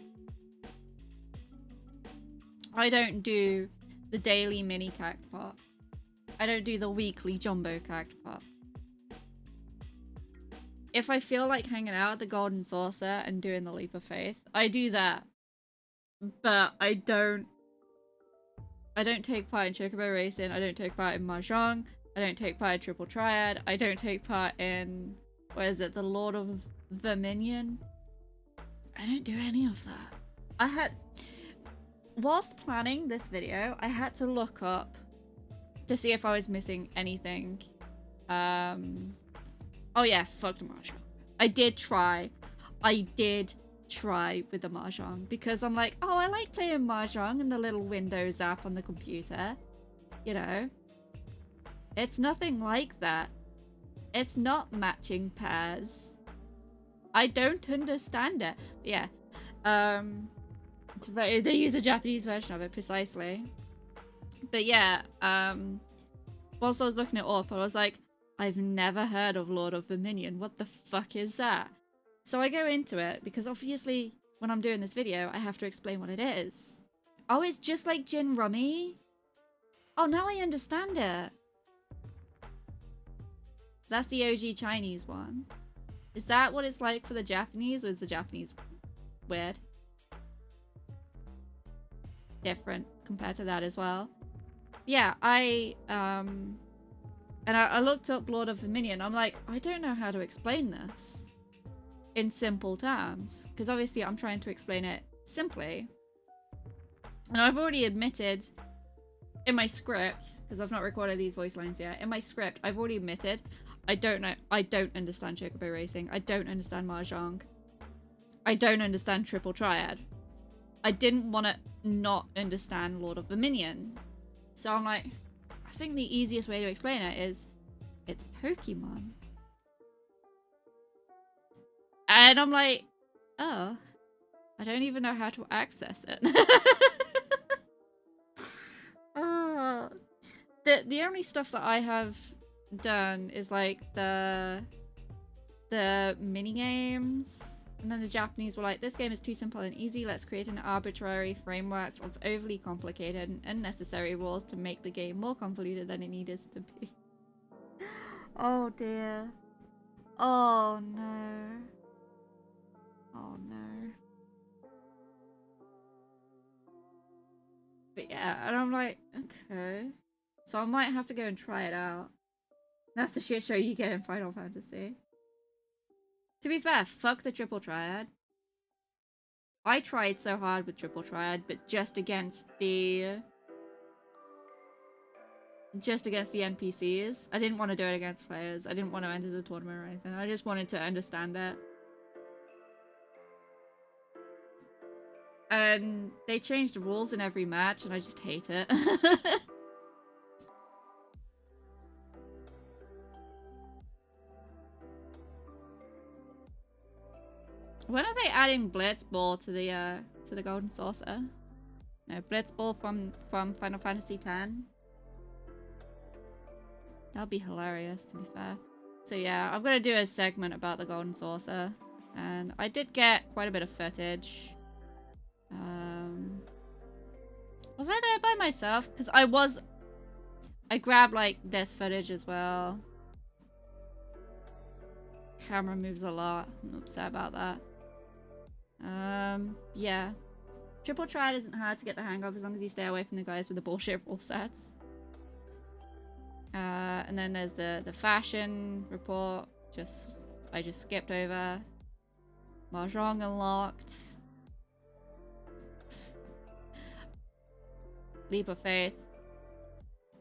I don't do the daily mini cactpot. I don't do the weekly jumbo cactpot. If I feel like hanging out at the Golden Saucer and doing the Leap of Faith, I do that. But I don't take part in Chocobo Racing, I don't take part in Mahjong, I don't take part in Triple Triad, I don't take part in, what is it, the Lord of Verminion? I don't do any of that. Whilst planning this video, I had to look up to see if I was missing anything. Oh yeah, fuck the Mahjong. I did try with the Mahjong, because I'm like, oh, I like playing Mahjong in the little Windows app on the computer. You know? It's nothing like that. It's not matching pairs. I don't understand it. But yeah. They use a Japanese version of it, precisely. But yeah, whilst I was looking it up, I was like, I've never heard of Lord of Verminion. What the fuck is that? So I go into it, because obviously, when I'm doing this video, I have to explain what it is. Oh, it's just like Gin Rummy? Oh, now I understand it. That's the OG Chinese one. Is that what it's like for the Japanese, or is the Japanese weird? Different compared to that as well. Yeah, I looked up Lord of Verminion. I'm like, I don't know how to explain this in simple terms, because obviously I'm trying to explain it simply. And I've already admitted in my script, because I've not recorded these voice lines yet, in my script I've already admitted I don't understand Chocobo Racing, I don't understand Mahjong, I don't understand Triple Triad. I didn't want to not understand Lord of Verminion. So I'm like, I think the easiest way to explain it is, it's Pokemon. And I'm like, oh, I don't even know how to access it. The only stuff that I have done is like the mini games. And then the Japanese were like, this game is too simple and easy, let's create an arbitrary framework of overly complicated and unnecessary rules to make the game more convoluted than it needs to be. Oh dear. Oh no. Oh no. But yeah, and I'm like, okay. So I might have to go and try it out. That's the shit show you get in Final Fantasy. To be fair, fuck the Triple Triad. I tried so hard with Triple Triad, but just against the NPCs. I didn't want to do it against players. I didn't want to enter the tournament or anything. I just wanted to understand it. And they changed the rules in every match, and I just hate it. When are they adding Blitzball to the Golden Saucer? No, Blitzball from Final Fantasy X. That'll be hilarious, to be fair. So yeah, I'm gonna do a segment about the Golden Saucer, and I did get quite a bit of footage. Was I there by myself? Because I grabbed like this footage as well. Camera moves a lot. I'm upset about that. Yeah. Triple Triad isn't hard to get the hang of as long as you stay away from the guys with the bullshit rule sets. And then there's the fashion report. I just skipped over. Mahjong unlocked. Leap of faith.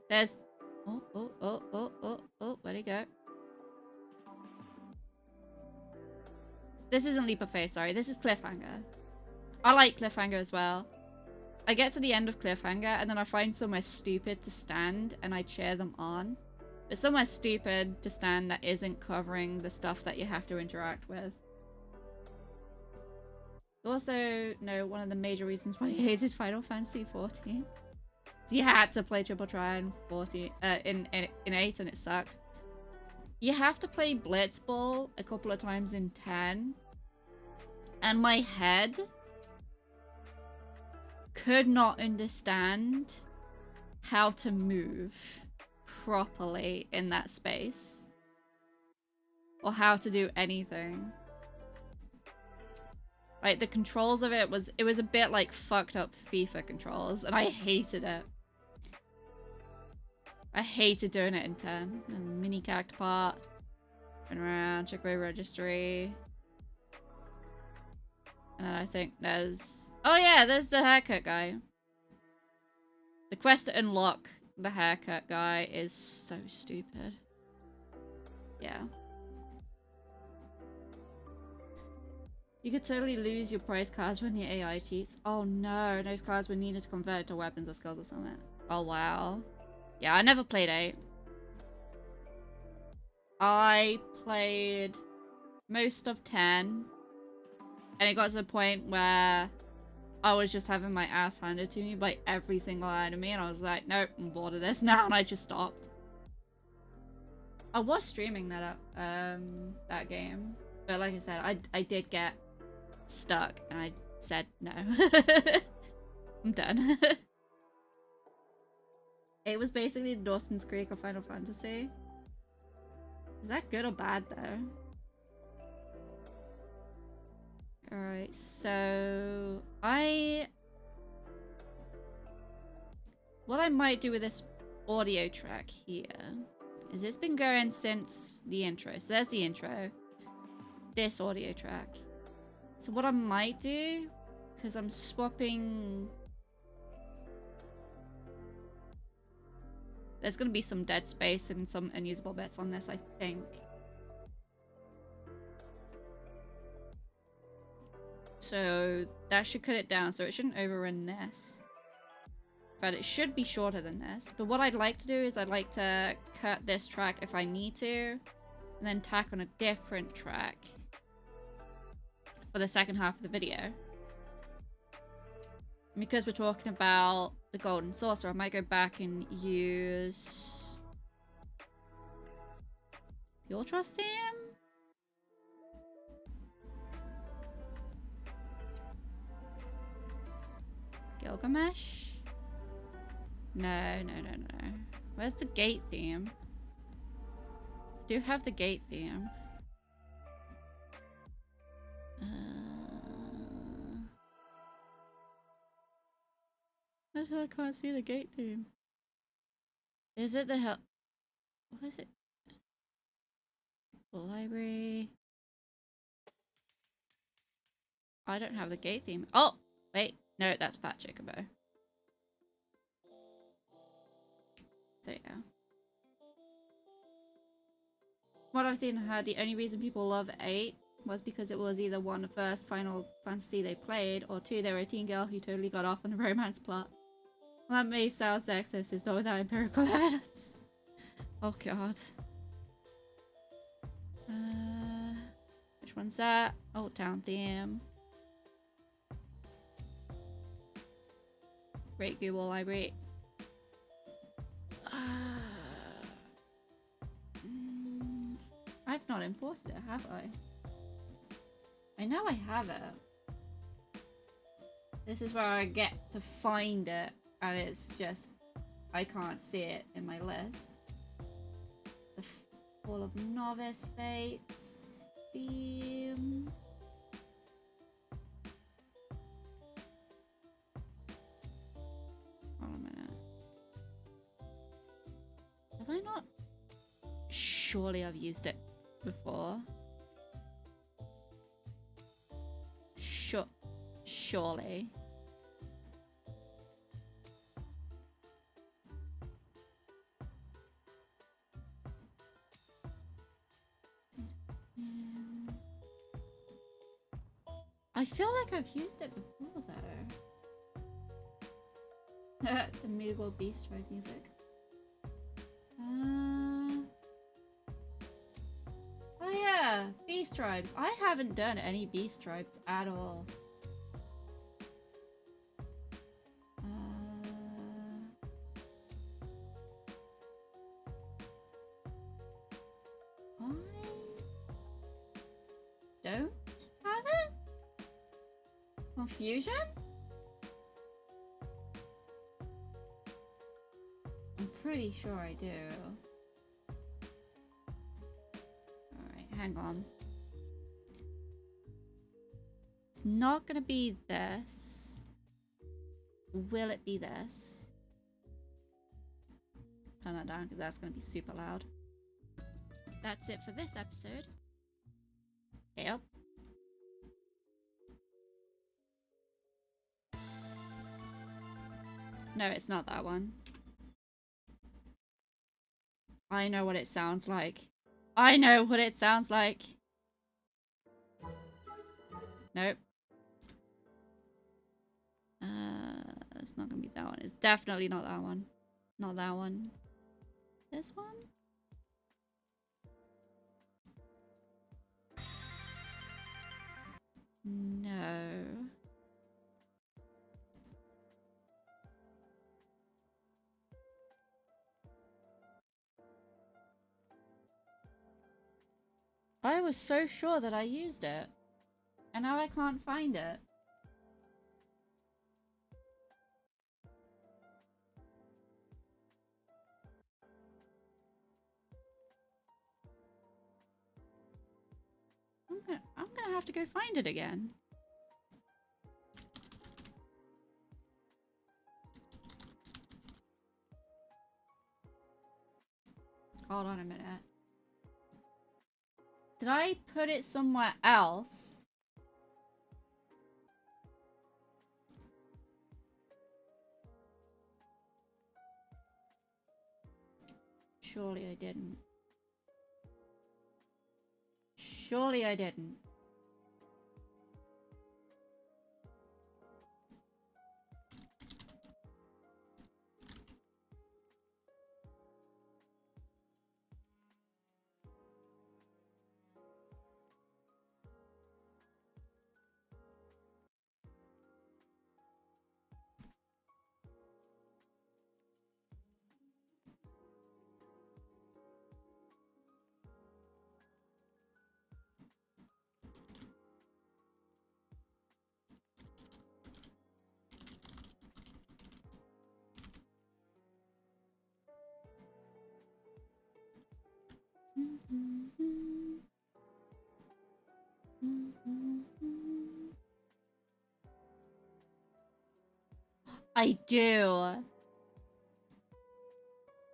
There's where'd he go? This isn't Leap of Faith, sorry. This is Cliffhanger. I like Cliffhanger as well. I get to the end of Cliffhanger and then I find somewhere stupid to stand and I cheer them on. But somewhere stupid to stand that isn't covering the stuff that you have to interact with. Also, no, one of the major reasons why I hated Final Fantasy XIV. You had to play Triple Triad in 8 and it sucked. You have to play Blitzball a couple of times in 10. And my head could not understand how to move properly in that space. Or how to do anything. Like, the controls of it was a bit like fucked up FIFA controls, and I hated it. I hated doing it in 10. And mini character part. Run around, check my registry. And then I think there's... Oh yeah, there's the haircut guy. The quest to unlock the haircut guy is so stupid. Yeah. You could totally lose your prize cards when the AI cheats. Oh no, those cards were needed to convert to weapons or skills or something. Oh wow. Yeah, I never played 8. I played most of 10. And it got to the point where I was just having my ass handed to me by every single enemy. And I was like, nope, I'm bored of this now. And I just stopped. I was streaming that game. But like I said, I did get stuck. And I said no. I'm done. It was basically Dawson's Creek of Final Fantasy. Is that good or bad though? Alright, so what I might do with this audio track here is it's been going since the intro. So there's the intro. This audio track. So what I might do, because I'm swapping... There's going to be some dead space and some unusable bits on this, I think. So that should cut it down, so it shouldn't overrun this. But it should be shorter than this. But what I'd like to do is I'd like to cut this track if I need to, and then tack on a different track for the second half of the video. Because we're talking about the Golden Saucer, I might go back and use the Ultras theme? Gilgamesh? No. Where's the gate theme? I do have the gate theme. I can't see the gate theme. Is it the hell? What is it? The library. I don't have the gate theme. Oh! Wait. No, that's Fat Chocobo. So yeah. What I've seen and heard, the only reason people love 8 was because it was either 1, the first Final Fantasy they played, or 2, they were a teen girl who totally got off on the romance plot. Well, that may sound sexist, is though without empirical evidence. Oh god. Which one's that? Old Town theme. Great Google Library. I've not imported it, have I? I know I have it. This is where I get to find it, and it's just I can't see it in my list. The Fall of Novice Fates theme. Hold on a minute. Have I not? Surely I've used it before. Surely. I feel like I've used it before though. The Moogle Beast Ride music. Oh yeah, Beast Tribes. I haven't done any Beast Tribes at all. I don't have it? Confusion? I'm pretty sure I do. Alright, hang on. It's not gonna be this. Will it be this? Turn that down because that's gonna be super loud. That's it for this episode. Yep. No, it's not that one. I know what it sounds like. I know what it sounds like. Nope. It's not gonna be that one. It's definitely not that one. Not that one. This one? No. I was so sure that I used it. And now I can't find it. I'm gonna have to go find it again. Hold on a minute. Did I put it somewhere else? Surely I didn't. Surely I didn't. I do.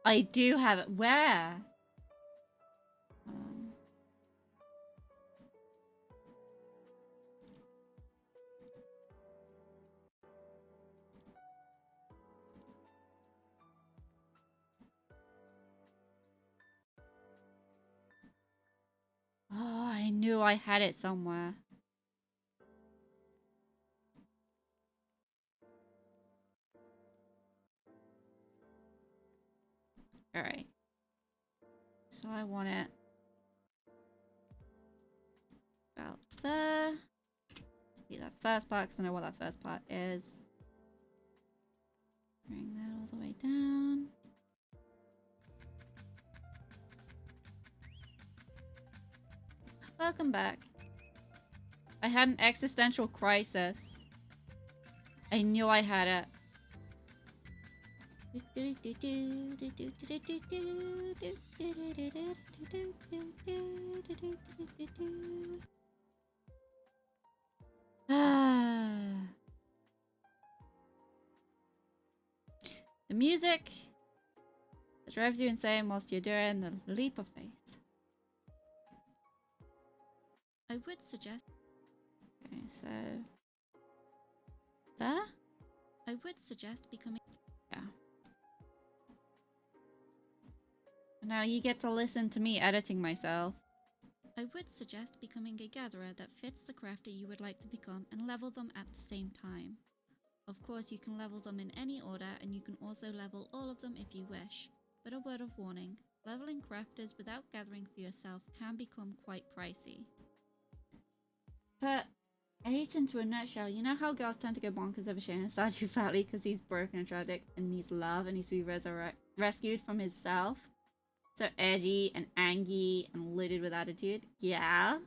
I do have it. Where? Oh, I knew I had it somewhere. Alright. So I want it. About there. See that first part, because I know what that first part is. Bring that all the way down. Welcome back. I had an existential crisis. I knew I had it. The music that drives you insane whilst you're doing the leap of faith. I would suggest. Okay, so there? I would suggest becoming. Yeah. Now you get to listen to me editing myself. I would suggest becoming a gatherer that fits the crafter you would like to become and level them at the same time. Of course, you can level them in any order, and you can also level all of them if you wish. But a word of warning, leveling crafters without gathering for yourself can become quite pricey. But Aiton, to a nutshell, you know how girls tend to go bonkers over Shane and Stardew Valley because he's broken and tragic and needs love and needs to be rescued from himself? So edgy and angry and loaded with attitude? Yeah?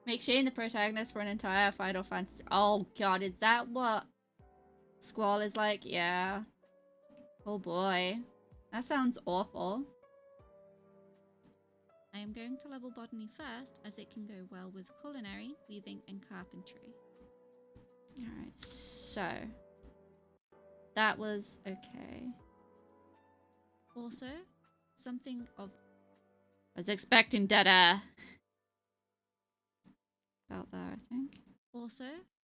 Make Shane the protagonist for an entire Final Fantasy. Oh god, is that what Squall is like? Yeah. Oh boy. That sounds awful. I am going to level botany first, as it can go well with culinary, weaving, and carpentry. Alright, so. That was okay. Also, something of. I was expecting dead air. About there, I think. Also,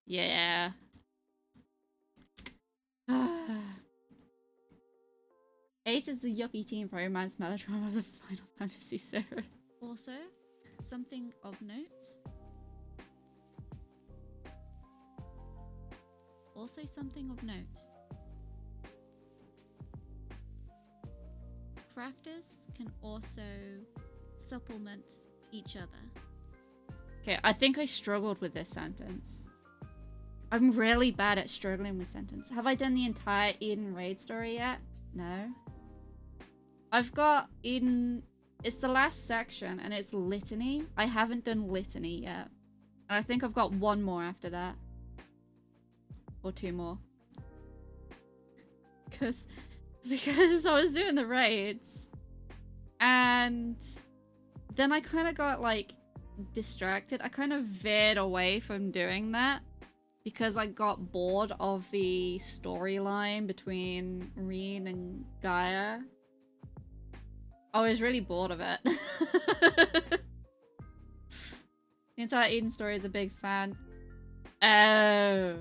Yeah. Eight is the yuppie teen romance melodrama of the Final Fantasy series. also, something of note. Also, something of note. Crafters can also supplement each other. Okay, I think I struggled with this sentence. I'm really bad at struggling with sentence. Have I done the entire Eden raid story yet? No. I've got Eden... It's the last section, and it's Litany. I haven't done Litany yet. And I think I've got one more after that. Or two more. Because I was doing the raids. And then I kind of got, like, distracted. I kind of veered away from doing that. Because I got bored of the storyline between Reen and Gaia. I was really bored of it. The entire Eden story is a big fan. Oh.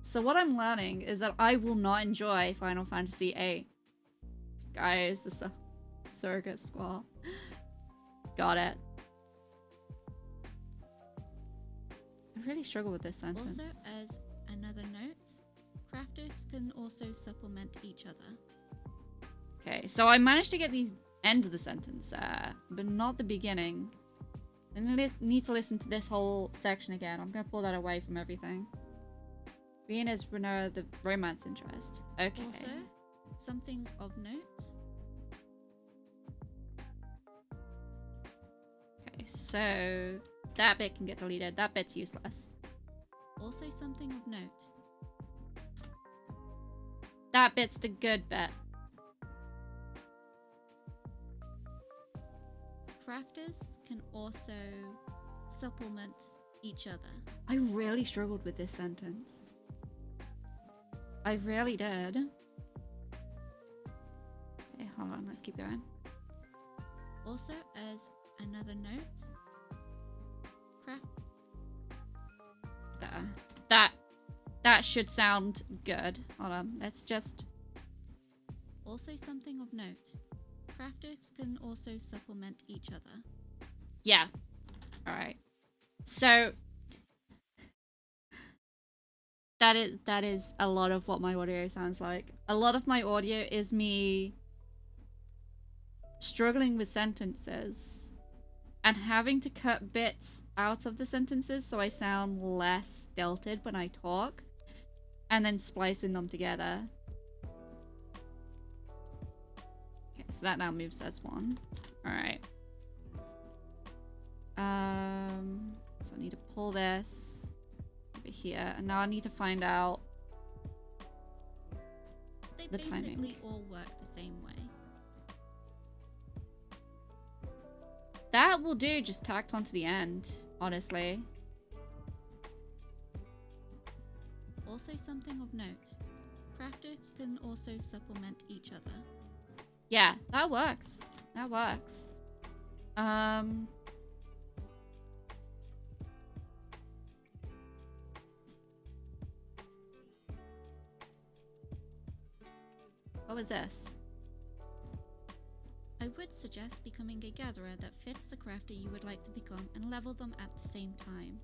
So what I'm learning is that I will not enjoy Final Fantasy VIII. Guys, the surrogate squall. Got it. I really struggle with this sentence. Also, as another note, crafters can also supplement each other. Okay, so I managed to get the end of the sentence, but not the beginning. I need to listen to this whole section again. I'm gonna pull that away from everything. Being as Renera the romance interest. Okay. Also, something of note. Okay, so that bit can get deleted. That bit's useless. Also, something of note. That bit's the good bit. Crafters can also supplement each other. I really struggled with this sentence. I really did. Okay, hold on. Let's keep going. Also, as another note, That should sound good. Hold on. Let's just... Also, something of note. Crafters can also supplement each other. Yeah. Alright. So that is a lot of what my audio sounds like. A lot of my audio is me struggling with sentences and having to cut bits out of the sentences so I sound less stilted when I talk, and then splicing them together. Okay, so that now moves as one. Alright. So I need to pull this over here, and now I need to find out They the basically timing. all work the same way. That will do, just tacked onto the end, honestly. Also, something of note. Crafters can also supplement each other. Yeah, that works. That works. What was this? I would suggest becoming a gatherer that fits the crafter you would like to become and level them at the same time.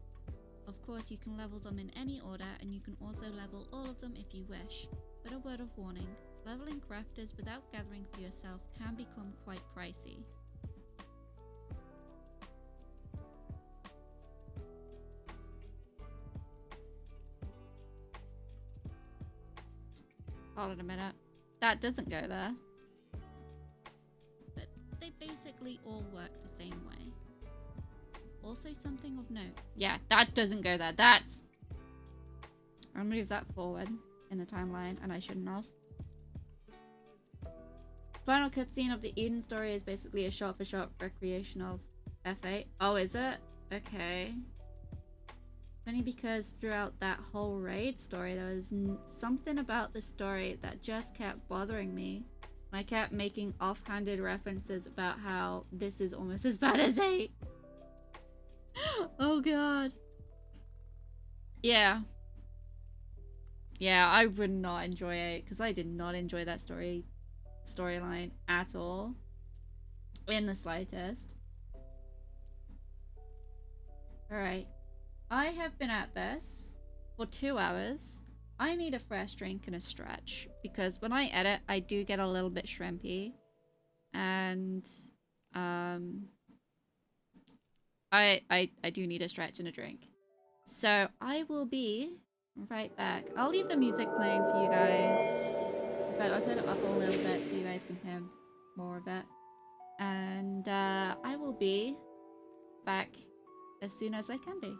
Of course, you can level them in any order, and you can also level all of them if you wish. But a word of warning, leveling crafters without gathering for yourself can become quite pricey. Hold on a minute. That doesn't go there. But they basically all work the same way. Also, something of note. Yeah, that doesn't go there. That's... I'll move that forward in the timeline, and I shouldn't have. Final cutscene of the Eden story is basically a shot-for-shot recreation of F8. Oh, is it? Okay. Funny because throughout that whole raid story, there was something about the story that just kept bothering me. I kept making offhanded references about how this is almost as bad as 8. Oh god. Yeah. Yeah, I would not enjoy 8 because I did not enjoy that storyline at all. In the slightest. Alright. I have been at this for 2 hours. I need a fresh drink and a stretch because when I edit, I do get a little bit shrimpy. And I do need a stretch and a drink. So I will be right back. I'll leave the music playing for you guys. But I'll turn it up a little bit so you guys can hear more of it. And I will be back as soon as I can be.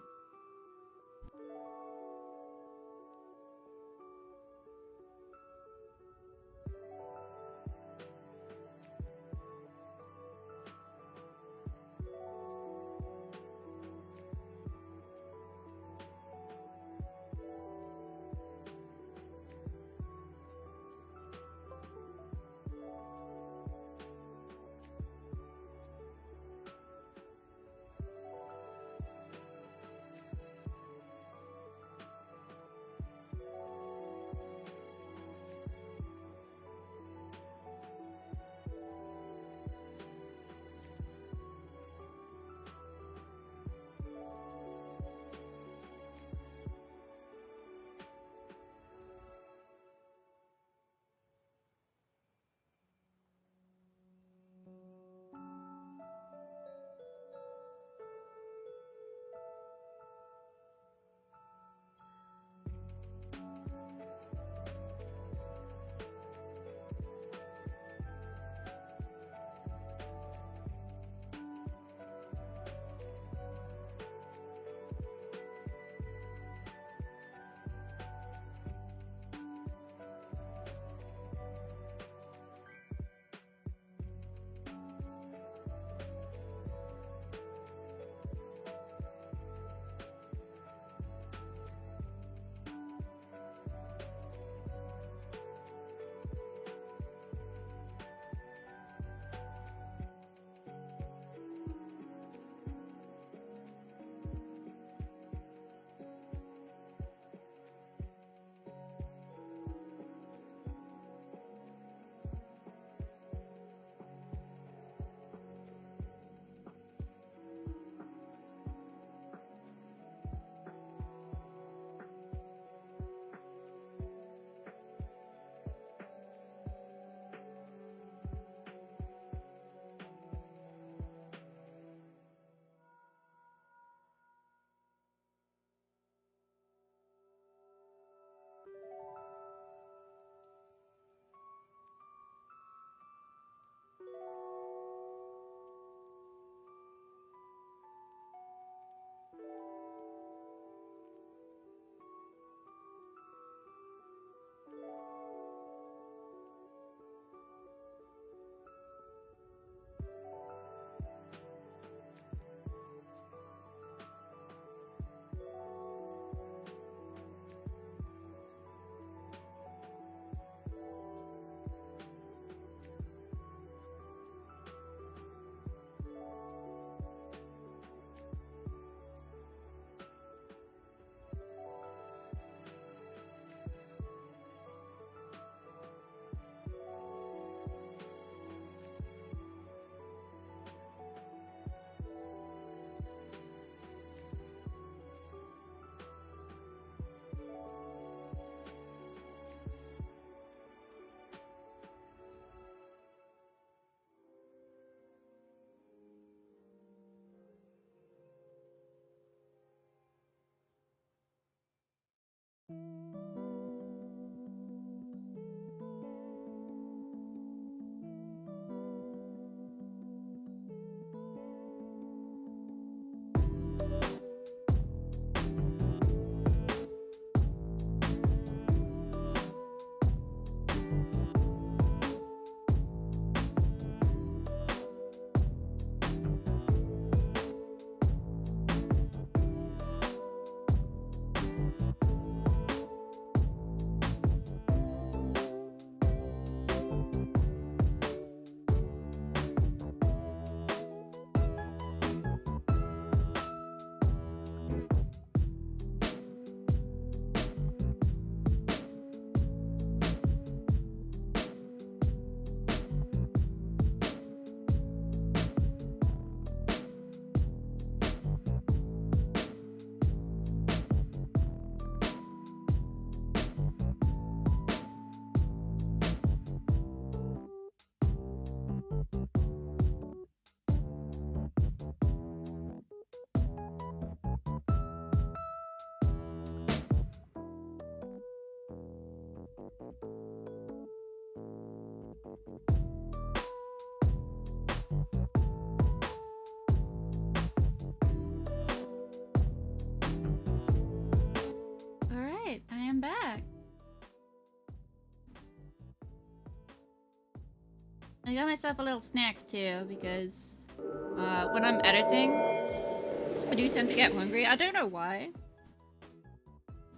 got myself a little snack too because when I'm editing, I do tend to get hungry. I don't know why.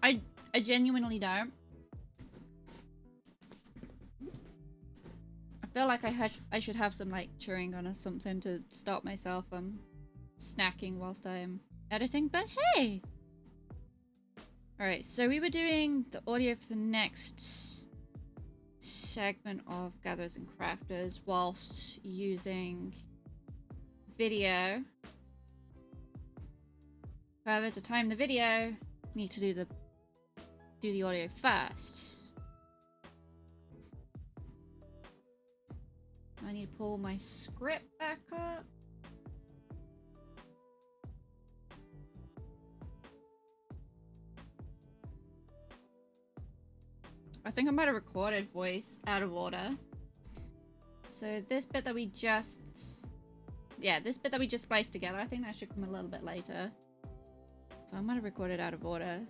I genuinely don't. I feel like I should have some like chewing gum or something to stop myself from snacking whilst I'm editing, but hey! Alright, so we were doing the audio for the next segment of Gatherers and Crafters whilst using video. However, to time the video, need to do the audio first. I need to pull my script back up. I think I might have recorded voice out of order. So this bit that we just... yeah, this bit that we just spliced together, I think that should come a little bit later. So I might have recorded out of order.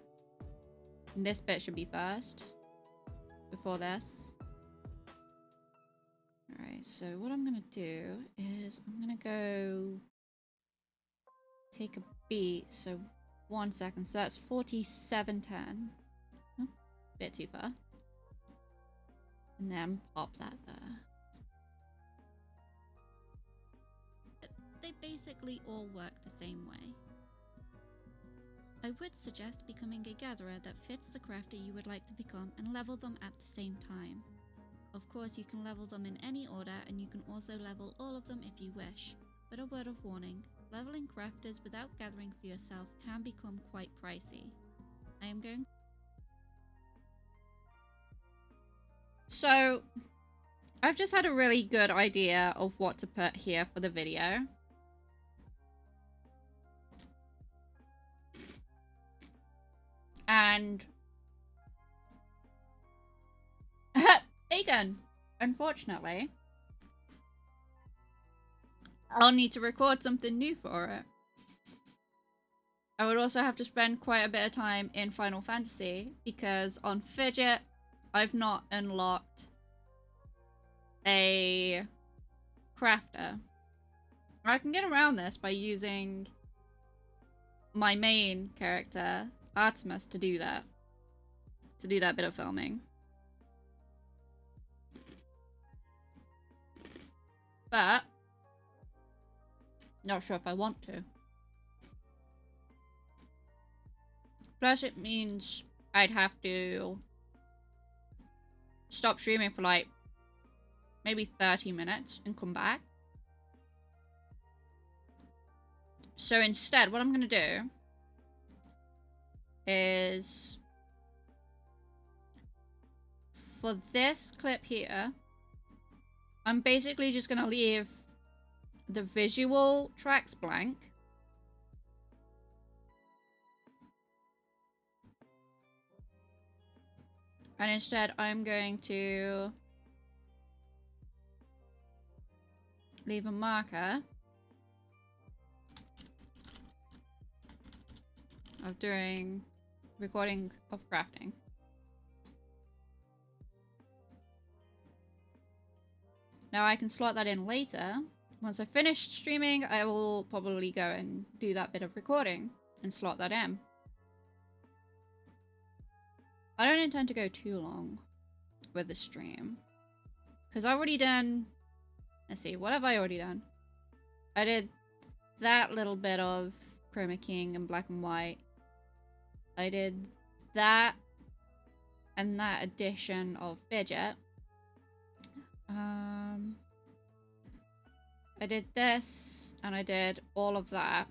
And this bit should be first. Before this. Alright, so what I'm gonna do is I'm gonna go take a beat. So 1 second. So that's 4710. Oh, bit too far. And then pop that there. They basically all work the same way. I would suggest becoming a gatherer that fits the crafter you would like to become and level them at the same time. Of course, you can level them in any order, and you can also level all of them if you wish. But a word of warning, leveling crafters without gathering for yourself can become quite pricey. I am going... So, I've just had a really good idea of what to put here for the video. And... Egan, unfortunately, I'll need to record something new for it. I would also have to spend quite a bit of time in Final Fantasy because on Fidget, I've not unlocked a crafter. I can get around this by using my main character, Artemis, to do that. To do that bit of filming. But, not sure if I want to. Plus it means I'd have to stop streaming for like maybe 30 minutes and come back. So instead, what I'm gonna do is for this clip here, I'm basically just gonna leave the visual tracks blank. And instead, I'm going to leave a marker of doing recording of crafting. Now I can slot that in later. Once I finish streaming, I will probably go and do that bit of recording and slot that in. I don't intend to go too long with the stream. Because I've already done... let's see, what have I already done? I did that little bit of Chroma King and Black and White. I did that and that edition of Fidget. I did this and I did all of that.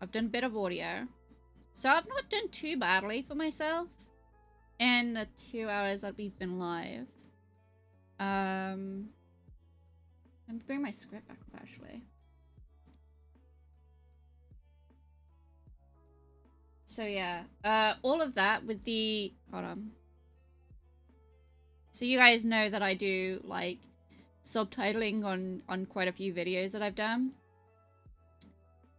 I've done a bit of audio. So I've not done too badly for myself in the 2 hours that we've been live. Let me bring my script back up actually. So yeah, all of that with the, hold on. So you guys know that I do like subtitling on quite a few videos that I've done.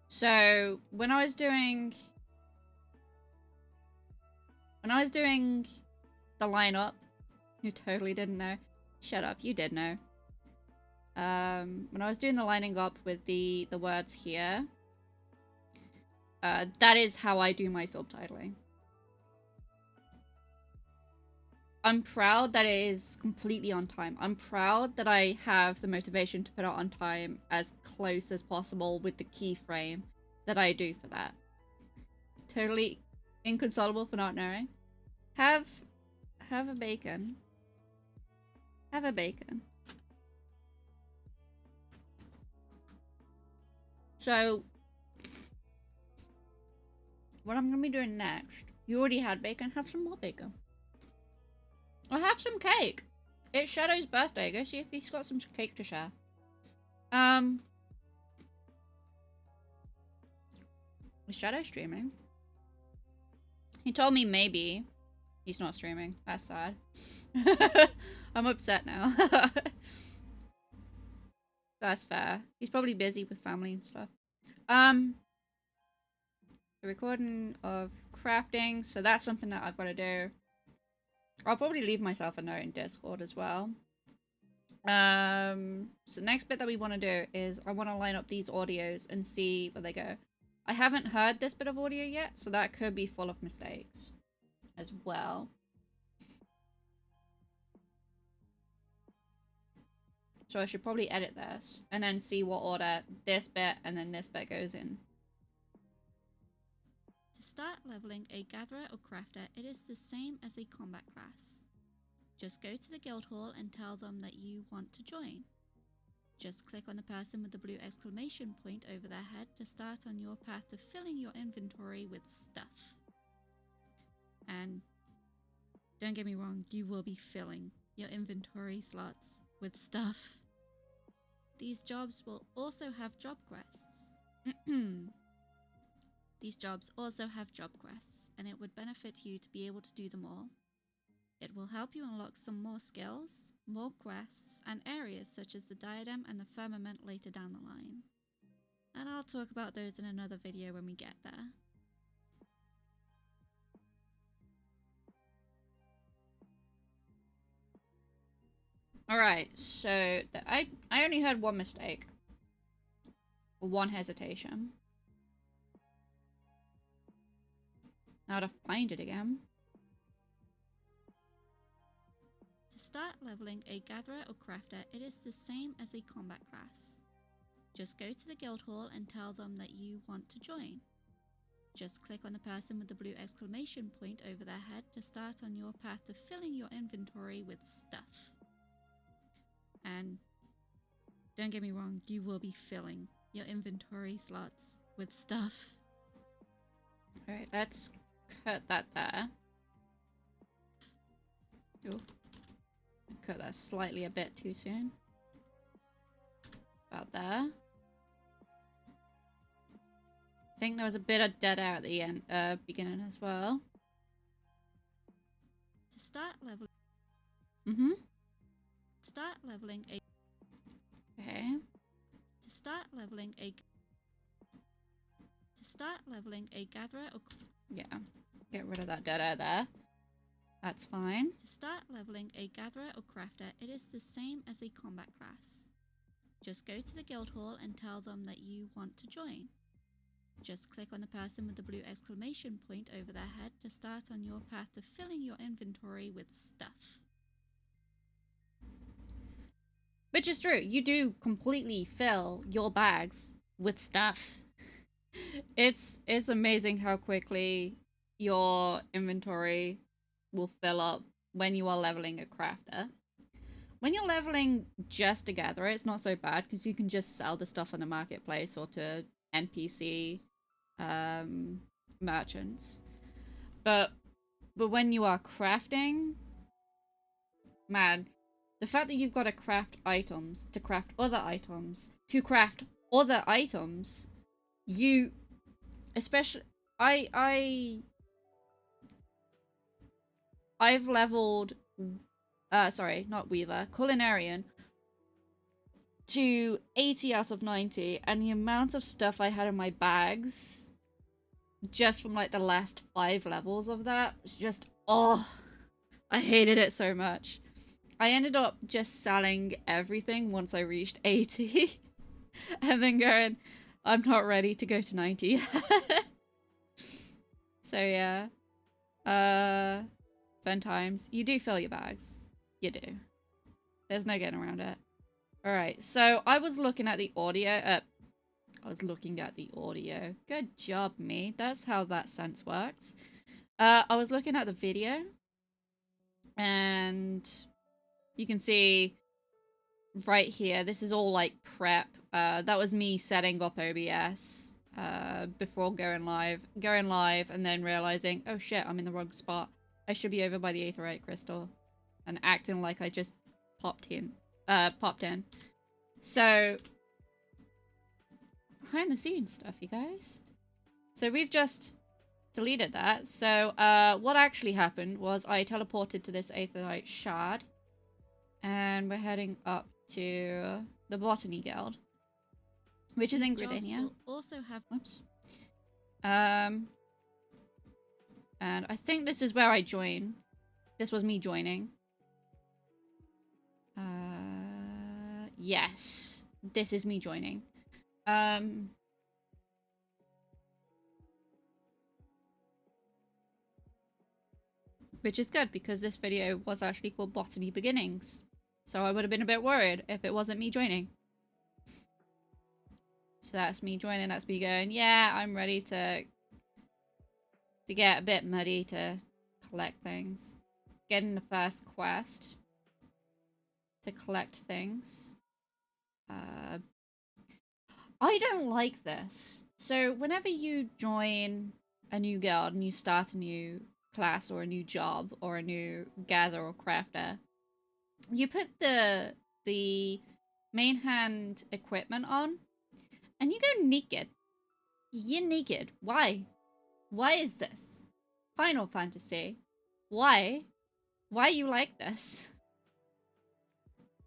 So when I was doing the lineup You totally didn't know. Shut up, you did know. When I was doing the lining up with the words here, that is how I do my subtitling. I'm proud that it is completely on time. I'm proud that I have the motivation to put it on time as close as possible with the keyframe that I do for that. Totally inconsolable for not knowing. Have a bacon. Have a bacon. So, what I'm gonna be doing next, you already had bacon, have some more bacon. I'll have some cake. It's Shadow's birthday. Go see if he's got some cake to share. Is Shadow streaming? He told me maybe. He's not streaming. That's sad. I'm upset now. That's fair. He's probably busy with family and stuff. The recording of crafting. So that's something that I've got to do. I'll probably leave myself a note in Discord as well. So next bit that we want to do is I want to line up these audios and see where they go. I haven't heard this bit of audio yet, so that could be full of mistakes as well. So I should probably edit this and then see what order this bit and then this bit goes in. To start leveling a gatherer or crafter, it is the same as a combat class. Just go to the guild hall and tell them that you want to join. Just click on the person with the blue exclamation point over their head to start on your path to filling your inventory with stuff. And don't get me wrong, you will be filling your inventory slots with stuff. These jobs will also have job quests. These jobs also have job quests, and it would benefit you to be able to do them all. It will help you unlock some more skills, more quests, and areas such as the diadem and the firmament later down the line. And I'll talk about those in another video when we get there. Alright, so I only heard one mistake. Or one hesitation. Now to find it again. To start leveling a gatherer or crafter, it is the same as a combat class. Just go to the guild hall and tell them that you want to join. Just click on the person with the blue exclamation point over their head to start on your path to filling your inventory with stuff. And don't get me wrong, you will be filling your inventory slots with stuff. Alright, let's cut that there. Ooh. Cut that slightly a bit too soon. About there. I think there was a bit of dead air at the end, beginning as well. To start leveling. Start leveling a. Okay. To start leveling a. To start leveling a gatherer or. Yeah. Get rid of that dead air there. That's fine. To start leveling a gatherer or crafter, it is the same as a combat class. Just go to the guild hall and tell them that you want to join. Just click on the person with the blue exclamation point over their head to start on your path to filling your inventory with stuff. Which is true. You do completely fill your bags with stuff. It's amazing how quickly your inventory will fill up when you are leveling a crafter. When you're leveling just a gatherer, it's not so bad because you can just sell the stuff on the marketplace or to NPC merchants. But when you are crafting, man, the fact that you've got to craft items, to craft other items, to craft other items, you, especially, I've leveled, sorry, not Weaver, Culinarian, to 80 out of 90, and the amount of stuff I had in my bags, just from like the last 5 levels of that, was just, oh, I hated it so much. I ended up just selling everything once I reached 80. And then going, I'm not ready to go to 90. So yeah. Fun times. You do fill your bags. You do. There's no getting around it. Alright, so I was looking at the audio. Good job, me. That's how that sense works. I was looking at the video. And you can see right here, this is all like prep. That was me setting up OBS before going live. And then realizing, oh shit, I'm in the wrong spot. I should be over by the aetheryte crystal. And acting like I just popped in. So, behind the scenes stuff, you guys. So we've just deleted that. So what actually happened was I teleported to this aetheryte shard. And we're heading up to the Botany Guild. Which is in Gridania. Also have... Oops. And I think this is where I join. This was me joining. Yes. This is me joining. Which is good because this video was actually called Botany Beginnings. So I would have been a bit worried if it wasn't me joining. So that's me joining, that's me going, yeah, I'm ready to get a bit muddy to collect things. Getting the first quest to collect things. I don't like this. So whenever you join a new guild and you start a new class or a new job or a new gather or crafter, you put the main hand equipment on and you go naked. You're naked. Why? Why is this? Final Fantasy. Why? Why you like this?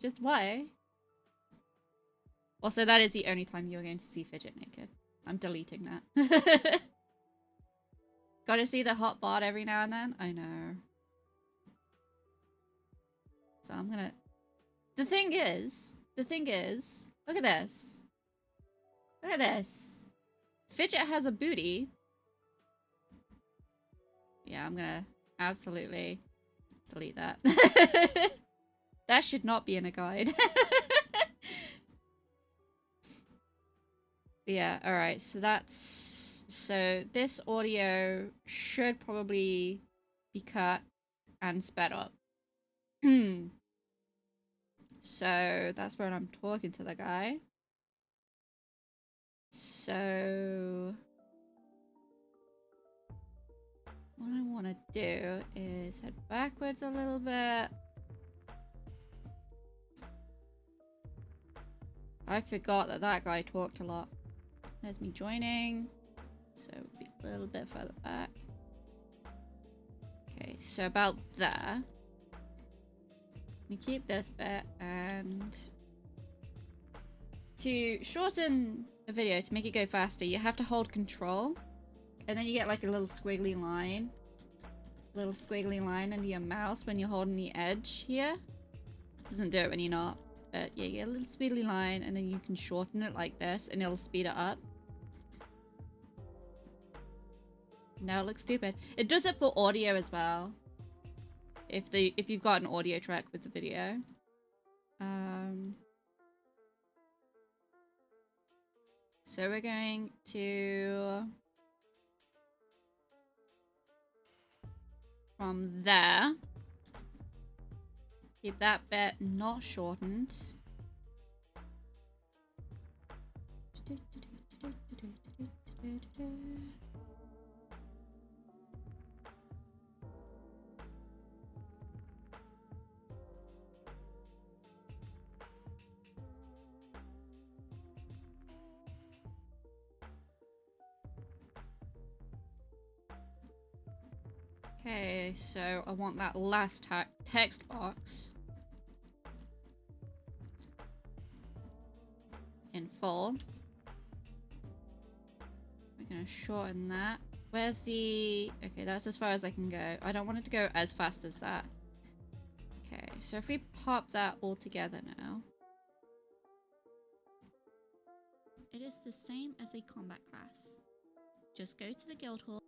Just why? Also, that is the only time you're going to see Fidget naked. I'm deleting that. Gotta see the hot bod every now and then? I know. So I'm gonna... The thing is, look at this. Look at this. Fidget has a booty. Yeah, I'm gonna absolutely delete that. That should not be in a guide. Yeah, alright, so that's... So this audio should probably be cut and sped up. So that's when I'm talking to the guy. So what I want to do is head backwards a little bit. I forgot that that guy talked a lot. There's me joining. So be a little bit further back. Okay, so about there. We keep this bit, and to shorten a video, to make it go faster, you have to hold control, and then you get like a little squiggly line under your mouse when you're holding the edge here. Doesn't do it when you're not, but yeah, you get a little squiggly line, and then you can shorten it like this, and it'll speed it up. Now it looks stupid. It does it for audio as well. If you've got an audio track with the video. So we're going to... From there. Keep that bit not shortened. Okay, so I want that last text box in full. We're gonna shorten that. Where's the... Okay, that's as far as I can go. I don't want it to go as fast as that. Okay. So if we pop that all together now. It is the same as a combat class. Just go to the guild hall.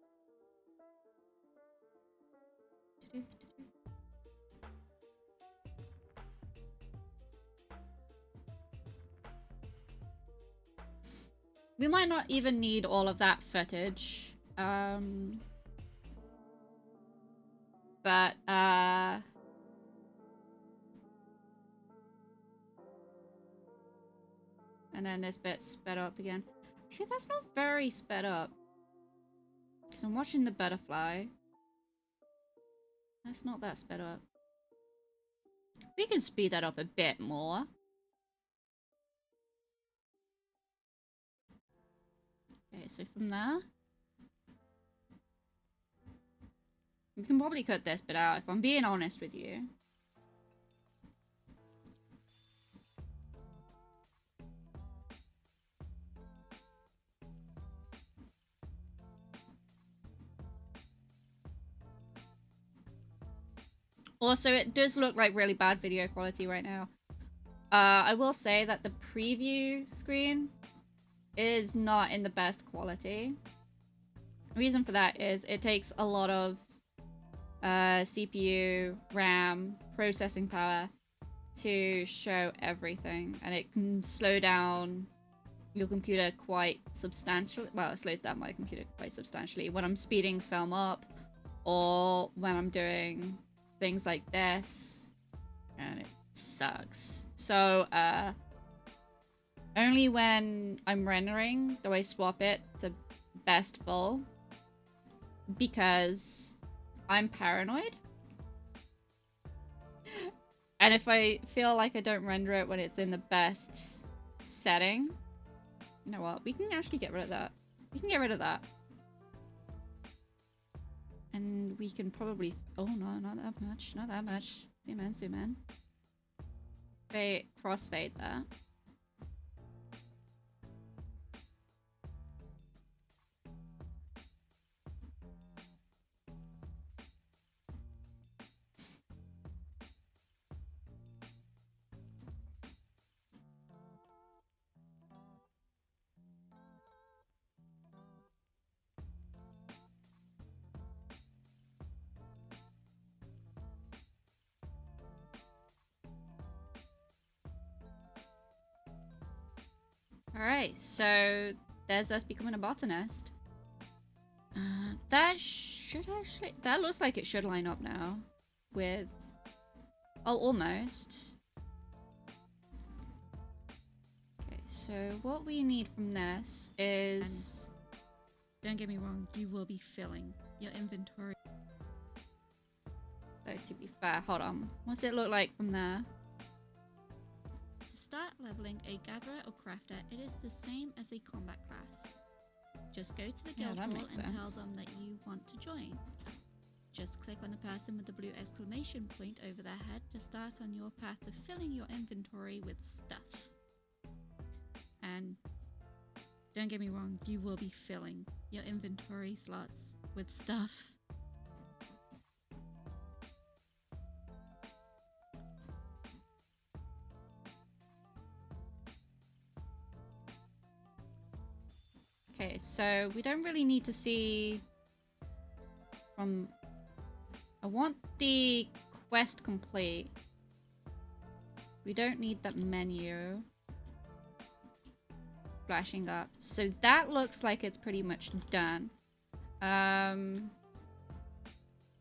We might not even need all of that footage. But and then this bit sped up again. Actually, that's not very sped up. Because I'm watching the butterfly. That's not that sped up. We can speed that up a bit more. Okay, so from there. We can probably cut this bit out if I'm being honest with you. Also, it does look like really bad video quality right now. I will say that the preview screen is not in the best quality. The reason for that is it takes a lot of CPU, RAM, processing power to show everything, and it can slow down your computer quite substantially. Well, it slows down my computer quite substantially when I'm speeding film up or when I'm doing things like this, and it sucks. So only when I'm rendering do I swap it to best full, because I'm paranoid. And if I feel like I don't render it when it's in the best setting, you know what? We can actually get rid of that. We can get rid of that. And we can probably... Oh, no, not that much. Not that much. Zoom in, zoom in. Fade, crossfade that. Alright, so there's us becoming a botanist. That should actually... That looks like it should line up now with... Oh, almost. Okay, so what we need from this is... And don't get me wrong, you will be filling your inventory. Though, to be fair, hold on. What's it look like from there? Start leveling a gatherer or crafter, it is the same as a combat class. Just go to the guild hall and tell them that you want to join. Just click on the person with the blue exclamation point over their head to start on your path to filling your inventory with stuff. And don't get me wrong, you will be filling your inventory slots with stuff. Okay, so we don't really need to see from... I want the quest complete. We don't need that menu flashing up. So that looks like it's pretty much done.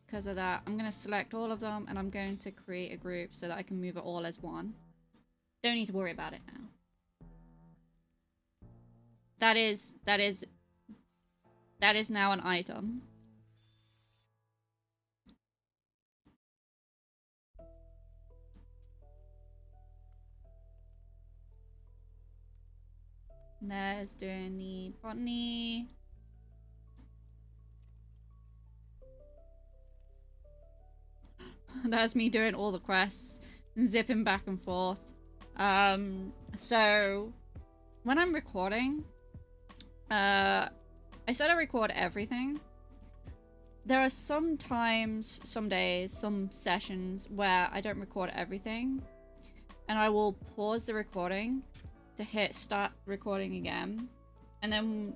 Because of that, I'm going to select all of them and I'm going to create a group so that I can move it all as one. Don't need to worry about it now. That is now an item. There's doing the botany. That's me doing all the quests, zipping back and forth. So when I'm recording, I sort of record everything. there are some times, some days, some sessions where I don't record everything, and I will pause the recording to hit start recording again, and then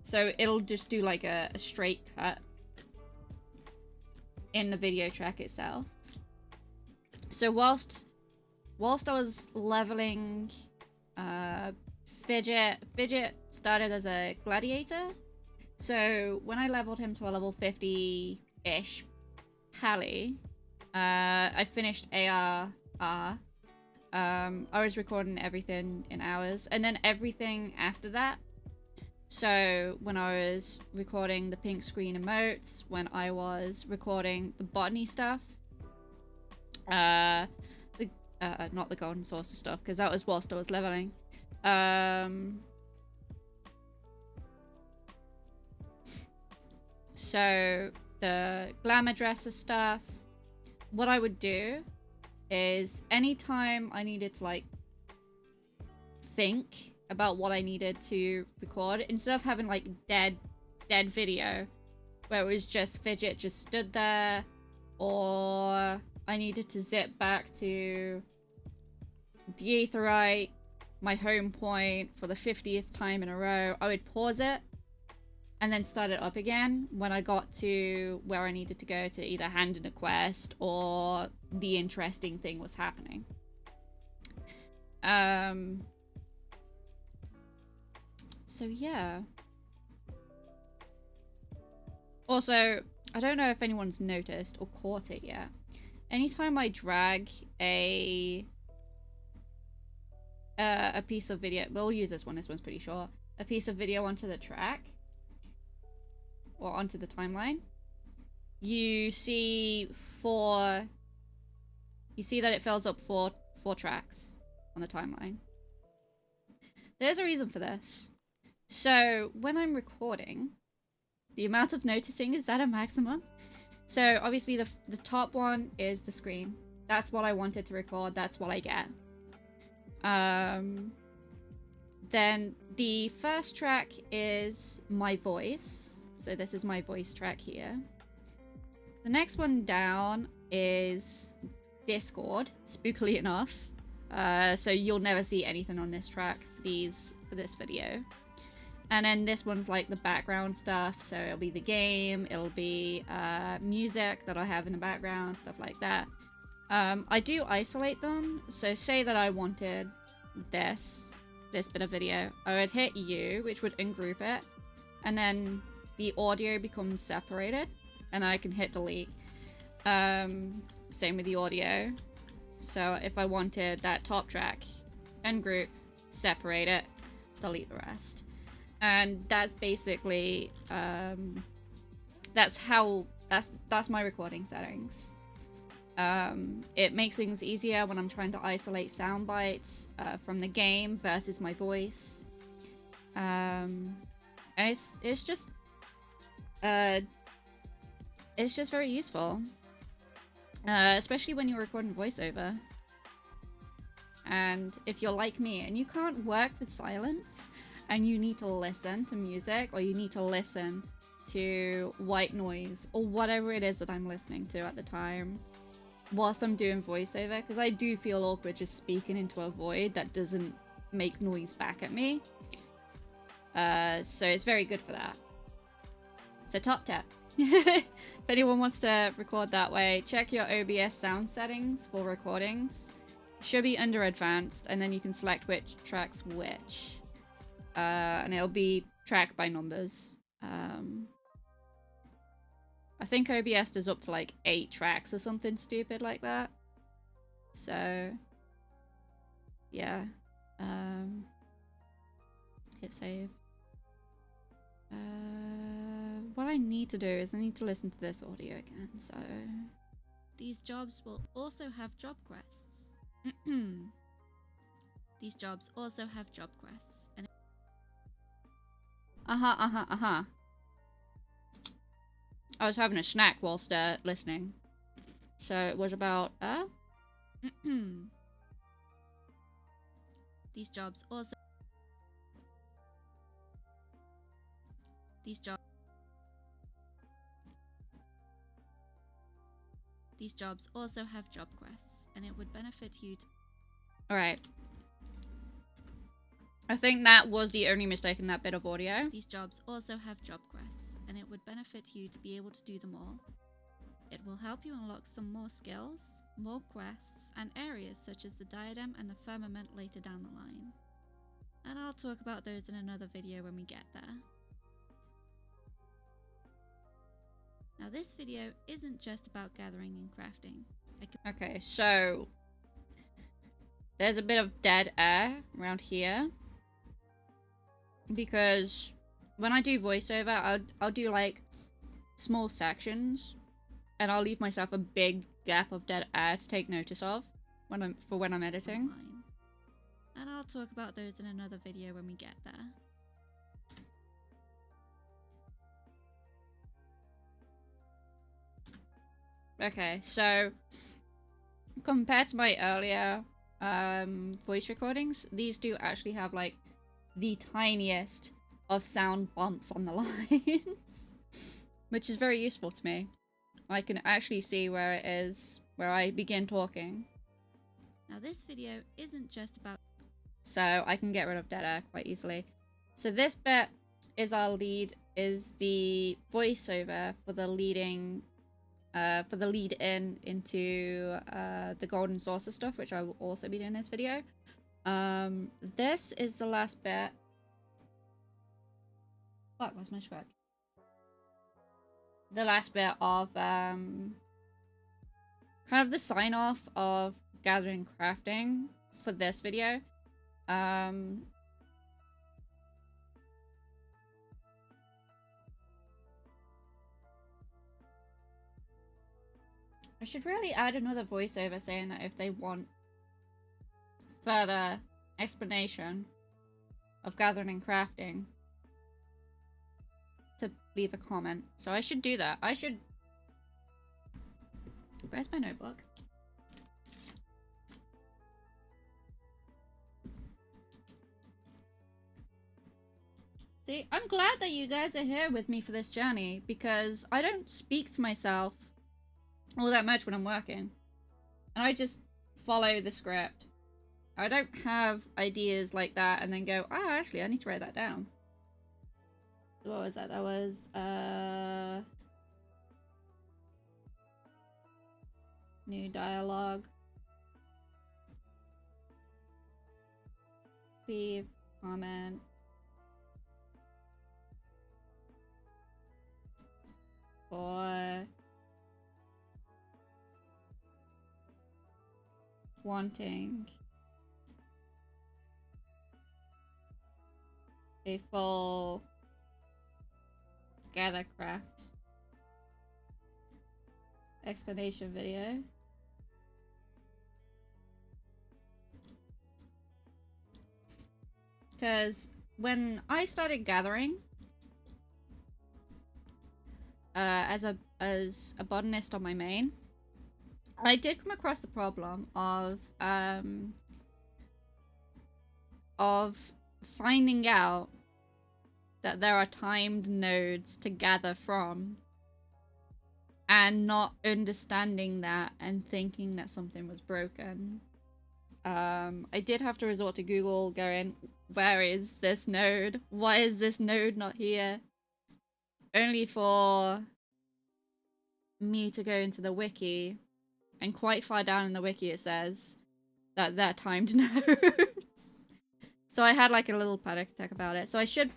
so it'll just do like a straight cut in the video track itself. So whilst I was leveling, Fidget started as a gladiator. So when I leveled him to a level 50-ish Pally, I finished ARR. I was recording everything in hours, and then everything after that. So when I was recording the pink screen emotes, when I was recording the botany stuff, not the golden saucer stuff, because that was whilst I was leveling. So the glamour dresser stuff, what I would do is anytime I needed to like think about what I needed to record, instead of having like dead video where it was just Fidget just stood there, or I needed to zip back to the Aetheryte, my home point, for the 50th time in a row, I would pause it and then start it up again when I got to where I needed to go to either hand in a quest or the interesting thing was happening. So yeah. Also, I don't know if anyone's noticed or caught it yet. Anytime I drag a piece of video, we'll use this one's pretty short, a piece of video onto the track, or onto the timeline, you see that it fills up four tracks on the timeline. There's a reason for this. So when I'm recording, the amount of noticing is at a maximum. So obviously the top one is the screen. That's what I wanted to record. That's what I get. Then the first track is my voice. So this is my voice track here. The next one down is Discord, spookily enough. So you'll never see anything on this track for this video. And then this one's like the background stuff. So it'll be the game, it'll be music that I have in the background, stuff like that. I do isolate them. So say that I wanted this bit of video, I would hit U, which would ungroup it, and then the audio becomes separated, and I can hit delete. Same with the audio. So if I wanted that top track, ungroup, separate it, delete the rest. And that's basically, that's my recording settings. It makes things easier when I'm trying to isolate sound bites from the game versus my voice. And it's just very useful, especially when you're recording voiceover. And if you're like me and you can't work with silence and you need to listen to music, or you need to listen to white noise or whatever it is that I'm listening to at the time whilst I'm doing voiceover, because I do feel awkward just speaking into a void that doesn't make noise back at me. So it's very good for that. So top tip. If anyone wants to record that way, check your OBS sound settings for recordings. Should be under advanced, and then you can select which tracks which. And it'll be track by numbers. I think OBS does up to like 8 tracks or something stupid like that. So yeah. Hit save. What I need to do is I need to listen to this audio again, so... These jobs will also have job quests. These jobs also have job quests. And I was having a snack whilst listening. So it was about, These jobs also... These jobs... These jobs also have job quests, and it would benefit you to... Alright. I think that was the only mistake in that bit of audio. These jobs also have job quests, and it would benefit you to be able to do them all. It will help you unlock some more skills, more quests, and areas such as the diadem and the firmament later down the line. And I'll talk about those in another video when we get there. Now this video isn't just about gathering and crafting. Okay, so there's a bit of dead air around here because when I do voiceover, I'll do like small sections, and I'll leave myself a big gap of dead air to take notice of when I'm editing. Online. And I'll talk about those in another video when we get there. Okay, so compared to my earlier voice recordings, these do actually have like the tiniest of sound bumps on the lines, which is very useful to me. I can actually see where it is, where I begin talking. Now this video isn't just about... So I can get rid of dead air quite easily. So this bit is the voiceover for the lead in into the golden saucer stuff, which I will also be doing in this video. This is the last bit. Fuck, where's my script? The last bit of kind of the sign off of gathering crafting for this video. I should really add another voiceover saying that if they want further explanation of gathering and crafting, to leave a comment. So I should do that. Where's my notebook? See, I'm glad that you guys are here with me for this journey, because I don't speak to myself all that much when I'm working. And I just follow the script. I don't have ideas like that and then go, oh, actually, I need to write that down. What was that? That was, new dialogue. Leave comment. For wanting a full Gathercraft explanation video. Because when I started gathering as a botanist on my main, I did come across the problem of finding out that there are timed nodes to gather from and not understanding that and thinking that something was broken. I did have to resort to Google going, where is this node? Why is this node not here? Only for me to go into the wiki, and quite far down in the wiki it says that they're timed nodes. So I had like a little panic attack about it. So I should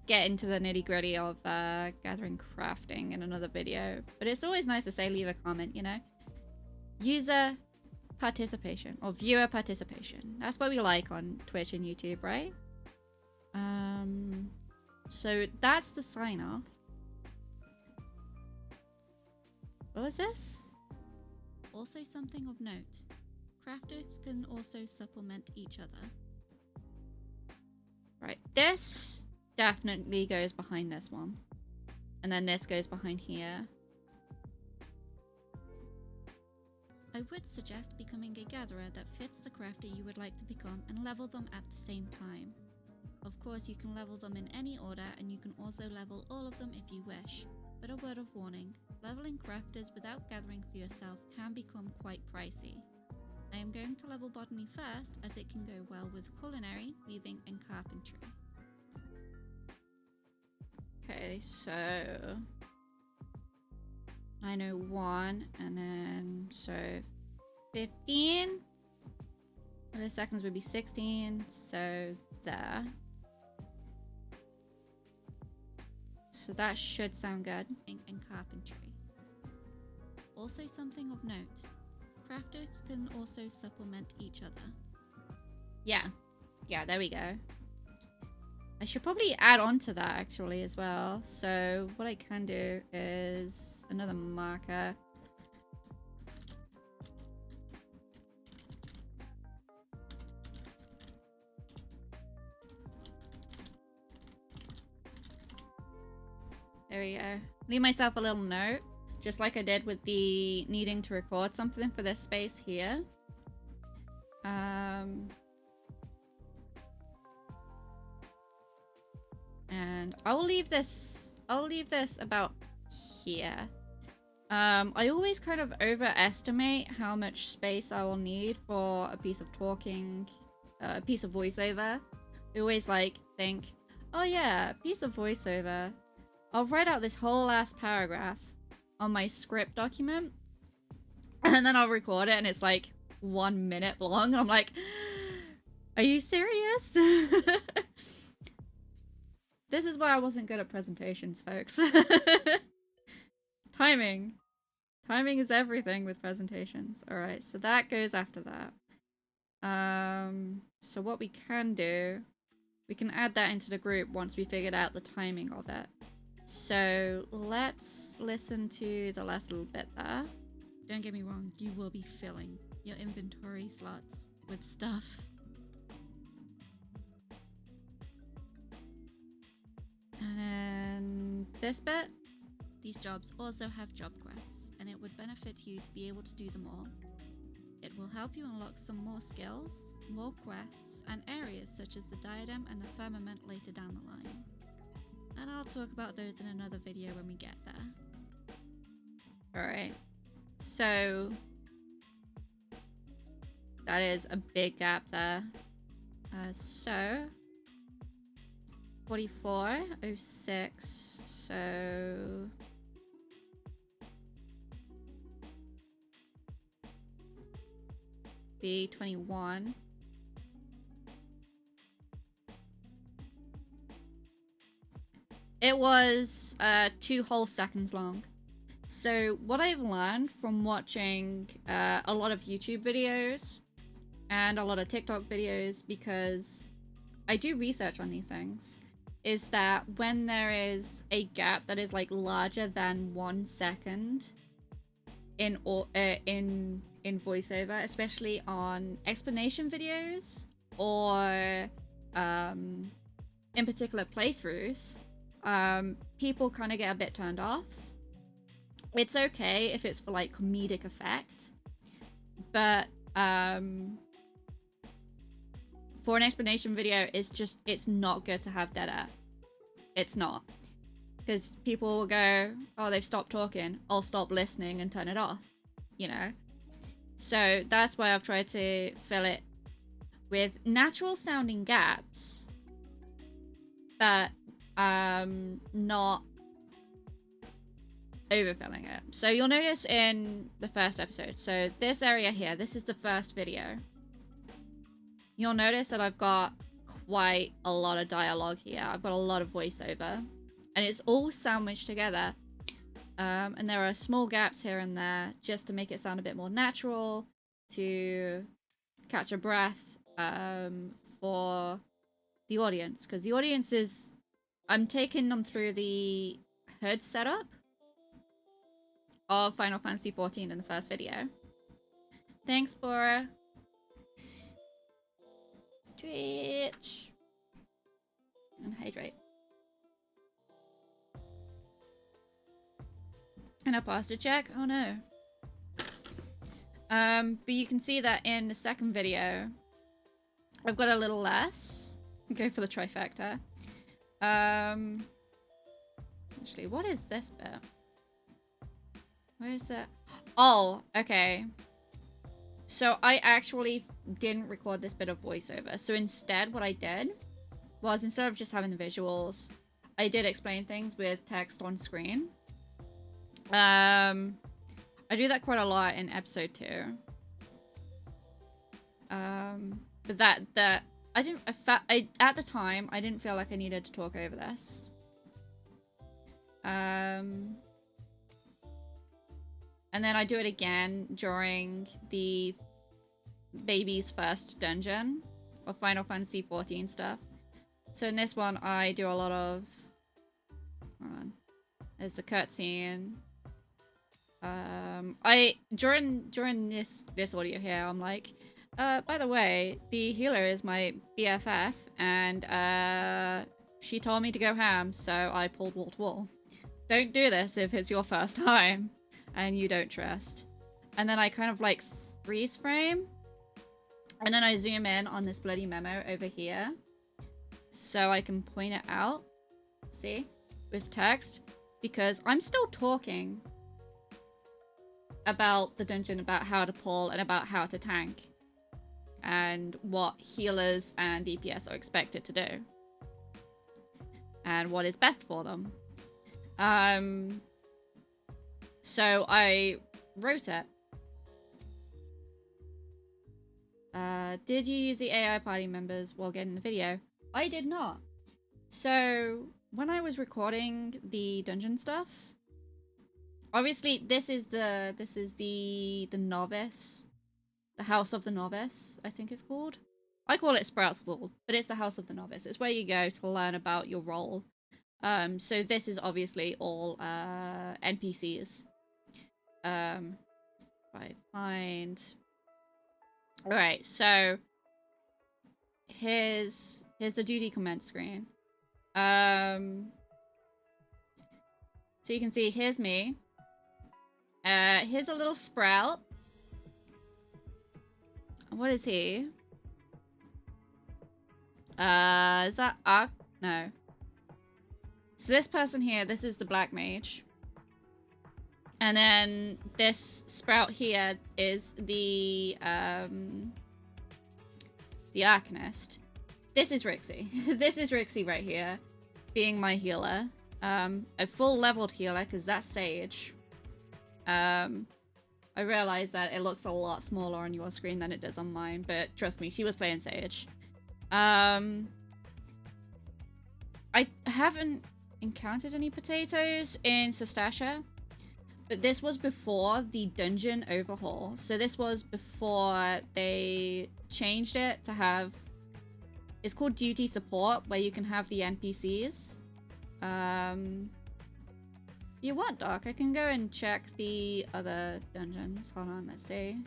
get into the nitty-gritty of gathering crafting in another video. But it's always nice to say leave a comment, you know? User participation or viewer participation. That's what we like on Twitch and YouTube, right? So that's the sign off. What was this? Also something of note. Crafters can also supplement each other. Right, this definitely goes behind this one. And then this goes behind here. I would suggest becoming a gatherer that fits the crafter you would like to become and level them at the same time. Of course, you can level them in any order, and you can also level all of them if you wish. but a word of warning, leveling crafters without gathering for yourself can become quite pricey. I am going to level botany first as it can go well with culinary, weaving and carpentry. Okay, so 901 and then so 15. The seconds would be 16, so there. So that should sound good. And carpentry. Also something of note, crafters can also supplement each other. Yeah, there we go. I should probably add on to that actually as well. So what I can do is another marker. There we go. Leave myself a little note, just like I did with the needing to record something for this space here. And I'll leave this about here. I always kind of overestimate how much space I will need for a piece of talking, a piece of voiceover. I always like think, oh yeah, a piece of voiceover. I'll write out this whole last paragraph on my script document and then I'll record it and it's like 1 minute long. And I'm like, are you serious? This is why I wasn't good at presentations, folks. Timing. Timing is everything with presentations. All right, so that goes after that. So what we can do, we can add that into the group once we figured out the timing of it. So let's listen to the last little bit there. Don't get me wrong, you will be filling your inventory slots with stuff. And then this bit. These jobs also have job quests, and it would benefit you to be able to do them all. It will help you unlock some more skills, more quests, and areas such as the diadem and the firmament later down the line. And I'll talk about those in another video when we get there. Alright. So that is a big gap there. So 4406. So B21. It was 2 whole seconds long. So what I've learned from watching a lot of YouTube videos and a lot of TikTok videos, because I do research on these things, is that when there is a gap that is like larger than 1 second in voiceover, especially on explanation videos or in particular playthroughs, people kind of get a bit turned off. It's okay if it's for like comedic effect, but for an explanation video, it's not good to have dead air. It's not. Because people will go, oh, they've stopped talking, I'll stop listening and turn it off, you know? So that's why I've tried to fill it with natural sounding gaps, but not overfilling it. So you'll notice in the first episode, so this area here, this is the first video. You'll notice that I've got quite a lot of dialogue here. I've got a lot of voiceover, and it's all sandwiched together. And there are small gaps here and there just to make it sound a bit more natural, to catch a breath for the audience. Because the audience is... I'm taking them through the HUD setup of Final Fantasy XIV in the first video. Thanks, Bora. Stretch. And hydrate. And a pasta check? Oh no. But you can see that in the second video, I've got a little less. Go for the trifecta. Actually, what is this bit? Where is it? Oh, okay. So I actually didn't record this bit of voiceover. So instead, what I did was, instead of just having the visuals, I did explain things with text on screen. I do that quite a lot in episode 2. But that I didn't. At the time, I didn't feel like I needed to talk over this. And then I do it again during the baby's first dungeon or Final Fantasy XIV stuff. So in this one, I do a lot of. Hold on. There's the cutscene. During this audio here, I'm like, by the way, the healer is my BFF, and she told me to go ham, so I pulled wall to wall. Don't do this if it's your first time and you don't trust. And then I kind of like freeze frame, and then I zoom in on this bloody memo over here so I can point it out, see, with text, because I'm still talking about the dungeon, about how to pull, and about how to tank, and what healers and DPS are expected to do, and what is best for them. So I wrote it. Did you use the AI party members while getting the video? I did not. So when I was recording the dungeon stuff, obviously this is the novice, the House of the Novice, I think it's called. I call it Sprout School, but it's the House of the Novice. It's where you go to learn about your role. So this is obviously all NPCs. If I find. Alright, so here's the duty comment screen. So you can see, here's me. Here's a little Sprout. What is he? Is that Arc? No. So this person here, this is the Black Mage. And then this Sprout here is the Arcanist. This is Rixie. This is Rixie right here, being my healer. A full leveled healer, because that's Sage. I realize that it looks a lot smaller on your screen than it does on mine, but trust me, she was playing Sage. I haven't encountered any potatoes in Sestasha, but this was before the dungeon overhaul. So this was before they changed it to have... It's called duty support, where you can have the NPCs. You want, Doc? I can go and check the other dungeons. Hold on, let's see.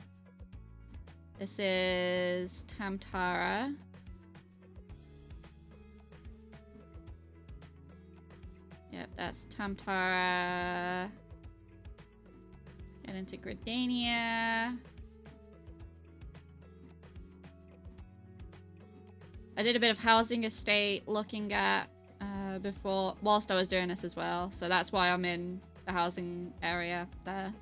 This is Tamtara. Yep, that's Tamtara. Get into Gridania. I did a bit of housing estate looking at before, whilst I was doing this as well. So that's why I'm in the housing area there.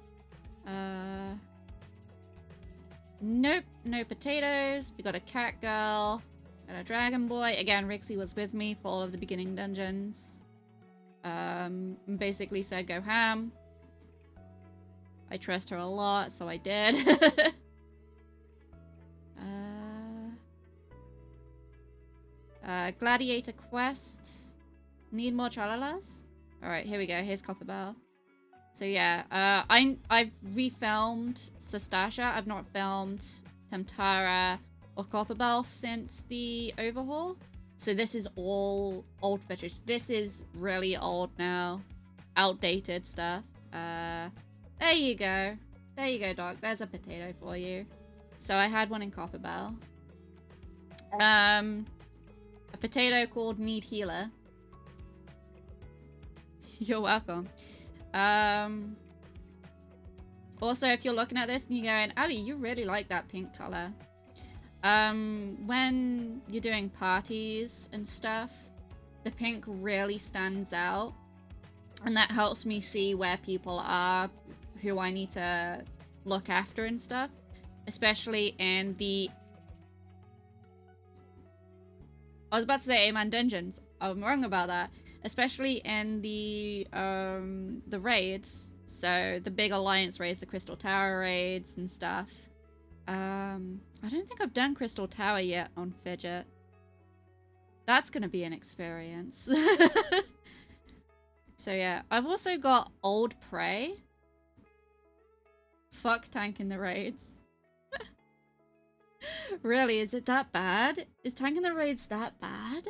Nope, no potatoes. We got a cat girl and a dragon boy. Again, Rixie was with me for all of the beginning dungeons. Basically said go ham. I trust her a lot, so I did. Gladiator quest. Need more tralalas? Alright, here we go. Here's Copperbell. So yeah, I've refilmed Sestasha. I've not filmed Tamtara or Copperbell since the overhaul. So this is all old footage. This is really old now. Outdated stuff. There you go. There you go, Doc. There's a potato for you. So I had one in Copperbell. A potato called Need Healer. You're welcome. Also, if you're looking at this and you're going, Abby, you really like that pink color. When you're doing parties and stuff, the pink really stands out. And that helps me see where people are, who I need to look after and stuff. Especially in the... I was about to say A-Man dungeons. I'm wrong about that. Especially in the raids. So the big alliance raids, the Crystal Tower raids and stuff. I don't think I've done Crystal Tower yet on Fidget. That's gonna be an experience. So yeah, I've also got Old Prey. Fuck tanking the raids. Really, is it that bad? Is tanking the raids that bad?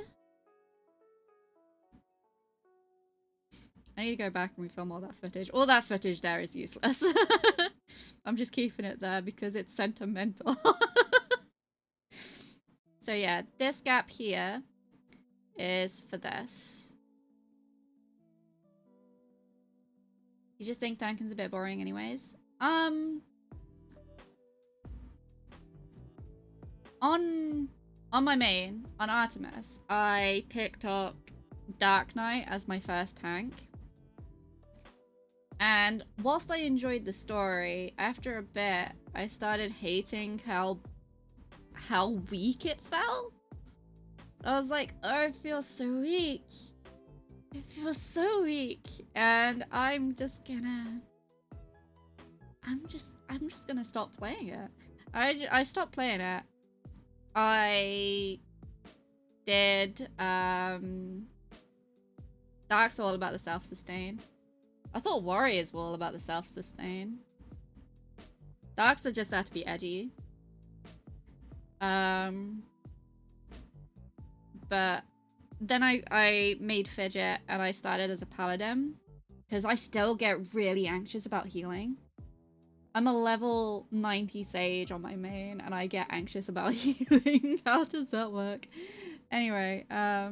I need to go back and refilm all that footage. All that footage there is useless. I'm just keeping it there because it's sentimental. So yeah, this gap here is for this. You just think tanking's a bit boring anyways? On my main, on Artemis, I picked up Dark Knight as my first tank. And whilst I enjoyed the story, after a bit, I started hating how weak it felt. I was like, oh, it feels so weak. It feels so weak. And I'm just gonna stop playing it. I stopped playing it. I did Dark's all about the self-sustain. I thought Warriors were all about the self-sustain. Darks are just there to be edgy. But then I made Fidget and I started as a paladin because I still get really anxious about healing. I'm a level 90 sage on my main and I get anxious about healing. How does that work? Anyway, I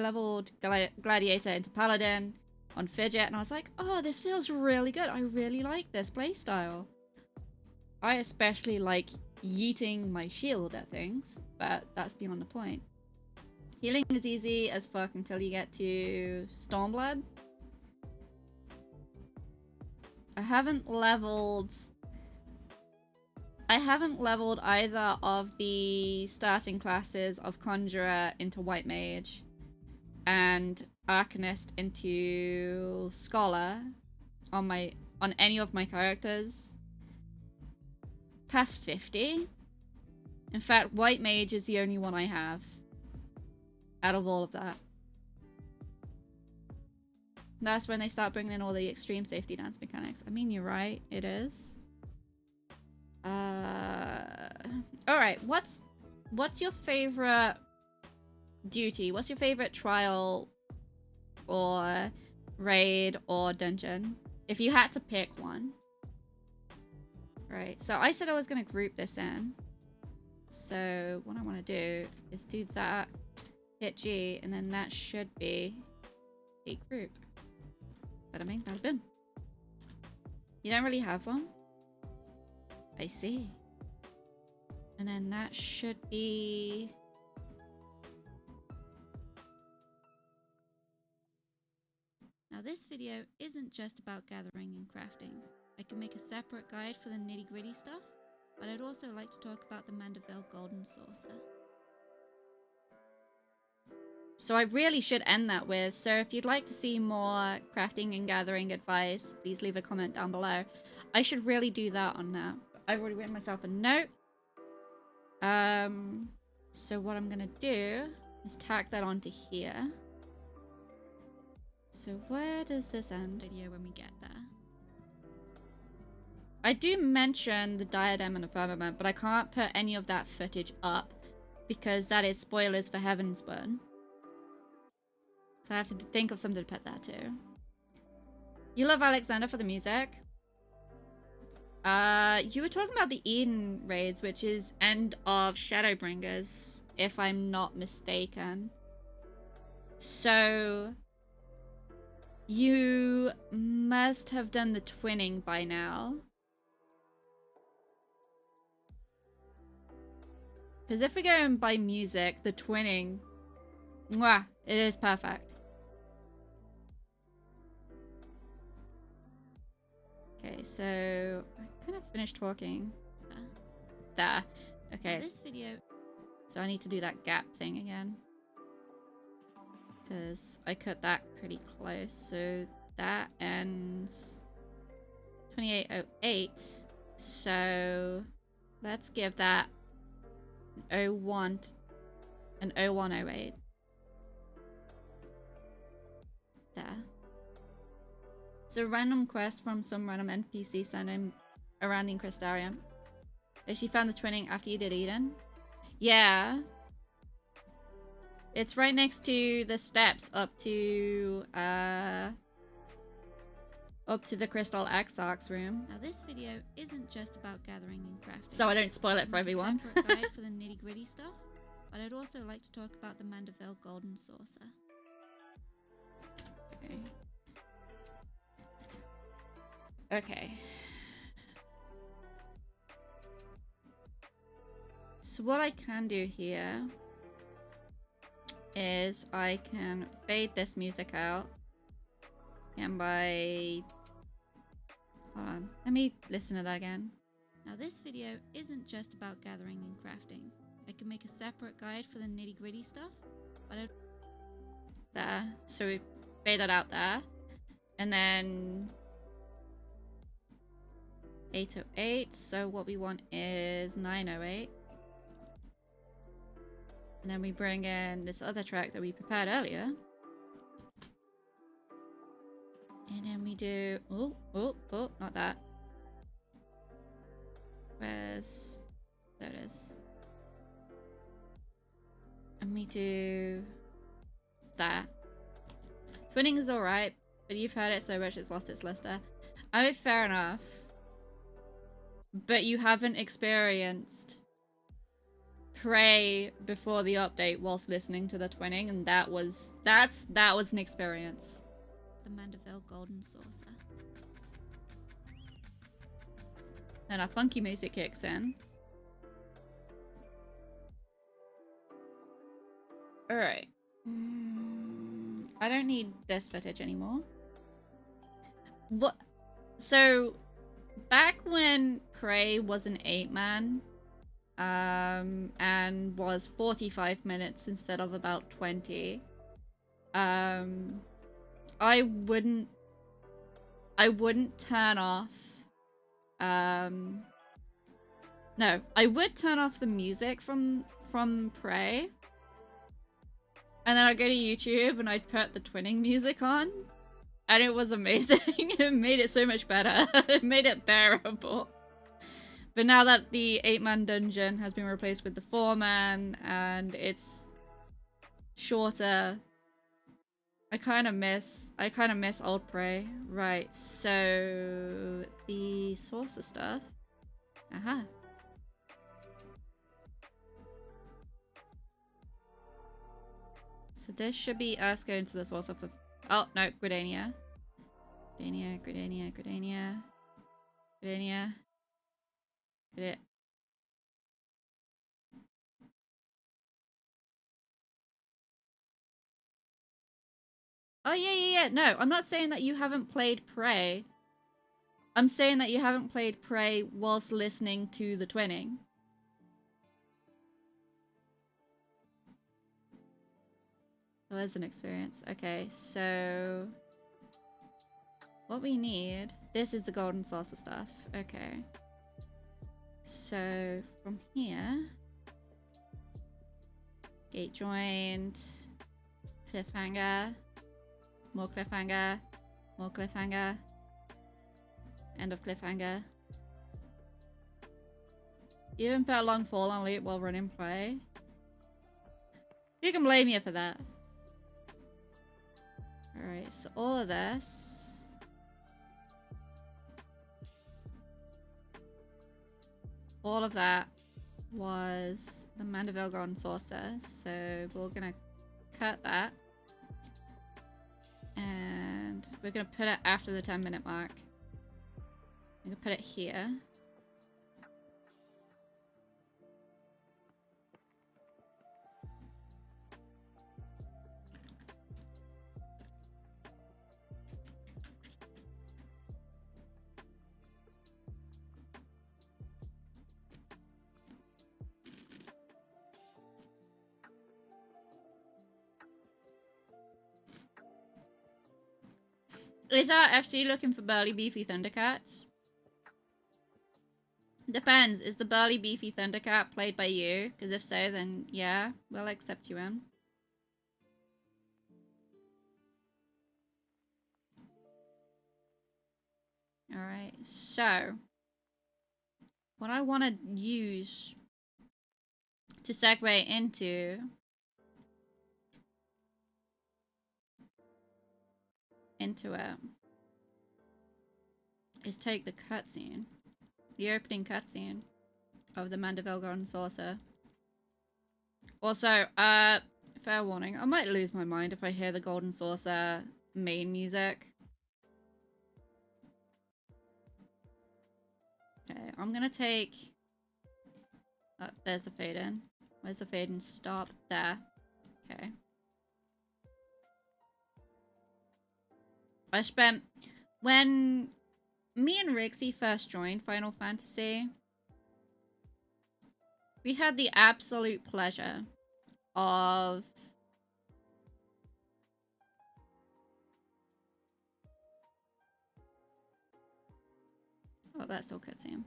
leveled Gladiator into Paladin on Fidget and I was like, oh, this feels really good. I really like this playstyle. I especially like yeeting my shield at things, but that's beyond the point. Healing is easy as fuck until you get to Stormblood. I haven't leveled either of the starting classes of Conjurer into White Mage and Arcanist into Scholar on any of my characters past 50. In fact, White Mage is the only one I have out of all of that. That's when they start bringing in all the extreme safety dance mechanics. I mean, you're right. It is. Alright, what's your favorite duty? What's your favorite trial or raid or dungeon? If you had to pick one. Right, so I said I was going to group this in. So what I want to do is do that, hit G, and then that should be a group. Bada bing, bada boom. You don't really have one? I see. And then that should be... Now this video isn't just about gathering and crafting. I can make a separate guide for the nitty-gritty stuff, but I'd also like to talk about the Mandeville Golden Saucer. So I really should end that with, so if you'd like to see more crafting and gathering advice, please leave a comment down below. I should really do that on that. I've already written myself a note. So what I'm gonna do is tack that onto here. So where does this end? Video when we get there. I do mention the diadem and the firmament, but I can't put any of that footage up because that is spoilers for Heavensburn. So I have to think of something to put that to. You love Alexander for the music. You were talking about the Eden raids, which is end of Shadowbringers, if I'm not mistaken. So you must have done the twinning by now. Because if we're going by music, the twinning, mwah, it is perfect. so I kind of finished talking. There. Okay. This video. So I need to do that gap thing again. Because I cut that pretty close. So that ends 2808. So let's give that an 01 an 0108. There. It's a random quest from some random NPC standing around the Crystarium. She found the twinning after you did Eden. Yeah. It's right next to the steps up to the Crystal Exarch's room. Now this video isn't just about gathering and crafting. So I don't spoil it for everyone. Separate guide for the nitty gritty stuff, but I'd also like to talk about the Mandeville Golden Saucer. Okay. Okay. So what I can do here is I can fade this music out. And by... Hold on. Let me listen to that again. Now this video isn't just about gathering and crafting. I can make a separate guide for the nitty gritty stuff, but I'd... There. So we fade that out there. And then... 808. So what we want is 908. And then we bring in this other track that we prepared earlier. And then we do... Oh, not that. Where's... There it is. And we do... that. Twinning is alright, but you've heard it so much it's lost its luster. I mean, fair enough. But you haven't experienced Prey before the update whilst listening to the twinning, and that was an experience. The Mandeville Golden Saucer. Then our funky music kicks in. Alright. I don't need this footage anymore. What? So, back when Prey was an 8-man, and was 45 minutes instead of about 20, I wouldn't turn off, no, I would turn off the music from Prey, and then I'd go to YouTube and I'd put the twinning music on, and it was amazing. It made it so much better. It made it bearable. But now that the 8-man dungeon has been replaced with the 4-man and it's shorter, I kind of miss old Prey. Right, so the saucer stuff. Aha. So this should be us going to the source of the... Oh, no, Gridania. Gridania. Get it. Oh, yeah. No, I'm not saying that you haven't played Prey. I'm saying that you haven't played Prey whilst listening to the twinning. Oh, there's an experience. Okay, so... what we need... This is the golden saucer stuff. Okay. So, from here... Gate joined... Cliffhanger... More cliffhanger... More cliffhanger... End of cliffhanger... You even put a long fall on loop while running Prey. You can blame you for that. Alright, so all of this... all of that was the Mandeville Golden Saucer, so we're gonna cut that. And we're gonna put it after the 10-minute mark. I'm gonna put it here. Is our FC looking for burly beefy Thundercats? Depends. Is the burly beefy Thundercat played by you? Because if so, then yeah, we'll accept you in. Alright, so what I want to use to segue into it is take the cutscene. The opening cutscene of the Mandeville Golden Saucer. Also, fair warning, I might lose my mind if I hear the Golden Saucer main music. Okay, I'm gonna take... there's the fade in. Where's the fade in? Stop. There. Okay. I spent... When me and Rixie first joined Final Fantasy, we had the absolute pleasure of... Oh, that's still cutscene.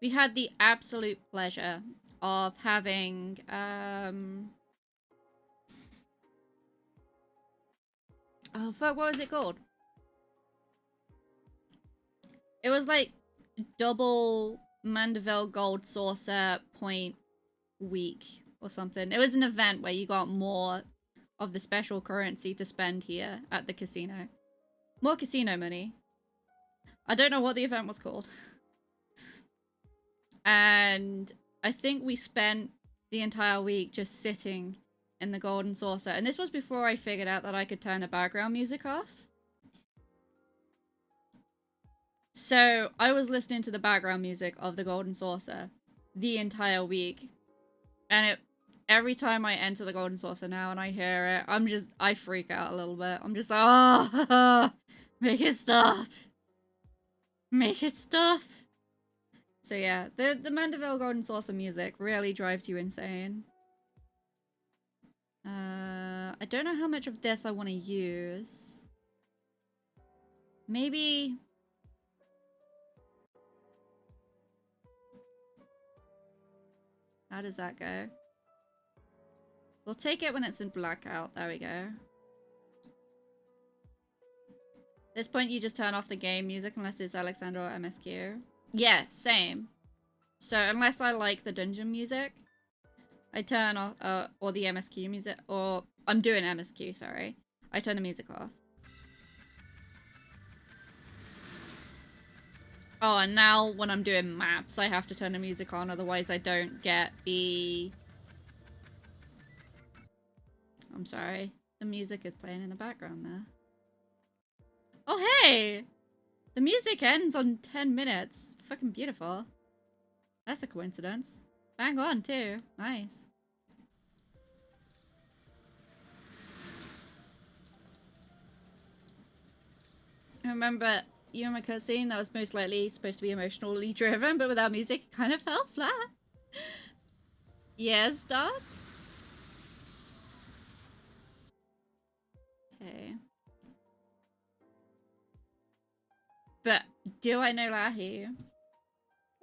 We had the absolute pleasure of having, oh, fuck, what was it called? It was like double Mandeville Gold Saucer point week or something. It was an event where you got more of the special currency to spend here at the casino. More casino money. I don't know what the event was called. And I think we spent the entire week just sitting in the Golden Saucer. And this was before I figured out that I could turn the background music off. So I was listening to the background music of the Golden Saucer the entire week. And every time I enter the Golden Saucer now and I hear it, I freak out a little bit. I'm just like, oh, make it stop. Make it stop. So yeah, the Mandeville Golden Saucer music really drives you insane. I don't know how much of this I want to use. Maybe... How does that go? We'll take it when it's in blackout. There we go. At this point, you just turn off the game music unless it's Alexander or MSQ. Yeah, same. So unless I like the dungeon music, I turn off, or the MSQ music, or I'm doing MSQ, sorry. I turn the music off. Oh, and now when I'm doing maps, I have to turn the music on, otherwise I don't get the... I'm sorry. The music is playing in the background there. Oh, hey! The music ends on 10 minutes. Fucking beautiful. That's a coincidence. Bang on, too. Nice. I remember you and my cutscene that was most likely supposed to be emotionally driven, but without music, it kind of fell flat. Yes, Doc? Okay. But do I know Lahi?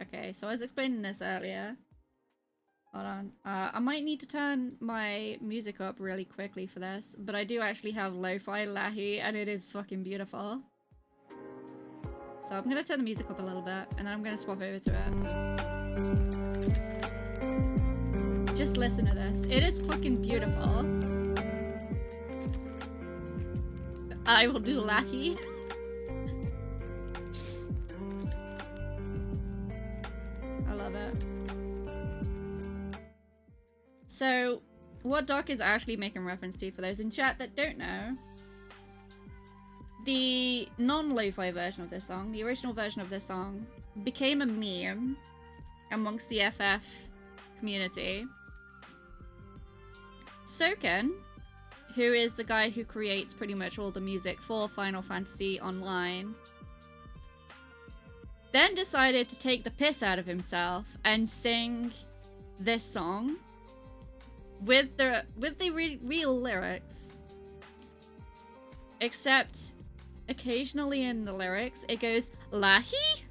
Okay, so I was explaining this earlier. Hold on. I might need to turn my music up really quickly for this, but I do actually have lo-fi Lahi, and it is fucking beautiful. So I'm gonna turn the music up a little bit, and then I'm gonna swap over to it. Just listen to this. It is fucking beautiful. I will do Lahi. I love it. So, what Doc is actually making reference to, for those in chat that don't know, the non-lo-fi version of this song, the original version of this song, became a meme amongst the FF community. Soken, who is the guy who creates pretty much all the music for Final Fantasy Online, then decided to take the piss out of himself and sing this song with the real lyrics except occasionally in the lyrics it goes lahi,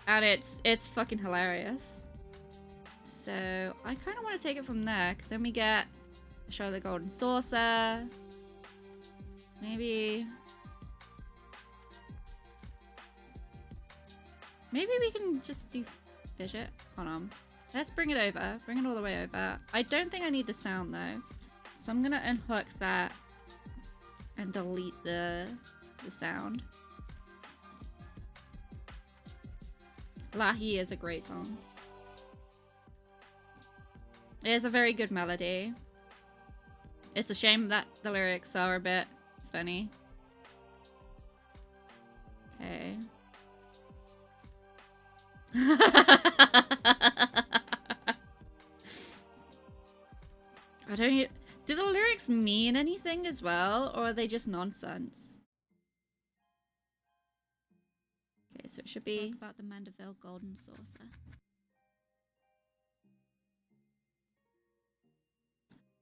and it's fucking hilarious. So I kind of want to take it from there, because then we get show the golden saucer. Maybe we can just do fish it. Hold on. Let's bring it over. Bring it all the way over. I don't think I need the sound though. So I'm gonna unhook that and delete the sound. Lahi is a great song. It is a very good melody. It's a shame that the lyrics are a bit funny. Okay. I don't even... Do the lyrics mean anything as well, or are they just nonsense? Okay, so it should be... Talk about the Mandeville golden saucer.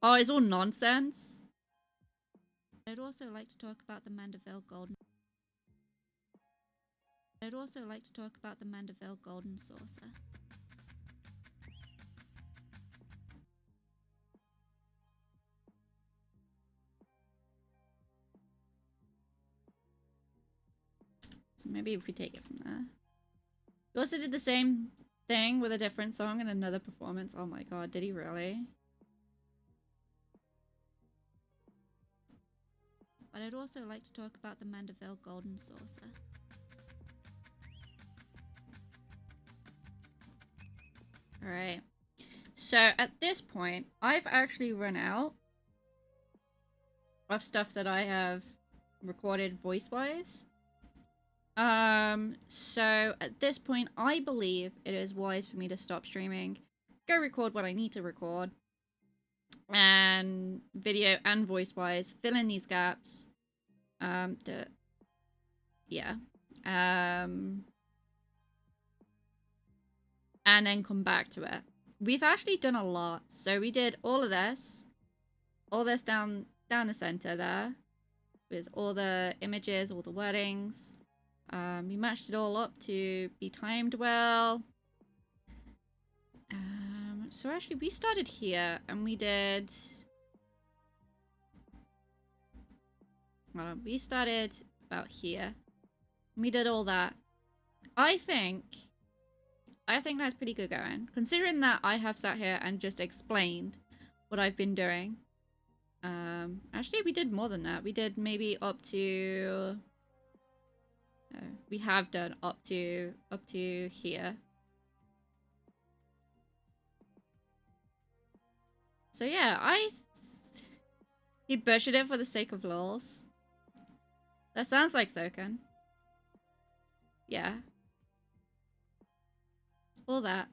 Oh, it's all nonsense? I'd also like to talk about the Mandeville golden... I'd also like to talk about the Mandeville golden saucer. So maybe if we take it from there. He also did the same thing with a different song and another performance. Oh my god, did he really? But I'd also like to talk about the Mandeville golden saucer. Alright. So at this point, I've actually run out of stuff that I have recorded voice-wise. So at this point, I believe it is wise for me to stop streaming, go record what I need to record, and video and voice-wise, fill in these gaps. Yeah. And then come back to it. We've actually done a lot. So we did all this down the center there, with all the images, all the wordings. We matched it all up to be timed well. So actually we started here and we did... we started about here. We did all that. I think that's pretty good going. Considering that I have sat here and just explained what I've been doing. Actually we did more than that. We did maybe up to... No, we have done up to here. So yeah, he butchered it for the sake of lols. That sounds like Soken. Yeah. All that.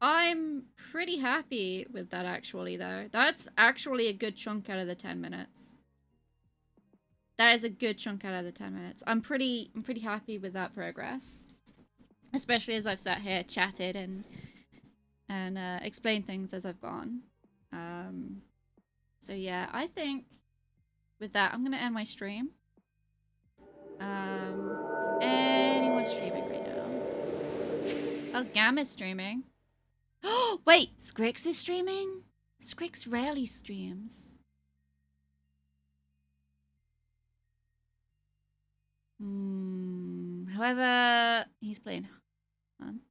I'm pretty happy with that actually though. That's actually a good chunk out of the 10 minutes. That is a good chunk out of the 10 minutes. I'm pretty happy with that progress. Especially as I've sat here, chatted, and explained things as I've gone. So yeah, I think with that, I'm gonna end my stream. Is anyone streaming right now? Oh, Gamma's streaming. Oh, wait, Scrix is streaming? Scrix rarely streams. However, he's playing Hunt.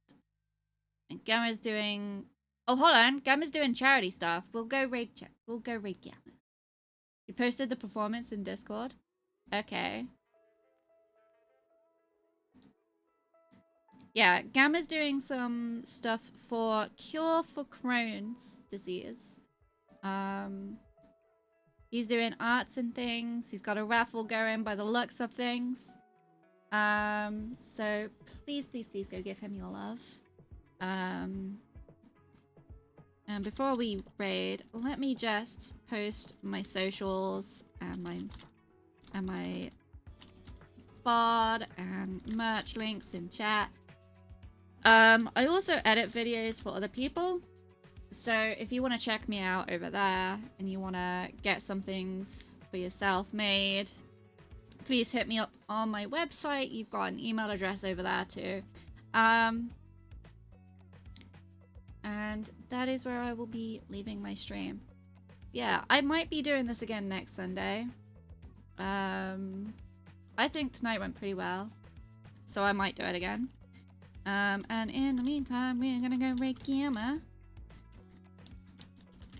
And Gamma's doing... Oh, hold on. Gamma's doing charity stuff. We'll go raid Gamma. You posted the performance in Discord? Okay. Yeah, Gamma's doing some stuff for cure for Crohn's disease. He's doing arts and things. He's got a raffle going by the looks of things. So please go give him your love. And before we raid, let me just post my socials and my VOD and merch links in chat. I also edit videos for other people. So if you want to check me out over there and you want to get some things for yourself made, please hit me up on my website. You've got an email address over there too. And that is where I will be leaving my stream. Yeah, I might be doing this again next Sunday. I think tonight went pretty well, so I might do it again. And in the meantime, we're gonna go raid Gamma,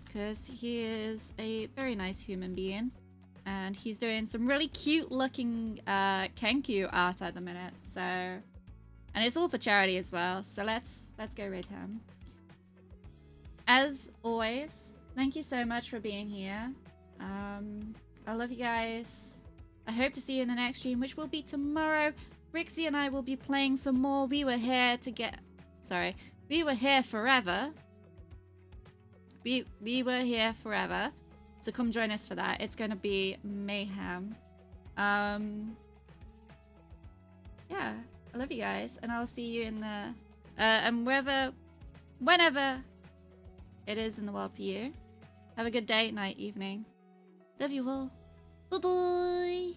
because he is a very nice human being, and he's doing some really cute looking Kenku art at the minute. So, and it's all for charity as well. So let's go raid him. As always, thank you so much for being here. I love you guys. I hope to see you in the next stream, which will be tomorrow. Rixie and I will be playing some more. We were here forever. We were here forever. So come join us for that. It's gonna be mayhem. Yeah, I love you guys, and I'll see you in the and whenever it is in the world for you. Have a good day, night, evening. Love you all. Bye bye.